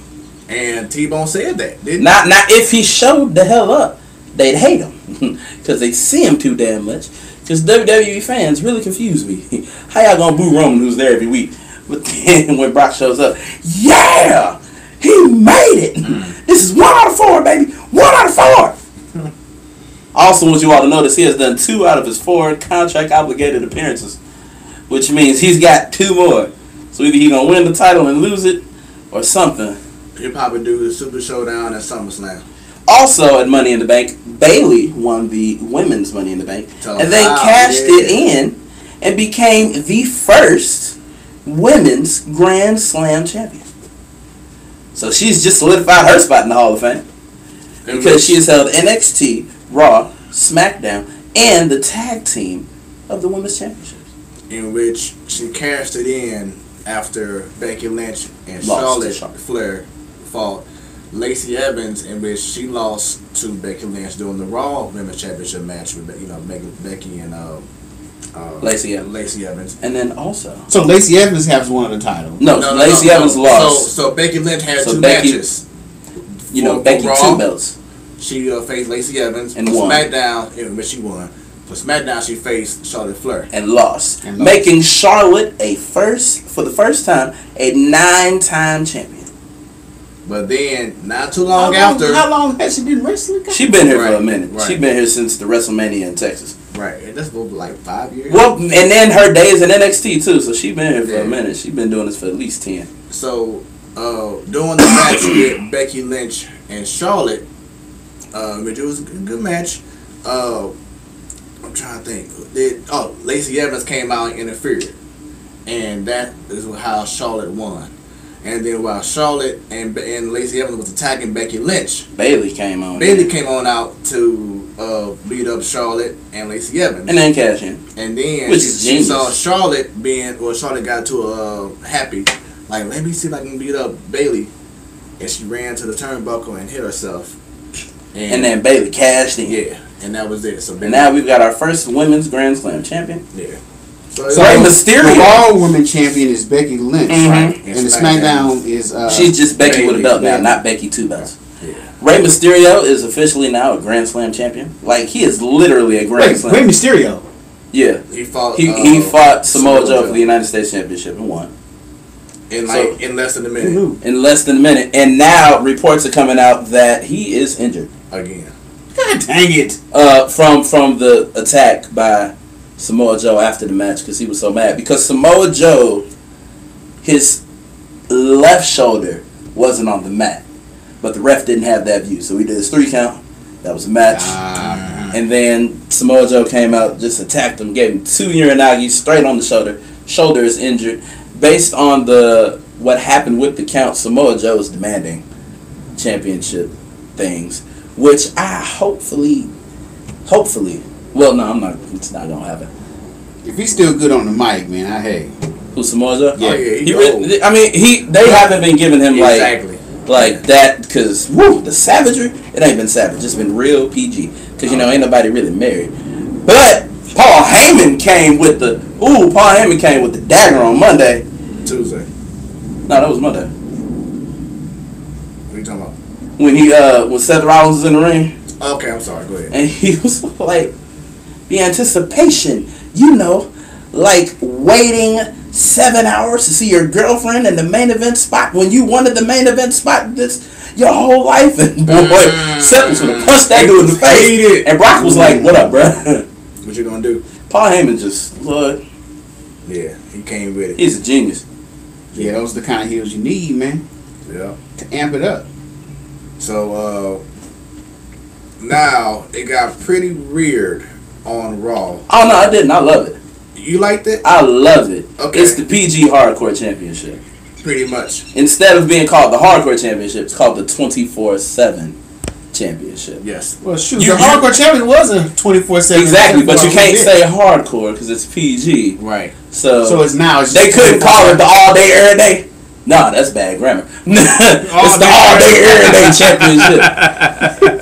And T-Bone said that, didn't he? Not if he showed the hell up, they'd hate him because they see him too damn much. Because WWE fans really confuse me. How y'all gonna boo Roman, who's there every week? But then when Brock shows up, yeah, he made it. This is 1 out of 4, baby. 1 out of 4. Also, want you all to notice he has done 2 out of his 4 contract obligated appearances, which means he's got 2 more. So either he's gonna win the title and lose it, or something. He'll probably do the Super Showdown at SummerSlam. Also, at Money in the Bank, Bayley won the women's Money in the Bank, and then cashed it in and became the first women's Grand Slam champion. So she's just solidified her spot in the Hall of Fame because she has held NXT, Raw, SmackDown, and the tag team of the women's championships. In which she cashed it in after Becky Lynch and Lost Charlotte Flair fought Lacey Evans, in which she lost to Becky Lynch during the Raw Women's Championship match with Becky and Lacey Evans. And then also, So Lacey Evans has won the title. no, Lacey Evans lost. So Becky Lynch had 2 Becky, matches. Becky Raw, 2 belts. She faced Lacey Evans And for won. SmackDown, in which she won. For SmackDown, she faced Charlotte Flair. And lost. Making Charlotte for the first time, a 9-time champion. But then, not too long after... How long has she been wrestling? She been here for a minute. Right. She been here since the WrestleMania in Texas. Right, and that's over like 5 years. Well, and then her days in NXT too, so she been here for a minute. She been doing this for at least 10. So, during the match with Becky Lynch and Charlotte, which it was a good match, I'm trying to think. Lacey Evans came out and interfered. And that is how Charlotte won. And then while Charlotte and Lacey Evans was attacking Becky Lynch, Bayley came on. Bayley came on out to beat up Charlotte and Lacey Evans. And then cash in. And then Which is she saw genius. Charlotte got to happy, like, let me see if I can beat up Bayley. And she ran to the turnbuckle and hit herself. And then Bayley cashed in. Yeah, and that was it. So And now we've got our first women's Grand Slam champion. Yeah. So Rey Mysterio. The Raw Women Champion is Becky Lynch, Right. and the SmackDown is she's just Becky Bayley, with a belt now, Bayley. not Becky 2 belts. Yeah. Rey Mysterio is officially now a Grand Slam champion. Like, he is literally a Grand Slam. Rey Mysterio. Yeah. He fought. He fought Samoa Joe for the United States Championship and won. in less than a minute. In less than a minute. And now reports are coming out that he is injured. Again. God dang it! From the attack by Samoa Joe after the match because he was so mad. Because Samoa Joe, his left shoulder wasn't on the mat. But the ref didn't have that view. So he did his 3 count. That was a match. And then Samoa Joe came out, just attacked him, gave him 2 Uranagi straight on the shoulder. Shoulder is injured. Based on what happened with the count, Samoa Joe is demanding championship things. Which I hopefully, well, no, I'm not. It's not gonna happen. If he's still good on the mic, man, Who's Samoa Joe? Yeah. They haven't been giving him Exactly. like that because the savagery. It ain't been savage. It's been real PG because ain't nobody really married. But Paul Heyman came with the dagger on Monday. Tuesday. No, that was Monday. What are you talking about? When when Seth Rollins was in the ring. Okay, I'm sorry. Go ahead. And he was like, the anticipation, like waiting 7 hours to see your girlfriend in the main event spot when you wanted the main event spot your whole life. And boy, Seth was going to punch that dude in the face. And Brock was like, what up, bro? What you going to do? Paul Heyman just, Lord. Yeah, he came with it. He's a genius. Yeah, those are the kind of heels you need, man. Yeah. To amp it up. So, now it got pretty weird on Raw. Oh, no, I didn't. I love it. You liked it? I love it. Okay. It's the PG Hardcore Championship. Pretty much. Instead of being called the Hardcore Championship, it's called the 24/7 Championship. Yes. Well, shoot, the Hardcore Champion was a 24/7. Exactly, but you can't say hardcore because it's PG. Right. So it's now. They couldn't call it the all day, every day. Nah, that's bad grammar. It's the all-day, everyday championship.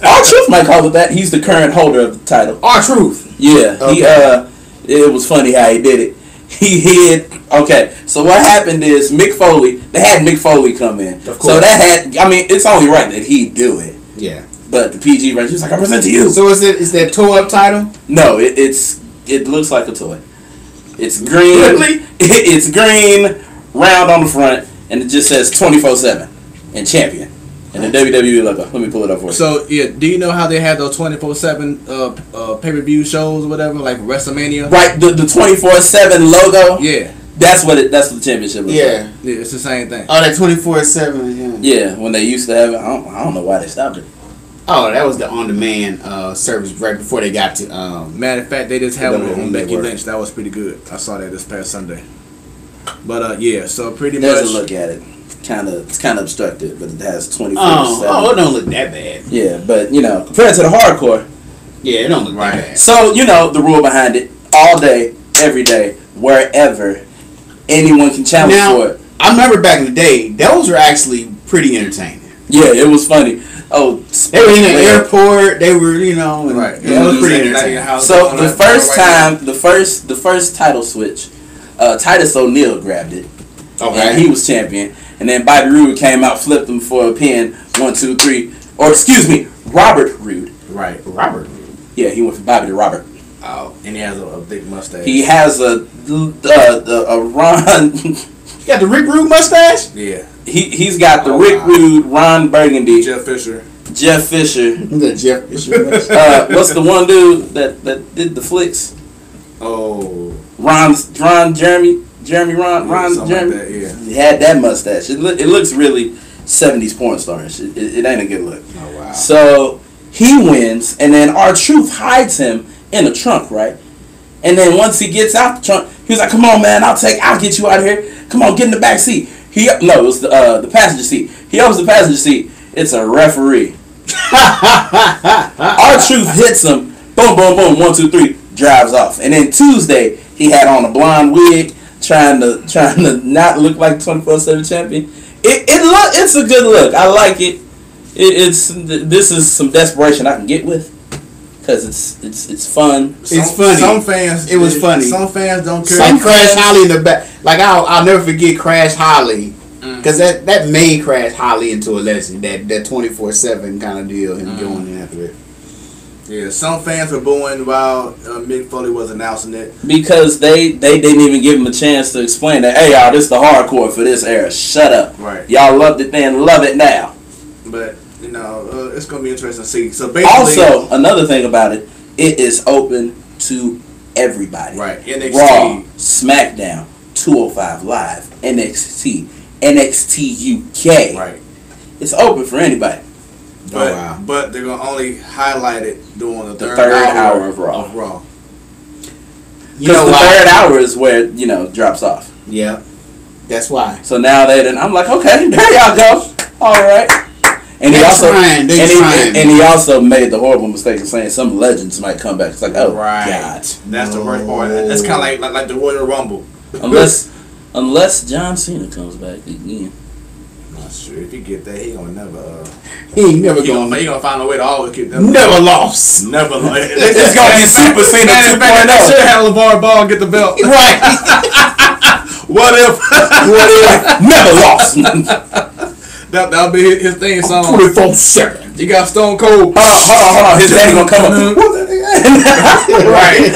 R-Truth might call it that. He's the current holder of the title. R-Truth. Yeah, Okay. It was funny how he did it. He hid. Okay, so what happened is Mick Foley. They had Mick Foley come in. Of course. So that had. I mean, it's only right that he do it. Yeah. But the PG version, he's like, I present to you. So is that toe up title? No, it looks like a toy. It's green. Really? It's green, round on the front, and it just says 24/7 and champion. And the WWE logo. Let me pull it up for you. So yeah, do you know how they had those 24/7 pay-per-view shows or whatever, like WrestleMania? Right, the 24/7 logo. Yeah. That's what the championship is. Yeah. Yeah, it's the same thing. Oh, that 24/7. Yeah, when they used to have it, I don't know why they stopped it. Oh, that was the on-demand service right before they got to. Matter of fact, they just had one on WWE Becky Network. Lynch. That was pretty good. I saw that this past Sunday. But yeah, so pretty There's much. a look at it. It's kind of obstructed, but it has 24/7. Oh, it don't look that bad. Yeah, but compared to the hardcore. Yeah, it don't look that bad. So the rule behind it: all day, every day, wherever, anyone can challenge for it. I remember back in the day, those were actually pretty entertaining. Yeah, it was funny. Oh, they were in the airport. They were, and Right. Yeah, it was pretty entertaining. So the first time, the first title switch, Titus O'Neil grabbed it. Okay. And he was champion. And then Bobby Roode came out, flipped him for a pin. 1, 2, 3. Or excuse me, Robert Roode. Right. Robert. Yeah, he went from Bobby to Robert. Oh, and he has a big mustache. He has a Ron. You got the Rick Rude mustache? Yeah. He's got the Rick Rude, Ron Burgundy, Jeff Fisher. The Jeff Fisher mustache. What's the one dude that did the flicks? Oh. Ron Jeremy Ron Jeremy. Like that, yeah. He had that mustache. It looks really 70s porn starish. It ain't a good look. Oh, wow. So he wins, and then R-Truth hides him in a trunk, right? And then once he gets out the trunk, he was like, "Come on, man, I'll get you out of here. Come on, get in the back seat." It was the passenger seat. He opens the passenger seat. It's a referee. R-Truth hits him. Boom, boom, boom. 1, 2, 3. Drives off. And then Tuesday, he had on a blonde wig, trying to not look like 24/7 champion. It's a good look. I like it. This is some desperation I can get with. Because it's fun. It's funny. Some fans, it was funny. Some fans don't care. Some Crash Holly in the back. Like I'll never forget Crash Holly, because that made Crash Holly into a legend. That 24/7 kind of deal. Him going in after it. Yeah, some fans were booing while Mick Foley was announcing it because they didn't even give him a chance to explain that. Hey y'all, this the hardcore for this era. Shut up. Right. Y'all loved it then, love it now. But it's gonna be interesting to see. So basically, also another thing about it, it is open to everybody. Right. NXT, Raw, SmackDown, 205 Live, NXT, NXT UK. Right. It's open for anybody. But they're gonna only highlight it during the third hour of Raw. You know the why? third hour is where drops off. Yeah, that's why. So now I'm like, okay, there y'all go. All right. And he also made the horrible mistake of saying some legends might come back. It's like, oh right. God, that's the worst part. That's kind of like the Royal Rumble. Unless John Cena comes back again. Not sure if he get that, he gonna never. He ain't never going. He gonna find a way to always keep that. Never lost. Never lost. It's gonna be Super Cena 2.0. They should have LeVar Ball get the belt. Right. What if? Never lost. That'll be his theme song. 24/7. You got Stone Cold. Hold on. His daddy gonna come up. Right.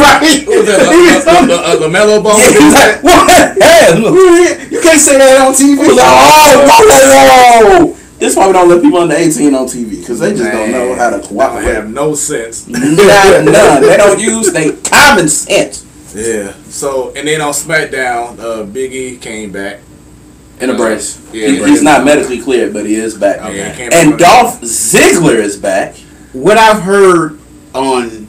Right. LaMelo Ball. You can't say that on TV. Oh, this is why we don't let people under 18 on TV, because they just don't know how to cooperate. They have no sense. None. They don't use their common sense. Yeah. So, and then on SmackDown, Big E came back. In a brace. Yeah, He's not medically cleared, but he is back. Okay, and Dolph Ziggler is back. What I've heard on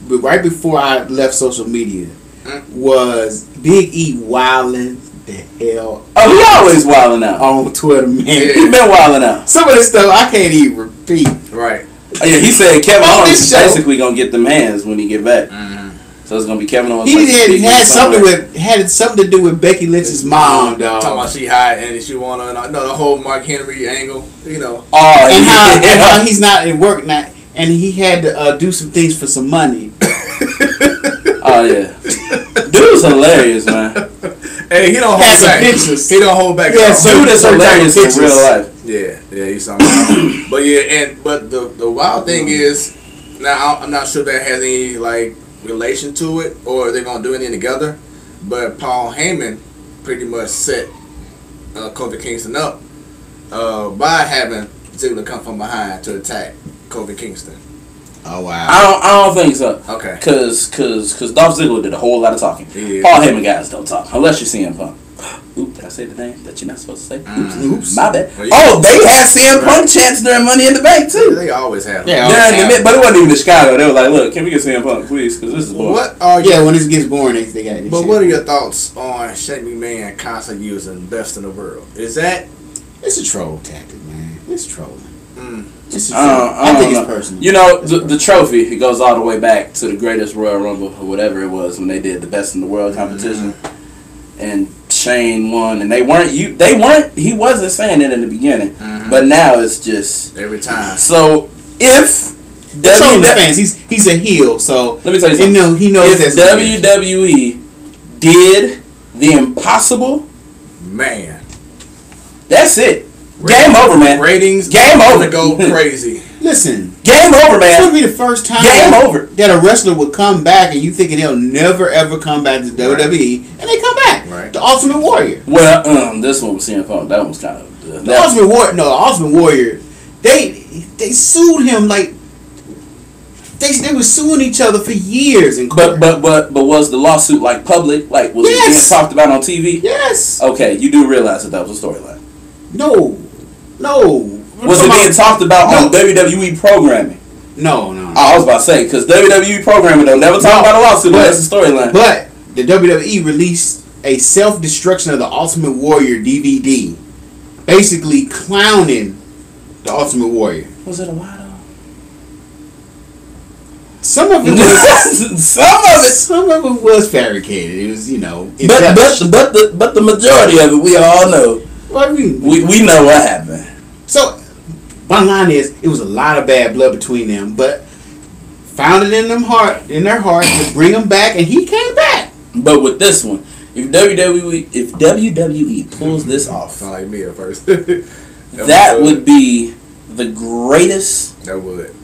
right before I left social media was Big E wilding the hell. Oh, he always wilding out on Twitter, man. He been wilding out. Some of this stuff I can't even repeat. Right. Oh, yeah, he said Kevin Owens is basically gonna get them hands when he get back. So it's gonna be Kevin Owens. He had something to do with Becky Lynch's mom, dog. Talking about she hot and she wanna the whole Mark Henry angle, Oh, and how he's not at work now, and he had to do some things for some money. Oh yeah, dude's hilarious, man. Hey, he don't hold back. Pictures. He don't hold back. Yeah, Dude is hilarious in real life. Yeah, he's something. But the wild thing is, now I'm not sure that has any like relation to it or they're gonna do anything together. But Paul Heyman pretty much set Kofi Kingston up by having Ziggler come from behind to attack Kofi Kingston. Oh wow! I don't think so. Okay. Cause Dolph Ziggler did a whole lot of talking. Yeah. Paul Heyman guys don't talk unless you see CM Punk. Oops, did I say the name that you're not supposed to say? Oops, my bad. Well, they had CM Punk chants during Money in the Bank too. They always have. Yeah, But it wasn't even in Chicago. They were like, "Look, can we get CM Punk, please? Because this is boring." When this gets boring, they got this. But what are your thoughts on Shane McMahon constantly using best in the world? Is that? It's a troll tactic, man. It's trolling. I think it's personal. You know, the trophy, it goes all the way back to the greatest Royal Rumble or whatever it was when they did the best in the world competition, and Shane won, and he wasn't saying it in the beginning, but now it's just every time. So if fans, he's a heel, so let me tell you something. He knows if WWE did the impossible, man, that's it. Game over, man. Ratings. Game over. Go crazy. Listen. Game over, man. This would be the first time that a wrestler would come back, and you thinking he'll never ever come back to WWE, and they come back. Right. The Ultimate Warrior. Well, this one was CM Punk. That one was kind of the Ultimate Warrior. No, the Ultimate Warrior. They sued him like they were suing each other for years in court. But was the lawsuit like public? Like was it being talked about on TV? Yes. Okay, you do realize that was a storyline. No. Was it being talked about on WWE programming? No. I was about to say, because WWE programming don't never talk about a lawsuit. That's the storyline. But the WWE released a self-destruction of the Ultimate Warrior DVD, basically clowning the Ultimate Warrior. Was it a while? Some of it was. Some of it was fabricated. It was, But the majority of it, we all know. Well, I mean, we know what happened. So, bottom line is, it was a lot of bad blood between them, but found it in their heart to bring him back, and he came back. But with this one, if WWE pulls this off, sound like me at first. that would be the greatest. That would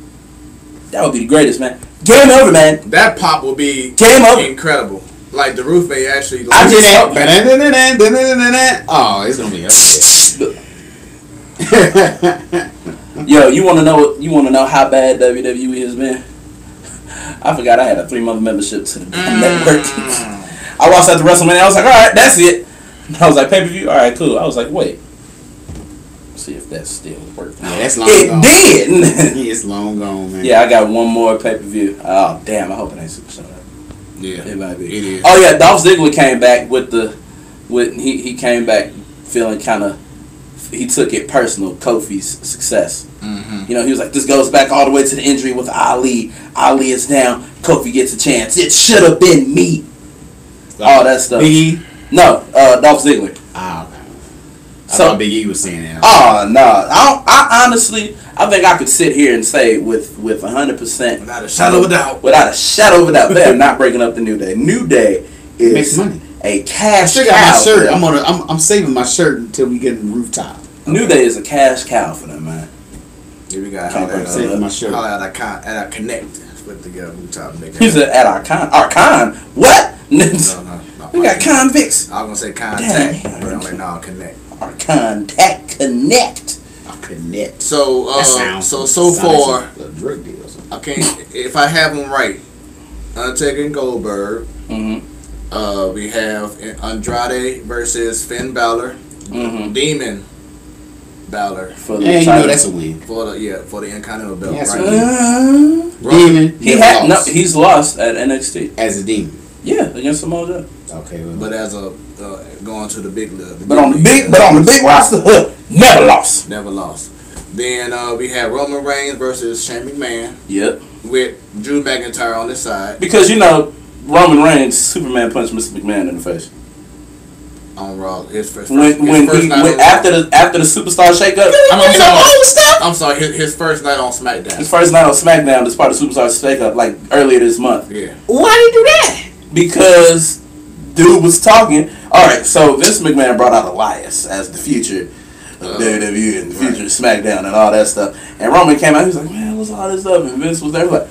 be the greatest, man. Game over, man. That pop will be game over. Incredible. Like the roof may actually. I just oh, it's gonna be up there. Yo, you wanna know how bad WWE has been? I forgot I had a 3-month membership to the network. I watched that the WrestleMania. I was like, all right, that's it. I was like, pay-per-view. All right, cool. I was like, wait. See if that's still working. Yeah, that's long gone. It did. It's long gone, man. Yeah, I got one more pay-per-view. Oh, damn. I hope it ain't Super Show. Yeah, it might be. It is. Oh yeah, Dolph Ziggler came back he came back feeling kind of, he took it personal, Kofi's success. Mm-hmm. He was like, this goes back all the way to the injury with Ali. Ali is down. Kofi gets a chance. It should have been me. All that stuff. Biggie? No, Dolph Ziggler. Ah, okay. I thought Big E was saying that. Oh no, I honestly, I think I could sit here and say with 100%, without a shadow of a doubt, they are not breaking up the New Day. New Day is makes money. A cash cow. My shirt. I'm saving my shirt until we get in the rooftop. Okay. New Day is a cash cow for them, man. Yeah, we got saving my shirt. At our connect with the rooftop. He said at our con. What? No. We got convicts. I was gonna say contact, but I'm like, no, connect. Our contact connect. Our connect. So far, drug deal. I can't. If I have them right, Undertaker and Goldberg. Mm-hmm. We have Andrade versus Finn Balor. Mm-hmm. Demon Balor for the title. That's a win. For the Intercontinental belt. Yes, right? Demon. He's lost at NXT as a demon. Yeah, against Samoa Joe. Okay, well. But as a going to the big on the big roster, never lost. Then we had Roman Reigns versus Shane McMahon. Yep. With Drew McIntyre on this side. Because Roman Reigns Superman punched Mr. McMahon in the face? On Raw, his first When after the Superstar shakeup. I'm sorry, his first night on SmackDown. His first night on SmackDown, as part of Superstar shakeup, like earlier this month. Yeah. Why did he do that? Because dude was talking. All right, so Vince McMahon brought out Elias as the future of WWE and the future of SmackDown and all that stuff. And Roman came out, he was like, man, what's all this stuff? And Vince was there, he was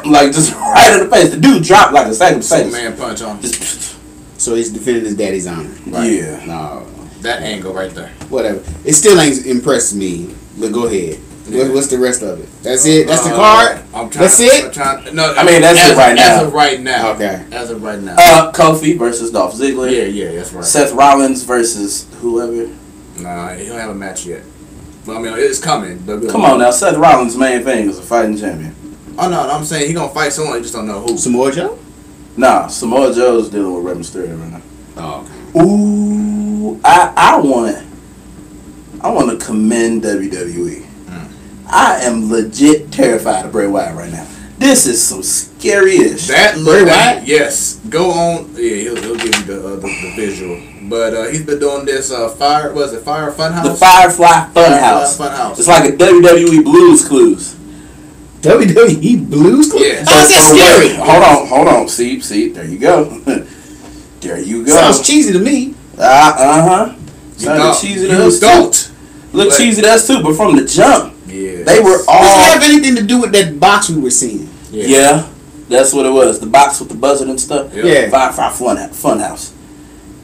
like just right in the face. The dude dropped like a sack of potatoes. Man punch on. So he's defending his daddy's honor. Right? Yeah. No. That angle right there. Whatever. It still ain't impressed me. But go ahead. Yeah. What's the rest of it? That's it? That's the card? That's it? No, I mean, that's it right now. As of right now. Okay. As of right now. Kofi versus Dolph Ziggler. Yeah, that's right. Seth Rollins versus whoever. Nah, he don't have a match yet. But I mean, it's coming. Come on now, Seth Rollins' main thing is a fighting champion. Oh no, I'm saying he gonna fight someone. You just don't know who. Samoa Joe? Nah, Samoa Joe's dealing with Rey Mysterio right now. Oh, okay. Ooh, I want to commend WWE. I am legit terrified of Bray Wyatt right now. This is some scary-ish. That Bray Wyatt? Yes. Go on. Yeah, he'll give you the visual. But he's been doing this Fire Funhouse? The Firefly Funhouse. It's like a WWE Blues Clues. WWE Blues Clues? Yeah. Oh, that's scary. Hold on. See, there you go. There you go. Sounds cheesy to me. Sounds cheesy to us too. Look cheesy to us too, but from the jump. Yeah. They were all. Does it have anything to do with that box we were seeing? Yeah, that's what it was. The box with the buzzard and stuff. Yeah. Firefly Funhouse.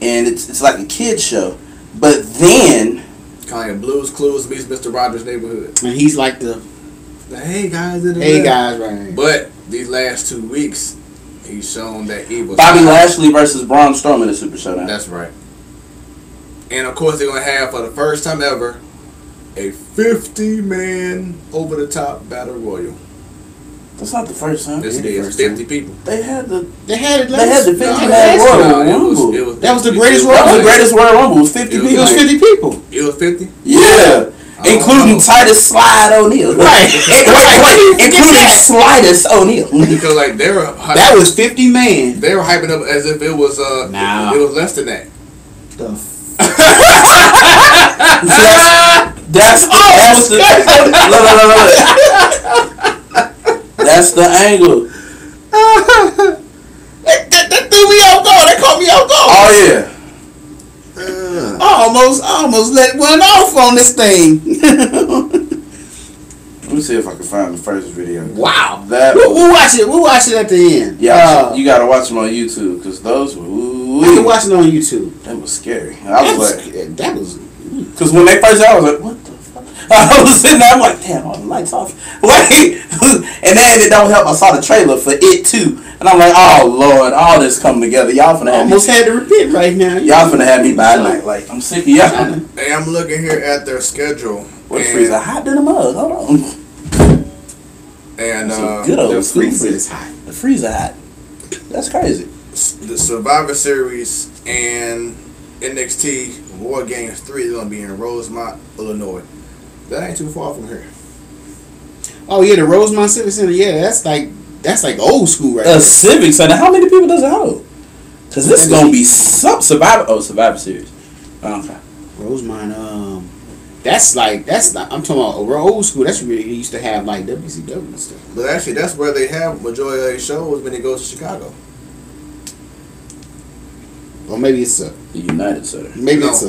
And it's like a kid's show. But then. Kind of Blues Clues meets Mr. Rogers' Neighborhood. And he's like the hey guys. Right. But these last 2 weeks, he's shown that he was. Bobby Lashley versus Braun Strowman in Super Showdown. That's right. And of course, they're going to have, for the first time ever, a 50-man over-the-top battle royal. That's not the first time. Yes, it is. 50 people. They had the 50-man Royal Rumble. That was the greatest Royal Rumble. Rumble. The greatest Royal Rumble was 50 people. It was 50 people. It was 50? Yeah. Including Titus Slide O'Neil. Right. Including Slidus O'Neil. Because like they were that was 50 man. They were hyping up as if it was it was less than that. That's the angle. That threw me off guard. That caught me off guard. Oh yeah. I almost let one off on this thing. Let me see if I can find the first video. Wow. We'll watch it. We'll watch it at the end. Yeah, you gotta watch them on YouTube because those were. I can watch it on YouTube. That was scary. That was. Because when they first out, I was like, what the fuck? I was sitting there, I'm like, damn, all the lights off. Wait. And then it don't help. I saw the trailer for it too. And I'm like, oh Lord, all this coming together. Y'all finna have almost had to repent right now. Y'all finna have me by night. Like, I'm sick of y'all. Hey, I'm looking here at their schedule. What freezer hot than a mug? Hold on. And good old the freezer is hot. The freezer hot. That's crazy. The Survivor Series and NXT War Games 3 is gonna be in Rosemont, Illinois. That ain't too far from here. Oh yeah, the Rosemont Civic Center. Yeah, that's like old school right there. Civic Center. How many people does it hold? Because this is gonna be some Survivor Series. Okay. Rosemont. That's I'm talking about old school. That's where they used to have like WCW and stuff. But actually, that's where they have majority of their shows when they go to Chicago. Or maybe it's the United Center.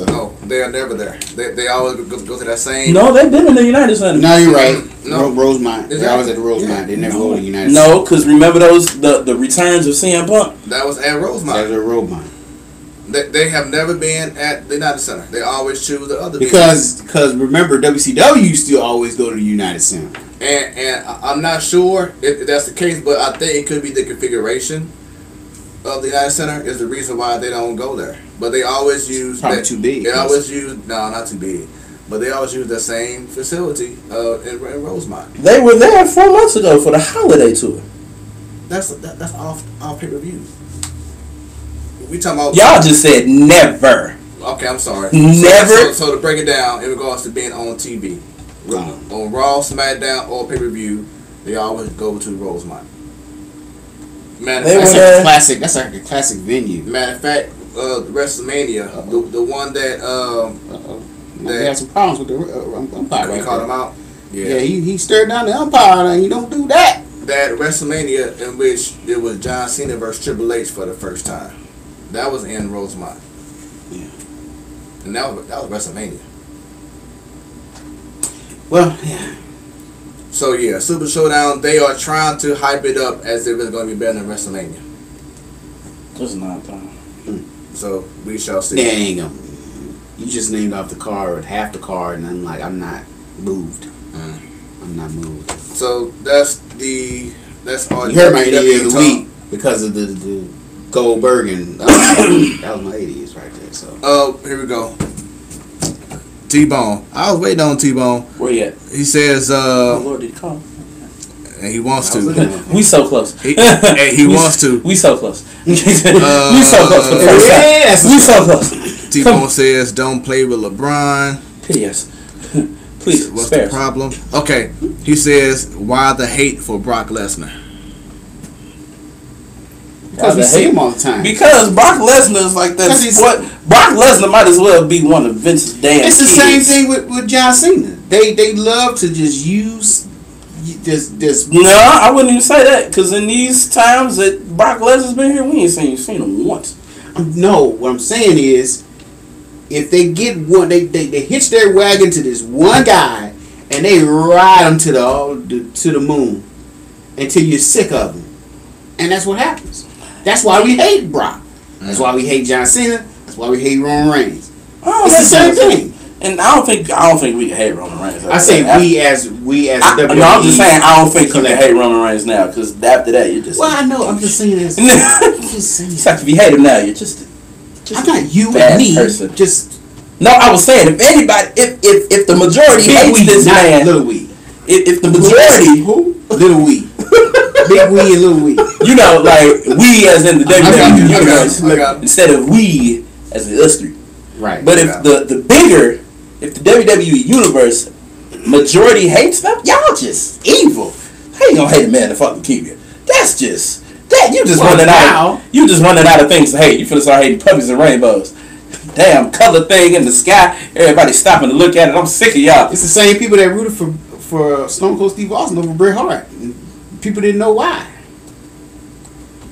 No, they are never there. They always go to that same. No, they've been in the United Center. No, you're right. No. Rosemont. They always at the Rosemont. They never go to the United Center. No, because remember the returns of CM Punk? That was at Rosemont. That was at Rosemont. They have never been at the United Center. They always choose the other. Because remember WCW used to always go to the United Center. And I'm not sure if that's the case, but I think it could be the configuration of the United Center is the reason why they don't go there. But they always use probably too big. They always use not too big, but they always use the same facility in Rosemont. They were there 4 months ago for the holiday tour. That's off pay-per-view. We talking about y'all just said never. Okay, I'm sorry. Never. So to break it down in regards to being on TV, on Raw, SmackDown, or pay-per-view, they always go to Rosemont. Man, They That's were like there. a classic. That's like a classic venue. matter of fact, WrestleMania, the one that They had some problems with the umpire. he Right called there. him out. Yeah, he stirred down the umpire, and you don't do that. That WrestleMania in which it was John Cena versus Triple H for the first time. That was in Rosemont. Yeah. And that was WrestleMania. Well, yeah. So yeah, Super Showdown, they are trying to hype it up as if it's going to be better than WrestleMania. It's not though. So we shall see. They ain't gonna. You just named off the card, half the card, and I'm like, I'm not moved. I'm not moved. So that's all. You heard my idiot of the talk. week because of the Goldberg and that was my idiots right there. So Here we go. T-Bone. I was waiting on T-Bone. Where you at? He says, Oh Lord, did he call? and he wants to. We so close. He wants to. We so close. We so close for the first time. yes, We so close. T-Bone says, don't play with LeBron. Pity us. Please, What's spare the us. problem? Okay. He says, why the hate for Brock Lesnar? because we see him all the time. Because Brock Lesnar is like that. Because he's- What Brock Lesnar might as well be one of Vince's damn. It's the kids. same thing with John Cena. They love to just use this. No, I wouldn't even say that because in these times that Brock Lesnar's been here, we ain't seen him once. No, what I'm saying is, if they get one, they hitch their wagon to this one guy, and they ride him to the moon until you're sick of him, and that's what happens. That's why we hate Brock. That's why we hate John Cena. That's why we hate Roman Reigns. Oh, It's the same thing. And I don't think we can hate Roman Reigns. I say we as WWE. No, I'm just saying I don't think you can hate Roman Reigns now because after that you're just. Well, I know. I'm just saying this. I'm just saying. It's like if you hate him now, you're just I'm not you bad and me. person. Just No, I was saying if anybody, if the majority big hates we, this not man, little we. if the majority, Who? Little we. Big we and little we. you know, like we as in the got you, WWE I universe, got you. instead of we as in us three. Right. But if the bigger, if the WWE universe majority hates them, y'all just evil. How you gonna hate a man to fucking keep you? That's just that you just running out. You just running out of things to hate. You finna start hating puppies and rainbows. Damn color thing in the sky. Everybody stopping to look at it. I'm sick of y'all. It's the same people that rooted for Stone Cold Steve Austin over Bret Hart. People didn't know why.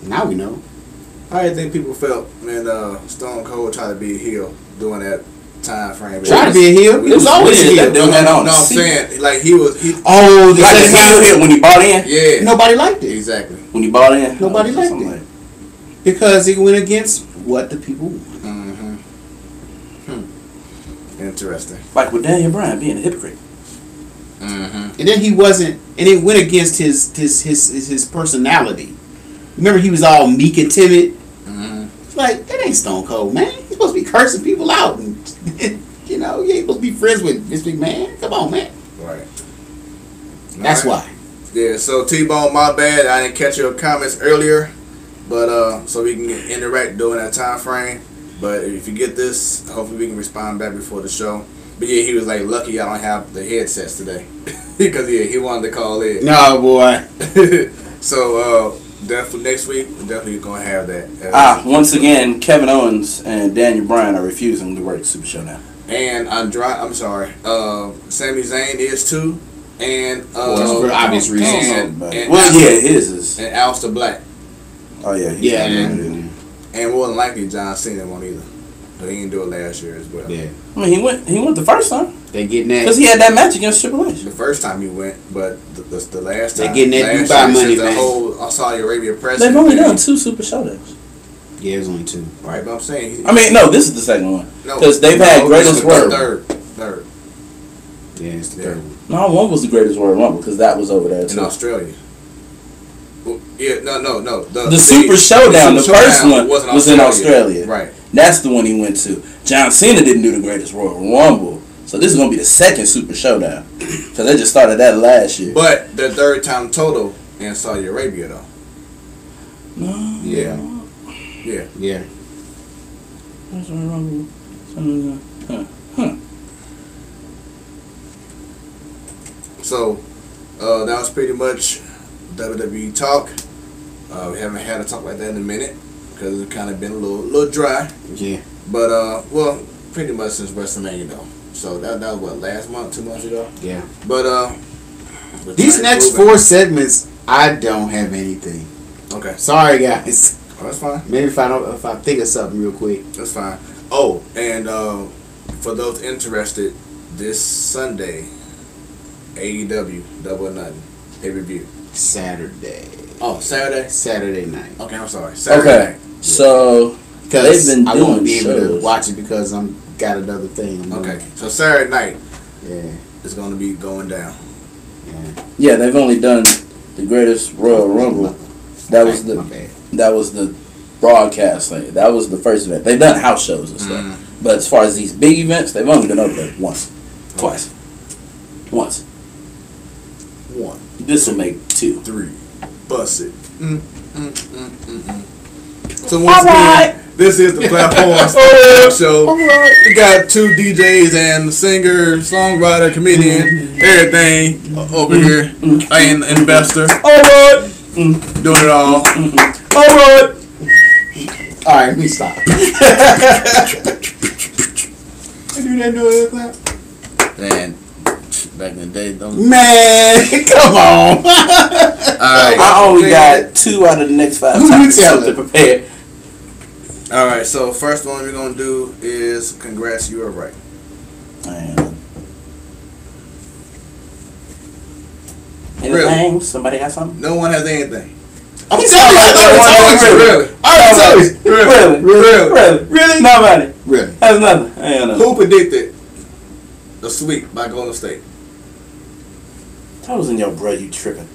Now we know. How do you think people felt when Stone Cold tried to be a heel during that time frame? Trying to be a heel. He was always a heel. Doing that on No, I'm saying like he was. Oh, Like the heel hit when he bought in. Yeah. nobody liked it Exactly. When he bought in. Nobody liked Something it. Because he went against what the people wanted. Interesting. Like with Daniel Bryan being a hypocrite. And then he wasn't, and it went against his personality. Remember, he was all meek and timid. It's like, that ain't Stone Cold, man. He's supposed to be cursing people out, and you know, you ain't supposed to be friends with this big man. Come on, man. Right. That's All right. why. Yeah. So T-Bone, my bad. I didn't catch your comments earlier, but so we can interact during that time frame. But if you get this, hopefully we can respond back before the show. But yeah, he was like, lucky I don't have the headsets today. Because yeah, he wanted to call in. No, boy. So definitely next week, we're definitely going to have that. Once again, Kevin Owens and Daniel Bryan are refusing to work Super Showdown. And Sami Zayn is too. And for obvious reasons. His is. And Aleister Black. Oh yeah, And more than likely John Cena won't either. But he didn't do it last year as well. Yeah. I mean, he went the first time They getting that. because he had that match against Triple H. The first time he went, but the last time. They getting that last Dubai year, money, since man. the whole Saudi Arabia press. They've only done 2 Super Showdowns. Yeah, it was only 2. Right, but I'm saying. I mean, no, this is the second one No, because they've had this Greatest is the World. Third. Yeah, it's the Yeah. third one. No, one was the Greatest World Rumble because that was over there In too. Australia. Well, yeah, no. The Super Showdown, the first one was in Australia. Right. That's the one he went to. John Cena didn't do the Greatest Royal Rumble, so this is gonna be the second Super Showdown because they just started that last year. But the third time total in Saudi Arabia, though. No. Yeah. Yeah. Yeah. That's Royal Rumble. So, that was pretty much WWE talk. We haven't had a talk like that in a minute because it's kind of been a little dry. Yeah. But well, pretty much since WrestleMania though. So that was what, last month, 2 months ago. Yeah. But these next 4 segments, I don't have anything. Okay. Sorry, guys. Oh, that's fine. Maybe if I think of something real quick. That's fine. Oh, and for those interested, this Sunday, AEW Double or Nothing pay-per-view. Saturday. Oh, Saturday? Saturday night. Okay, I'm sorry. Saturday night. So they've been I doing won't be able shows. to watch it because I'm got another thing. Okay, so Saturday night. Yeah. It's gonna be going down. Yeah, they've only done the Greatest Royal Rumble. That was the broadcast thing. That was the first event. They've done house shows and stuff. But as far as these big events, they've only been over there once. Twice. Once. One. This will make 2. 3. Bust it. So once again, this is the Platform Sports Show. We got 2 DJs and singer, songwriter, comedian, everything over here. And investor. Alright. Doing it all. Alright. Alright, let me stop. I do that noise clap. Man, back in the day, Man, come on. Alright. I only got 2 out of the next 5 Who you topics telling? to prepare. Alright, so first one we're going to do is congrats, you are right. Man. Anything? Really? Somebody got something? No one has anything. I'm telling you, I told you. Really? Nobody. Really? That's nothing. I ain't got nothing. Who predicted the sweep by Golden State? That was in your bro, you tripping.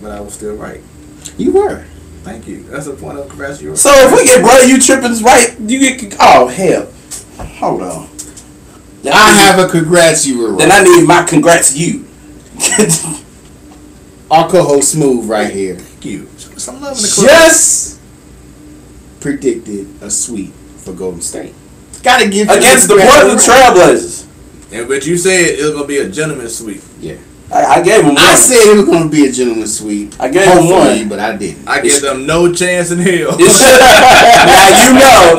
But I was still right. You were. Thank you. That's the point of congrats, you are So if we get brother, you tripping right, you get. Oh, hell. Hold on. I have a congrats, you were right. Then I need my congrats, you. Our co-host Smooth right here. Thank you. Some love in the club. Just predicted a sweep for Golden State. Gotta give Against the Portland Trailblazers. And but you said it was gonna be a gentleman's sweep. Yeah. I gave him one. I said it was gonna be a gentleman's sweep. I gave him one, but I didn't. I give them no chance in hell.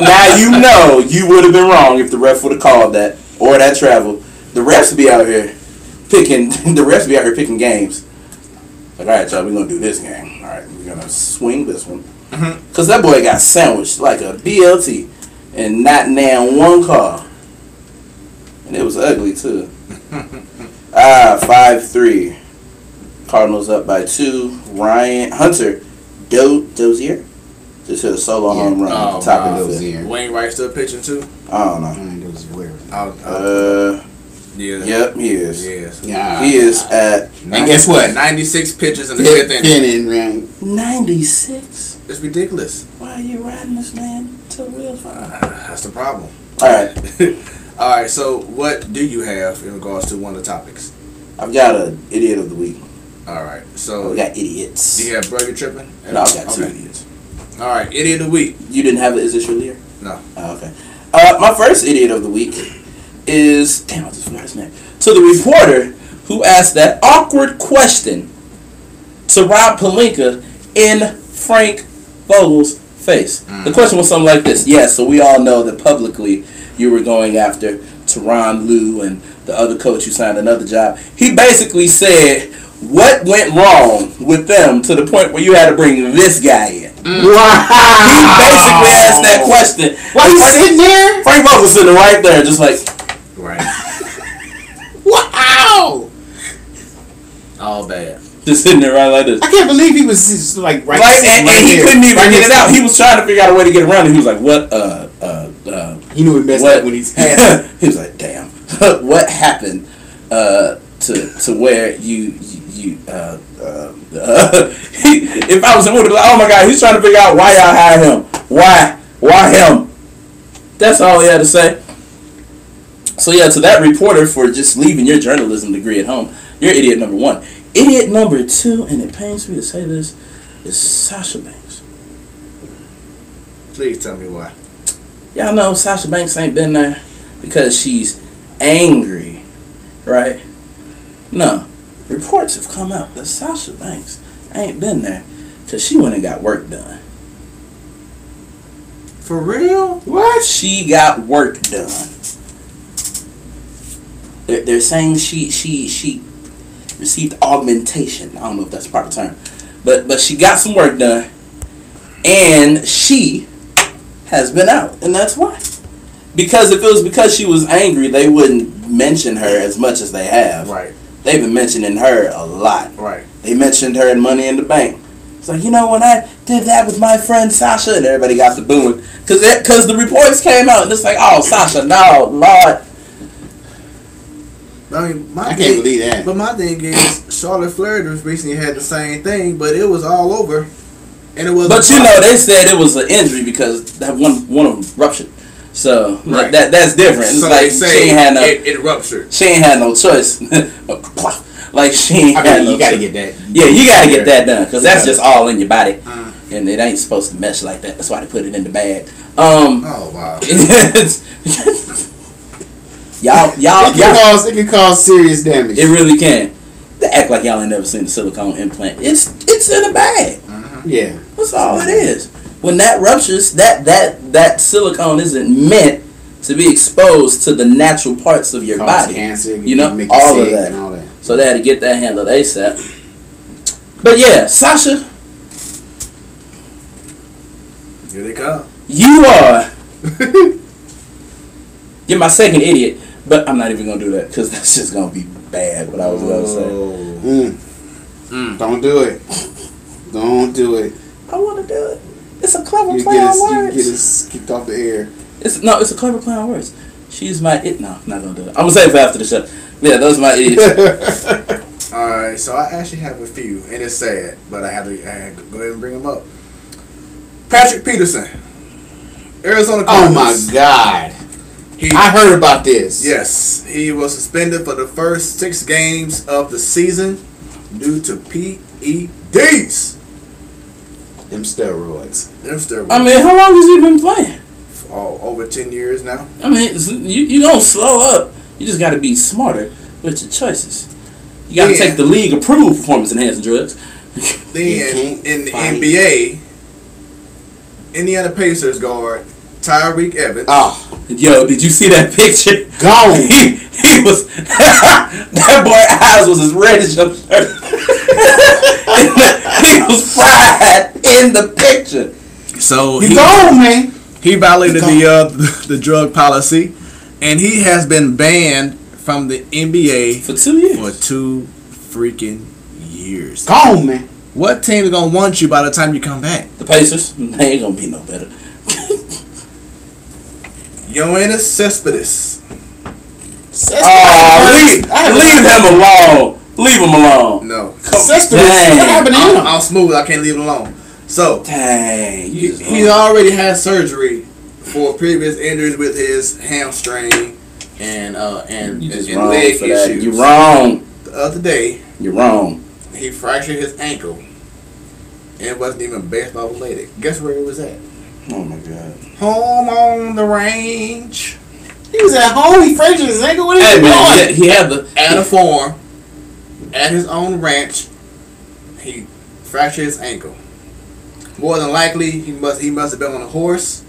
Now you know you would have been wrong if the ref would have called that or that travel. The refs be out here picking games. Like, all right, y'all, we're gonna do this game. All right, we're gonna swing this one. Cause that boy got sandwiched like a BLT and not nailed one call, and it was ugly too. 5-3. Cardinals up by 2. Ryan Hunter Dozier just hit a solo home run at the top of the fifth. Wayne Wright still pitching too? I don't know. Yeah. Yep, he is. Yes. Yeah. He is at. And guess what? 96 pitches in the 5th inning. 96. It's ridiculous. Why are you riding this man to the wheels? That's the problem. All right. All right. So, what do you have in regards to one of the topics? I've got an idiot of the week. All right. So we got idiots. Do you have Burger tripping? No, I've got 2 idiots. All right. Idiot of the week. You didn't have it? Is this your leader? No. Oh, okay. My first idiot of the week is, damn, I just forgot his name. To the reporter who asked that awkward question to Rob Pelinka in Frank Vogel's face. The question was something like this. Yes, so we all know that publicly you were going after Tyronn Lue and the other coach who signed another job. He basically said, what went wrong with them to the point where you had to bring this guy in? Wow. He basically asked that question. Why you sitting there? Frank Vogel's sitting right there, just like, Right. Wow. All bad. just sitting there right like this. I can't believe he was just like And he couldn't even get it out. He was trying to figure out a way to get around it. He was like, what, He knew he messed up when he's had he was like, damn. What happened to where if I was him, would have like, oh my God, he's trying to figure out why y'all hired him. Why him? That's all he had to say. So yeah, to that reporter for just leaving your journalism degree at home, you're idiot number 1. Idiot number 2, and it pains me to say this, is Sasha Banks. Please tell me why. Y'all know Sasha Banks ain't been there because she's angry, right? No. Reports have come out that Sasha Banks I ain't been there. Because she went and got work done. For real? What? She got work done. They're saying she received augmentation. I don't know if that's the proper term. But she got some work done. And she has been out. And that's why. Because if it was because she was angry, they wouldn't mention her as much as they have. Right. They've been mentioning her a lot. Right. They mentioned her in Money in the Bank. It's like, you know, when I did that with my friend Sasha, and everybody got the booing. Because the reports came out, and it's like, oh, Sasha, no, Lord. I mean, I can't believe that. But my thing is, Charlotte Flair just recently had the same thing, but it was all over. And it was. But you know, they said it was an injury because that one of them ruptured. So right. that's different. It's so like they say she ain't had no. It ruptured. She ain't had no choice. Like she ain't. I had mean, no you gotta choice. get that. Yeah, you gotta get that done because that's just all in your body, and it ain't supposed to mesh like that. That's why they put it in the bag. Oh wow. It can cause serious damage. It really can. They act like y'all ain't never seen a silicone implant. It's in a bag. Yeah. That's all it is. When that ruptures, that silicone isn't meant to be exposed to the natural parts of your body. Cancer, you know, make all you of sick that. and all that. So they had to get that handled ASAP. But yeah, Sasha, Here they come. you are. You're my second idiot, but I'm not even gonna do that because that's just gonna be bad. What I was gonna say. Don't do it. Don't do it. I want to do it. It's a clever You play on get words. us kicked off the air. It's a clever play on words. She's my it. No, I'm not gonna do it. I'm gonna save it for after the show. Yeah, those are my idiots. Alright, so I actually have a few, and it's sad, but I had to go ahead and bring them up. Patrick Peterson, Arizona Oh Cardinals. my God. I heard about this. Yes, he was suspended for the first 6 games of the season due to PEDs. Them steroids. I mean, how long has he been playing? Over 10 years now. I mean, you don't slow up. You just got to be smarter with your choices. You got to take the league-approved performance-enhancing drugs. Then in the NBA, Indiana Pacers guard Tyreek Evans. Oh, yo, did you see that picture? Gone. He was that boy eyes was as red as your shirt. He was fried in the picture. So he gone, man. He violated the drug policy, and he has been banned from the NBA for 2 years. For 2 freaking years. Gone, man. What team is gonna want you by the time you come back? The Pacers. They ain't gonna be no better. Yoenis Cespedes. Leave him alone. Leave him alone. No. Cespedes. What happened to him? I'm smooth. I can't leave him alone. So, dang, he already had surgery for previous injuries with his hamstring and leg issues. You're wrong. The other day, you're wrong. He fractured his ankle, and it wasn't even baseball related. Guess where it was at? Oh my God! Home on the range. He was at home. He fractured his ankle. What are you doing? He had at a farm, at his own ranch. He fractured his ankle. More than likely, he must have been on a horse,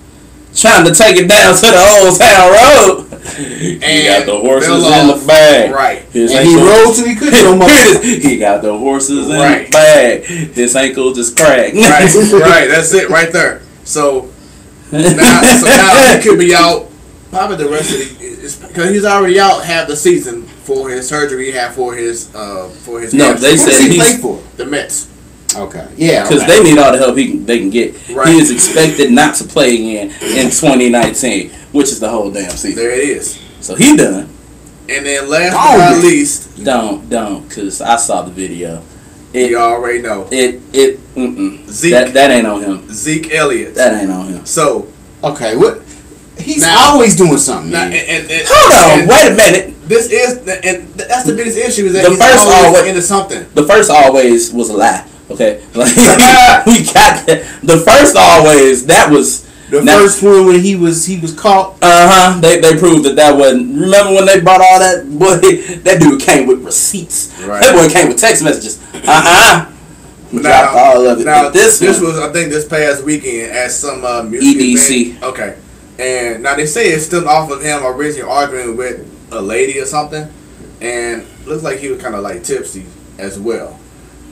trying to take it down to the old town road. And he got the horses in the bag. Right. And he rode till he couldn't no more. He got the horses in the bag. His ankle just cracked. Right. That's it right there. So now he could be out probably the rest of the because he's already out half the season for his surgery he had for his No, they said he played for the Mets. Okay. Yeah. Because they need all the help they can get. Right. He is expected not to play again in 2019, which is the whole damn season. There it is. So he done. And then last but not least, don't, because I saw the video. You already know. Zeke. That ain't on him. Zeke Elliott. That ain't on him. So. Okay, what? He's always doing something. Hold on, wait a minute. This is, and that's the biggest issue is that he's always into something. The first always was a lie. Okay, like, we got that. The first always was the first one when he was caught. They proved that wasn't. Remember when they brought all that boy? That dude came with receipts. Right. That boy came with text messages. Dropped all of it. Now But this was, I think, this past weekend at some music EDC. event. Okay. And now they say it's still off of him originally arguing with a lady or something. And looks like he was kind of like tipsy as well.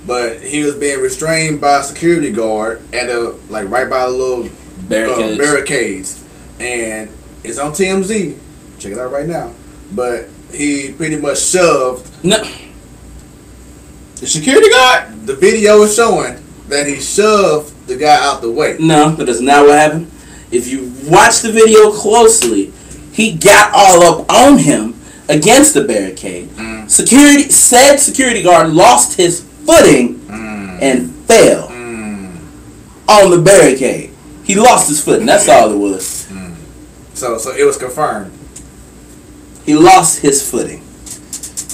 But he was being restrained by a security guard at right by the little barricades. And it's on TMZ. Check it out right now. But he pretty much shoved. No. The security guard? The video is showing that he shoved the guy out the way. No, that is not what happened. If you watch the video closely, he got all up on him against the barricade. Security guard lost his footing and fell on the barricade. He lost his footing. That's all it was. So it was confirmed. He lost his footing.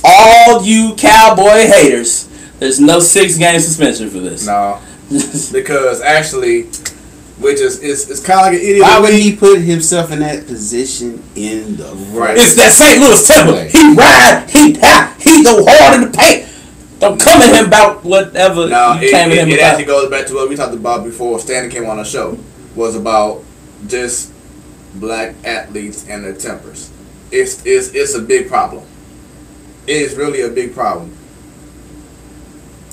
All you Cowboy haters, there's no 6-game suspension for this. No, because actually, which is it's kind of like an idiot. Why would he put himself in that position in the right? It's that St. Louis temper. He ride, he go hard in the paint. Don't come at him about whatever. No, you came at him it about. actually goes back to what we talked about before Stanley came on the show. Was about just black athletes and their tempers. It's a big problem. It is really a big problem.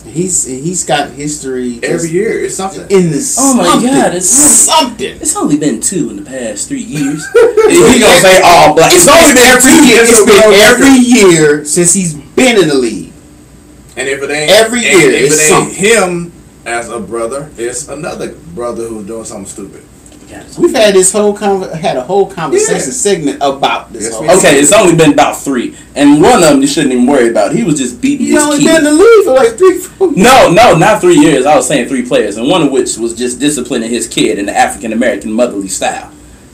He's got history every year. It's something in this. Oh my God! It's something. It's only been 2 in the past 3 years. He gonna say all black. It's only been every year. It's been every year since he's been in the league. And if it ain't every year, if it ain't him as a brother, it's another brother who's doing something stupid. We've had this whole had a whole conversation segment about this. Okay, it's only been about 3, and one of them you shouldn't even worry about. He was just beating his kid. He's been in the league for like 3-4 years. No, not 3 years. I was saying 3 players, and one of which was just disciplining his kid in the African American motherly style.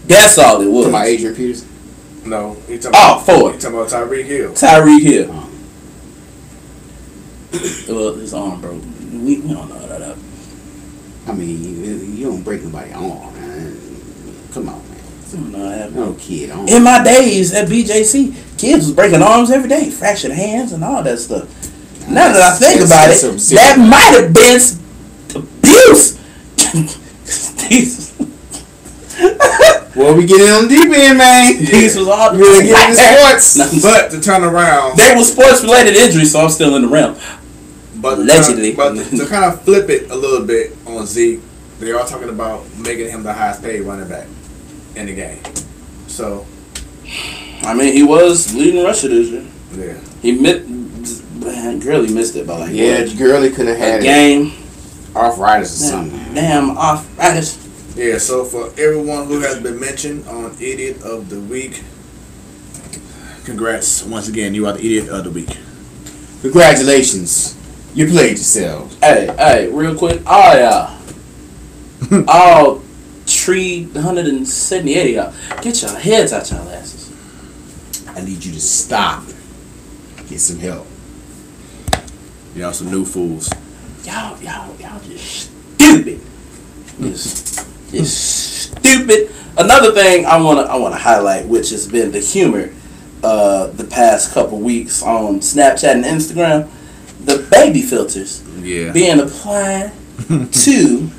That's all it was. Talking about Adrian Peterson? No, he's talking about 4. He's talking about Tyreek Hill. Tyreek Hill. Well, his arm broke. We don't know that. I mean, you don't break nobody's arm, man. Come on, man. No kid arm. In my days at BJC, kids was breaking arms every day, fractured hands and all that stuff. Now that I think about it, that might have been abuse. Well, we get in on deep end, man. These was all really getting into sports. But to turn around, they were sports related injuries, so I'm still in the realm. But allegedly, to kind of flip it a little bit on Zeke, they are talking about making him the highest paid running back in the game. So, I mean, he was leading rusher this year. Yeah, he Gurley missed it by like Gurley could have had a game. Arthritis or something. Damn arthritis. Yeah, so for everyone who has been mentioned on Idiot of the Week, congrats once again. You are the Idiot of the Week. Congratulations. You played yourself. Hey, real quick. All y'all. All 378 of y'all. Get your heads out y'all asses. I need you to stop. Get some help. Y'all some new fools. Y'all just stupid. Just stupid. Another thing I wanna highlight, which has been the humor the past couple weeks on Snapchat and Instagram, the baby filters being applied to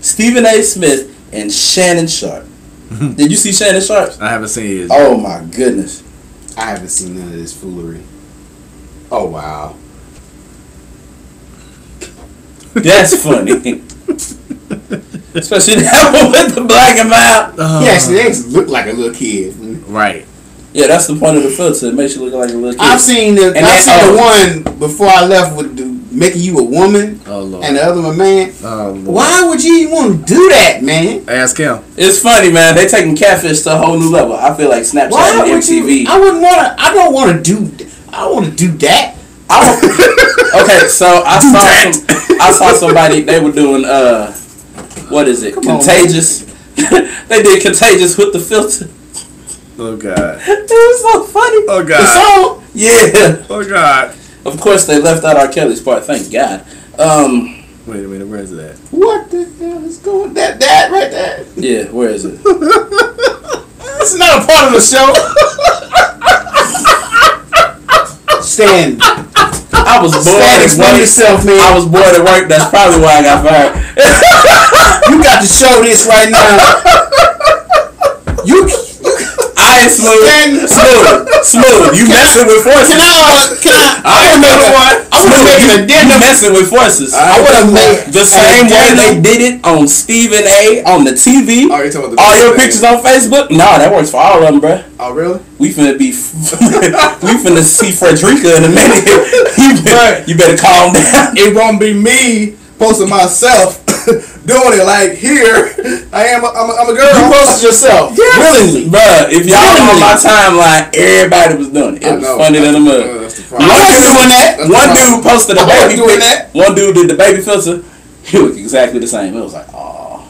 Stephen A. Smith and Shannon Sharp. Did you see Shannon Sharp? I haven't seen his. Oh my goodness. I haven't seen none of this foolery. Oh wow. That's funny. Especially that one with the black and mild. He actually look like a little kid. Right. Yeah, that's the point of the filter. It makes you look like a little kid. I've seen the one before I left with making you a woman and the other one a man. Why would you even want to do that, man? Ask him. It's funny, man. They taking catfish to a whole new level. I feel like Snapchat and MTV. I wouldn't want to. I don't want to do. I don't want to do that. Okay, so I saw somebody. They were doing what is it? Contagious. They did Contagious with the filter. Oh God. It was so funny. Oh God. The song? Yeah. Oh God. Of course, they left out R. Kelly's part. Thank God. Wait a minute. Where is it at? What the hell is going? That right there. Yeah. Where is it? It's not a part of the show. Stand. I was bored at Explain work. yourself, man. I was bored at work. That's probably why I got fired. You got to show this right now. I ain't smooth. You messing with forces. I want to make an addendum. You messing with forces. I want to make the same way they did it on Stephen A. on the TV. Oh, you talking about all your pictures on Facebook? No, that works for all of them, bro. Oh, really? We finna be, we finna see Frederica in a minute. You better calm down. It won't be me posting myself doing it like here. I'm a girl. You posted yourself. Yes. Willingly. Bruh, if y'all on my timeline, everybody was doing it. It was funny than a mother. One dude posted a baby picture. One dude did the baby filter. He looked exactly the same. It was like, oh.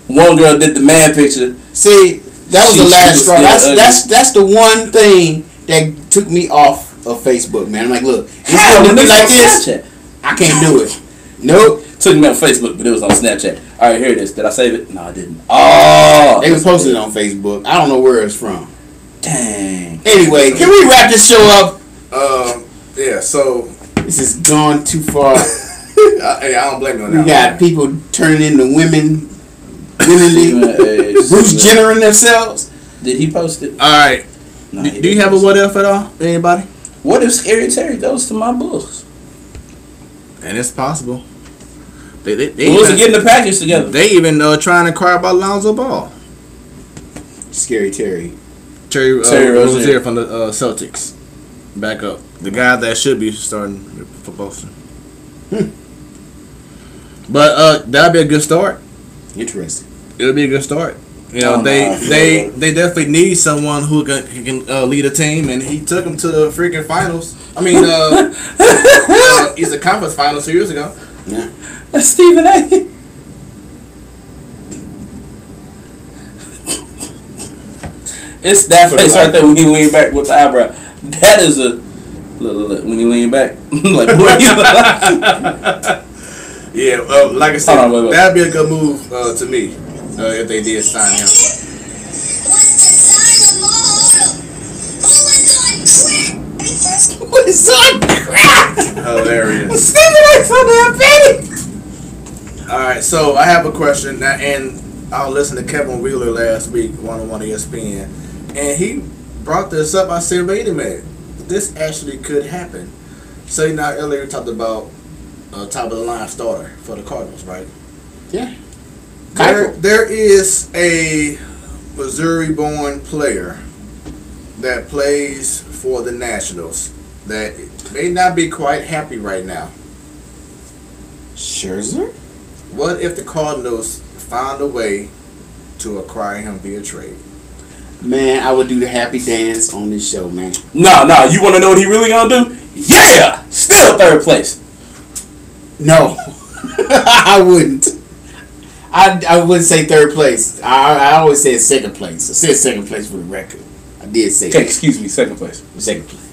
One girl did the man picture. See, that was the last straw. That's the one thing that took me off of Facebook, man. I'm like, look, it's gonna be like this. I can't do it. Nope. Took me on Facebook, but it was on Snapchat. All right, here it is. Did I save it? No, I didn't. Oh, they was posted on Facebook. I don't know where it's from. Dang. Anyway, can we wrap this show up? Yeah. So this has gone too far. I don't blame you on that. We got people turning into women, Bruce Jenner themselves. Did he post it? All right. No, do you have a what if at all? Anybody? What if Scary Terry goes to my Bulls? And it's possible. They Bulls are getting the package together. They even trying to inquire about Lonzo Ball. Scary Terry. Terry Rozier from the Celtics. Back up. The guy that should be starting for Boston. But that'd be a good start. Interesting. It'll be a good start. You know, they definitely need someone who can lead a team, and he took them to the freaking finals. I mean, he's the conference finals 2 years ago. Yeah. That's Stephen A. It's that face right there when he lean back with the eyebrow. That is a look when you lean back. Like boy, yeah, like I said, that'd be a good move to me if they did sign him. What is on crack? Hilarious. Stephen A's so damn petty. All right, so I have a question, and I listened to Kevin Wheeler last week on ESPN, and he brought this up. I said, wait a minute, this actually could happen. So now earlier we talked about top of the line starter for the Cardinals, right? Yeah. There is a Missouri-born player that plays for the Nationals that may not be quite happy right now. Scherzer? What if the Cardinals found a way to acquire him via trade? Man, I would do the happy dance on this show, man. No, you want to know what he really gonna do? Yeah! Still third place. No. I wouldn't. I wouldn't say third place. I always said second place. I said second place for the record. I did say okay, excuse me, second place. Second place.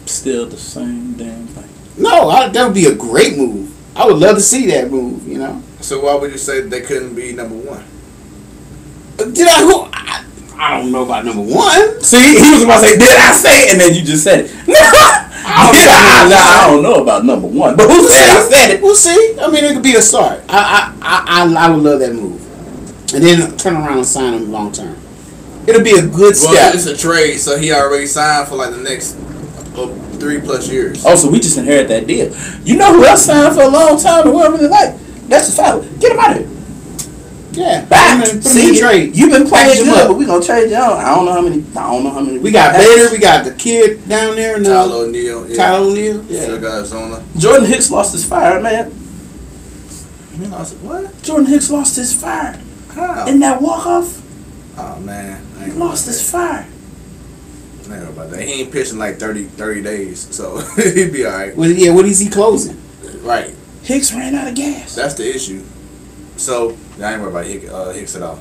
Still the same damn thing. No, that would be a great move. I would love to see that move, you know. So why would you say they couldn't be number one? I don't know about number one. See, he was about to say, did I say it? And then you just said it. I don't know about number one. But who said I said it? We'll see. I mean, it could be a start. I would love that move. And then turn around and sign him long term. It'll be a good step. Well, it's a trade, so he already signed for like the next 3+ years. Oh, so we just inherit that deal. You know who else signed for a long time and we really like? That's the Fowler. Get him out of here. Yeah. Back. See, trade. You've been playing good, but we're gonna trade you out. I don't know how many. We got Bader. We got the kid down there. Tyler O'Neill. Yeah. Tyler O'Neill. Yeah. Still got Arizona. Jordan Hicks lost his fire, man. He lost what? Jordan Hicks lost his fire. How? In that walk-off. Oh man. He lost his fire. I know about that. He ain't pitching like 30 days, so he'd be alright. Well, yeah, what is he closing? Right. Hicks ran out of gas. That's the issue. So I ain't worried about Hicks at all.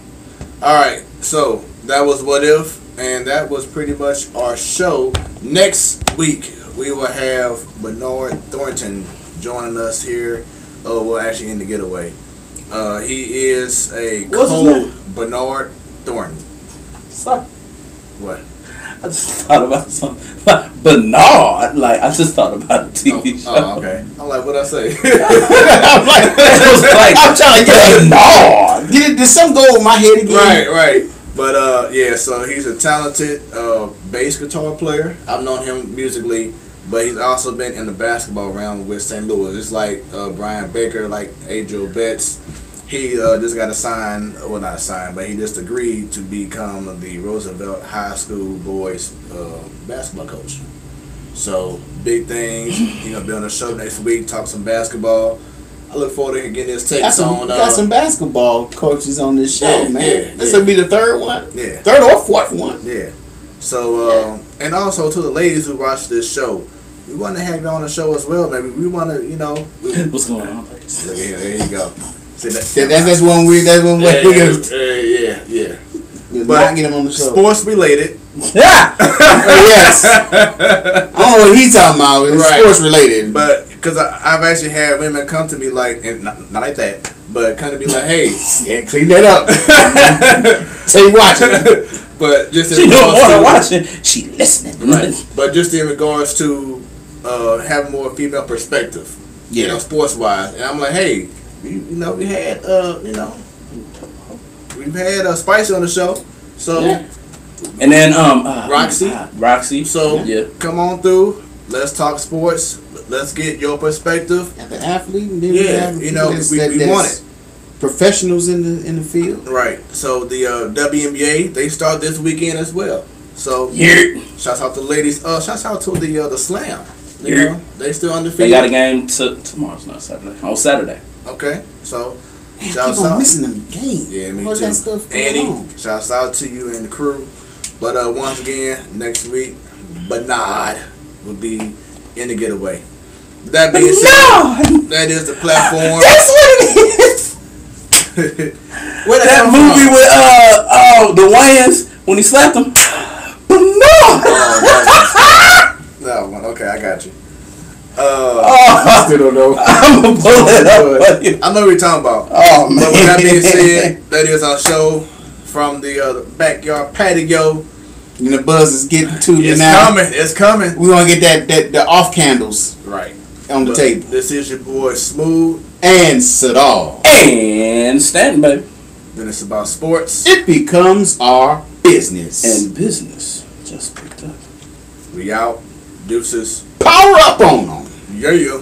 Alright, so that was What If, and that was pretty much our show. Next week we will have Bernard Thornton joining us here. We're actually in the getaway. He is a What's his name? Bernard Thornton. Stop. What? I just thought about something. Bernard, like I just thought about a TV show. Oh, okay. I'm like, what I say? I'm like, I'm trying to get Bernard. Did some go over my head again? Right. But yeah, so he's a talented bass guitar player. I've known him musically, but he's also been in the basketball realm with St. Louis. It's like Brian Baker, like Adriel Betts. He just got not a sign, but he just agreed to become the Roosevelt High School boys basketball coach. So big things. He's gonna be on the show next week, talk some basketball. I look forward to getting his takes on. Got some basketball coaches on this show, yeah, man. Yeah, this will be the third one. Yeah, third or fourth one. Yeah. So and also to the ladies who watch this show, we want to have you on the show as well, maybe. We want to, What's going on? Look at here, there you go. See, that's one we. That's one way. Yeah. But not get him on the show. Sports related. Yeah. Yes. I don't know what he's talking about. It's sports related. But because I've actually had women come to me like, and not like that, but kind of be like, hey, yeah, clean that up. So you watching. But just she don't want to watch it. She listening. Right. But just in regards to having more female perspective, sports wise, and I'm like, hey, we had we've had Spicy on the show, so and then Roxy. So come on through. Let's talk sports. Let's get your perspective. As an athlete, we want it. Professionals in the field. Right. So the WNBA, they start this weekend as well. So shouts out to the ladies. Shouts out to the Slam. They still undefeated. They got a game tomorrow's not Saturday. On Saturday. Okay. So shouts out. Missing them games. Yeah, me too. That stuff Annie, shouts out to you and the crew. But once again, next week, Bernard will be in the getaway. That being said, that is the platform. That's what it is. That movie with the Wayans when he slapped him. Bernard. That one. Okay, I got you. I still don't know. I'm gonna pull it up. I know what you're talking about. Oh man. But with that being said, that is our show from the backyard patio. And the buzz is getting to you now. It's coming. We want to get the off candles on the table. This is your boy Smooth and Sadal and Stanton, baby. Then it's about sports. It becomes our business. And business just picked up. We out. Deuces. Power up on them. Yeah.